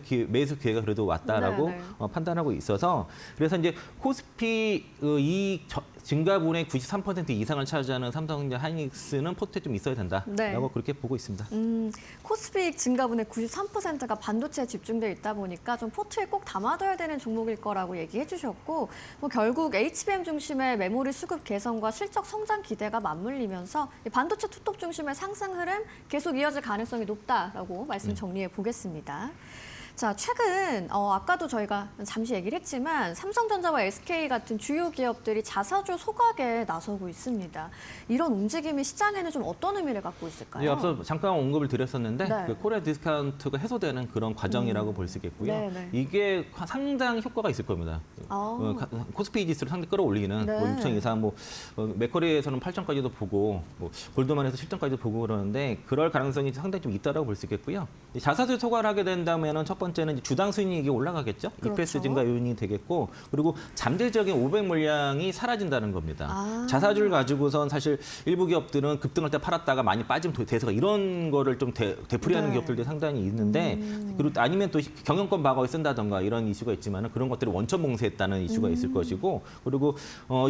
기회가 그래도 왔다라고 네, 판단하고 있어서 그래서 이제 코스피 이 증가분의 93% 이상을 차지하는 삼성전자 하이닉스는 포트에 좀 있어야 된다라고 네. 그렇게 보고 있습니다. 코스피 증가분의 93%가 반도체에 집중돼 있다 보니까 좀 포트에 꼭 담아둬야 되는 종목일 거라고 얘기해 주셨고 뭐 결국 HBM 중심의 메모리 수급 개선과 실적 성장 기대가 맞물리면서 이 반도체 투톱 중심의 상승 흐름 계속 이어질 가능성이 높다라고 말씀 정리해 보겠습니다. 자, 최근 아까도 저희가 잠시 얘기를 했지만 삼성전자와 SK 같은 주요 기업들이 자사주 소각에 나서고 있습니다. 이런 움직임이 시장에는 좀 어떤 의미를 갖고 있을까요? 예, 앞서 잠깐 언급을 드렸었는데 네. 그 코리아 디스카운트가 해소되는 그런 과정이라고 볼 수 있겠고요. 네, 네. 이게 상당 효과가 있을 겁니다. 코스피 지수를 상당히 끌어올리는 네. 뭐 6천 이상, 뭐 맥커리에서는 8천까지도 보고, 뭐 골드만에서 7천까지도 보고 그러는데 그럴 가능성이 상당히 좀 있다라고 볼 수 있겠고요. 이 자사주 소각을 하게 된다면은 첫 번째는 이제 주당 수익이 올라가겠죠. 그렇죠. EPS 증가 요인이 되겠고, 그리고 잠재적인 500 물량이 사라진다는 겁니다. 아. 자사주를 가지고선 사실 일부 기업들은 급등할 때 팔았다가 많이 빠진 대세가 이런 거를 좀 되풀이하는 네. 기업들도 상당히 있는데 그리고 아니면 또 경영권 방어에 쓴다던가 이런 이슈가 있지만은 그런 것들을 원천 봉쇄했다는 이슈가 있을 것이고 그리고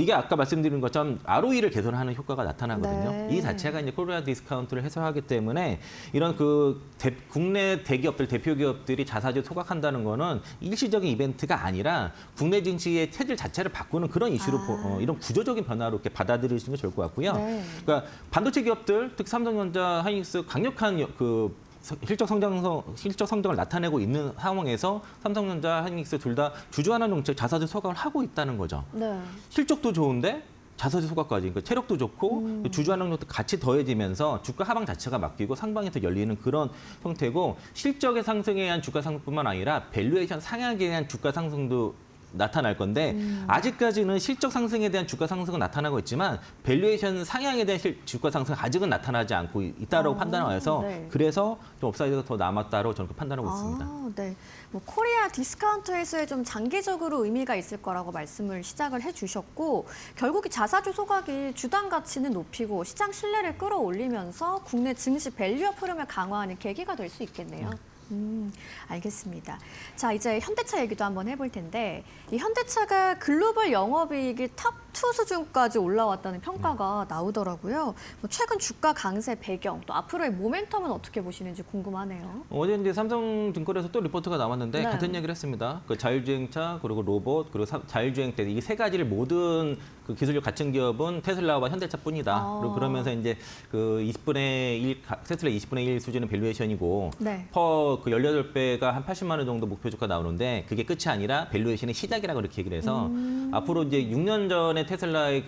이게 아까 말씀드린 것처럼 ROE를 개선하는 효과가 나타나거든요. 네. 이 자체가 이제 코리아 디스카운트를 해소하기 때문에 이런 그 국내 대기업들 대표 기업들이 자사주 소각한다는 거는 일시적인 이벤트가 아니라 국내 증시의 체질 자체를 바꾸는 그런 이슈로 이런 구조적인 변화로 이렇게 받아들이시는 게 좋을 것 같고요. 네. 그러니까 반도체 기업들, 특히 삼성전자, 하이닉스 강력한 그 실적 성장을 나타내고 있는 상황에서 삼성전자, 하이닉스 둘 다 주주환원 정책 자사주 소각을 하고 있다는 거죠. 네. 실적도 좋은데 자사주 소각까지, 그러니까 체력도 좋고 주주환원도 같이 더해지면서 주가 하방 자체가 바뀌고 상방에서 열리는 그런 형태고 실적의 상승에 의한 주가 상승뿐만 아니라 밸류에이션 상향에 의한 주가 상승도 나타날 건데 아직까지는 실적 상승에 대한 주가 상승은 나타나고 있지만 밸류에이션 상향에 대한 주가 상승은 아직은 나타나지 않고 있다라고 판단해서 네. 그래서 좀 업사이드가 더 남았다고 저는 판단하고 있습니다. 네. 뭐 코리아 디스카운트 해소에 좀 장기적으로 의미가 있을 거라고 말씀을 시작을 해주셨고 결국 이 자사주 소각이 주당 가치는 높이고 시장 신뢰를 끌어올리면서 국내 증시 밸류업 흐름을 강화하는 계기가 될 수 있겠네요. 알겠습니다. 자, 이제 현대차 얘기도 한번 해볼 텐데 이 현대차가 글로벌 영업이익이 탑2 수준까지 올라왔다는 평가가 나오더라고요. 뭐 최근 주가 강세 배경, 또 앞으로의 모멘텀은 어떻게 보시는지 궁금하네요. 어제 이제 삼성증권에서 또 리포트가 나왔는데 네. 같은 얘기를 했습니다. 그 자율주행차 그리고 로봇 그리고 자율주행대 이 세 가지를 모든 그 기술력 갖춘 기업은 테슬라와 현대차뿐이다. 그리고 그러면서 이제 그 20분의 1 테슬라 20분의 1 수준의 밸류에이션이고 네. 퍼 그 18배가 한 80만 원 정도 목표 주가 나오는데 그게 끝이 아니라 밸류에이션의 시작이라고 그렇게 얘기를 해서 앞으로 이제 6년 전에 테슬라의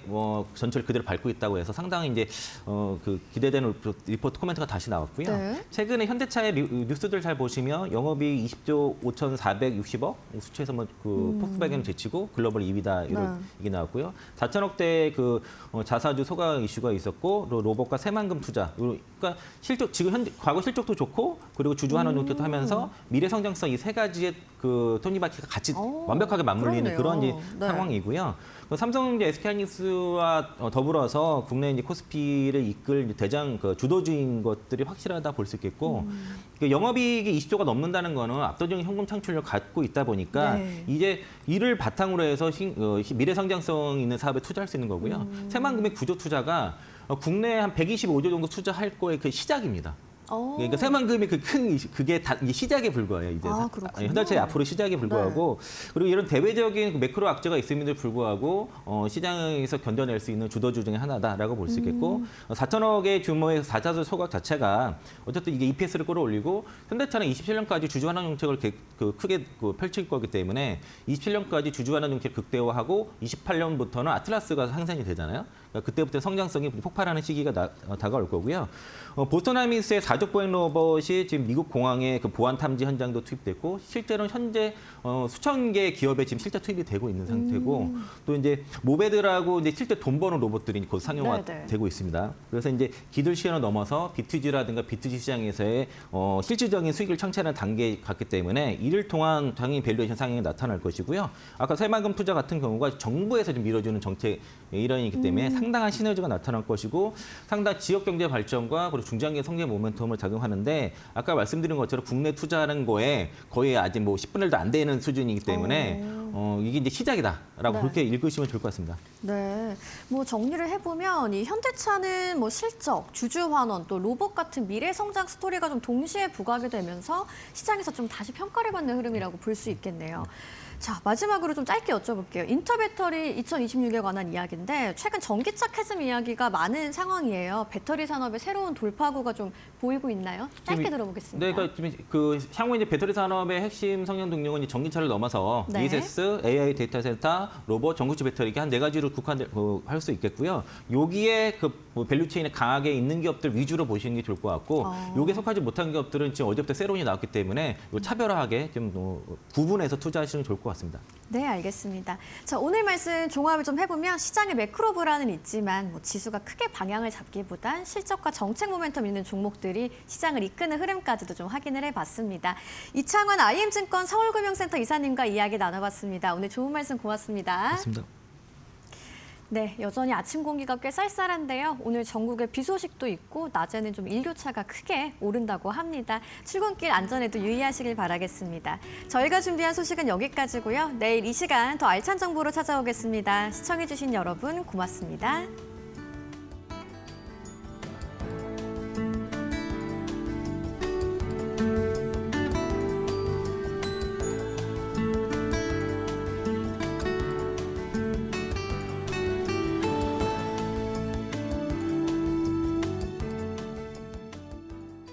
전철 그대로 밟고 있다고 해서 상당히 이제 그 기대되는 리포트 코멘트가 다시 나왔고요. 네. 최근에 현대차의 뉴스들 잘 보시면 영업이익 20조 5,460억 수치에서 그 폭스바겐을 제치고 글로벌 2위다 이런 얘기 나왔고요. 4천억대 그 자사주 소각 이슈가 있었고 로봇과 새만금 투자 그러니까 실적 지금 과거 실적도 좋고 그리고 주주환원 정책도 하면서 미래 성장성 이 세 가지의 그 톱니바퀴가 같이 완벽하게 맞물리는 그러네요. 그런 이제 네. 상황이고요. 삼성전자, SK하이닉스와 더불어서 국내 이제 코스피를 이끌 대장 그 주도주인 것들이 확실하다 볼 수 있겠고 영업이익이 20조가 넘는다는 거는 압도적인 현금 창출력을 갖고 있다 보니까 네. 이제 이를 바탕으로 해서 미래 성장성 있는 사업에 투자할 수 있는 거고요. 새만금의 구조 투자가 국내에 한 125조 정도 투자할 거의 그 시작입니다. 그러니까 새만금이 그게 다 이게 시작에 불과해요. 이제 그렇군요. 현대차의 앞으로 시작에 불과하고 그리고 이런 대외적인 그 매크로 악재가 있음에도 불구하고 시장에서 견뎌낼 수 있는 주도주 중에 하나다라고 볼 수 있겠고 4천억의 규모의 4자수 소각 자체가 어쨌든 이게 EPS를 끌어올리고 현대차는 27년까지 주주환원 정책을 크게 펼칠 거기 때문에 27년까지 주주환원 정책 극대화하고 28년부터는 아틀라스가 상생이 되잖아요. 그러니까 그때부터 성장성이 폭발하는 시기가 다가올 거고요. 보스턴하이밍스의 4족 보행 로봇이 지금 미국 공항에 그 보안 탐지 현장도 투입됐고 실제로는 현재 수천 개의 기업에 지금 실제 투입이 되고 있는 상태고 또 이제 모베드라고 이제 실제 돈 버는 로봇들이 곧 상용화되고 있습니다. 그래서 이제 기술 시연을 넘어서 B2G라든가 B2C 시장에서의 실질적인 수익을 창출하는 단계에 갔기 때문에 이를 통한 당연히 밸류에이션 상향이 나타날 것이고요. 아까 새만금 투자 같은 경우가 정부에서 좀 밀어주는 정책 일환이기 때문에 상당한 시너지가 나타날 것이고 상당 지역 경제 발전과 그리고 중장기 성장 모멘텀을 작용하는데 아까 말씀드린 것처럼 국내 투자하는 거에 거의 아직 뭐 10분의 1도 안 되는 수준이기 때문에 이게 이제 시작이다라고 그렇게 읽으시면 좋을 것 같습니다. 네, 뭐 정리를 해보면 이 현대차는 뭐 실적, 주주 환원, 또 로봇 같은 미래 성장 스토리가 좀 동시에 부각이 되면서 시장에서 좀 다시 평가를 받는 흐름이라고 볼 수 있겠네요. 자, 마지막으로 좀 짧게 여쭤볼게요. 인터배터리 2026에 관한 이야기인데 최근 전기차 캐즘 이야기가 많은 상황이에요. 배터리 산업의 새로운 돌파구가 좀 보이고 있나요? 짧게 들어보겠습니다. 네, 그러니까 지금 그 향후 이제 배터리 산업의 핵심 성장 동력은 이제 전기차를 넘어서 네. ESS, AI 데이터 센터, 로봇, 전구체 배터리 이렇게 한 4가지로 국한할 수 있겠고요. 여기에 그 뭐 밸류체인에 강하게 있는 기업들 위주로 보시는 게 좋을 것 같고 여기에 속하지 못한 기업들은 지금 어제부터 세론이 나왔기 때문에 차별화하게 좀 구분해서 투자하시는 게 좋을 것 같습니다. 네, 알겠습니다. 자, 오늘 말씀 종합을 좀 해보면 시장의 매크로 불안은 있지만 뭐 지수가 크게 방향을 잡기보단 실적과 정책 모멘텀 있는 종목들이 시장을 이끄는 흐름까지도 좀 확인을 해봤습니다. 이창환 IM증권 서울금융센터 이사님과 이야기 나눠봤습니다. 오늘 좋은 말씀 고맙습니다. 맞습니다. 네, 여전히 아침 공기가 꽤 쌀쌀한데요. 오늘 전국에 비 소식도 있고 낮에는 좀 일교차가 크게 오른다고 합니다. 출근길 안전에도 유의하시길 바라겠습니다. 저희가 준비한 소식은 여기까지고요. 내일 이 시간 더 알찬 정보로 찾아오겠습니다. 시청해주신 여러분 고맙습니다.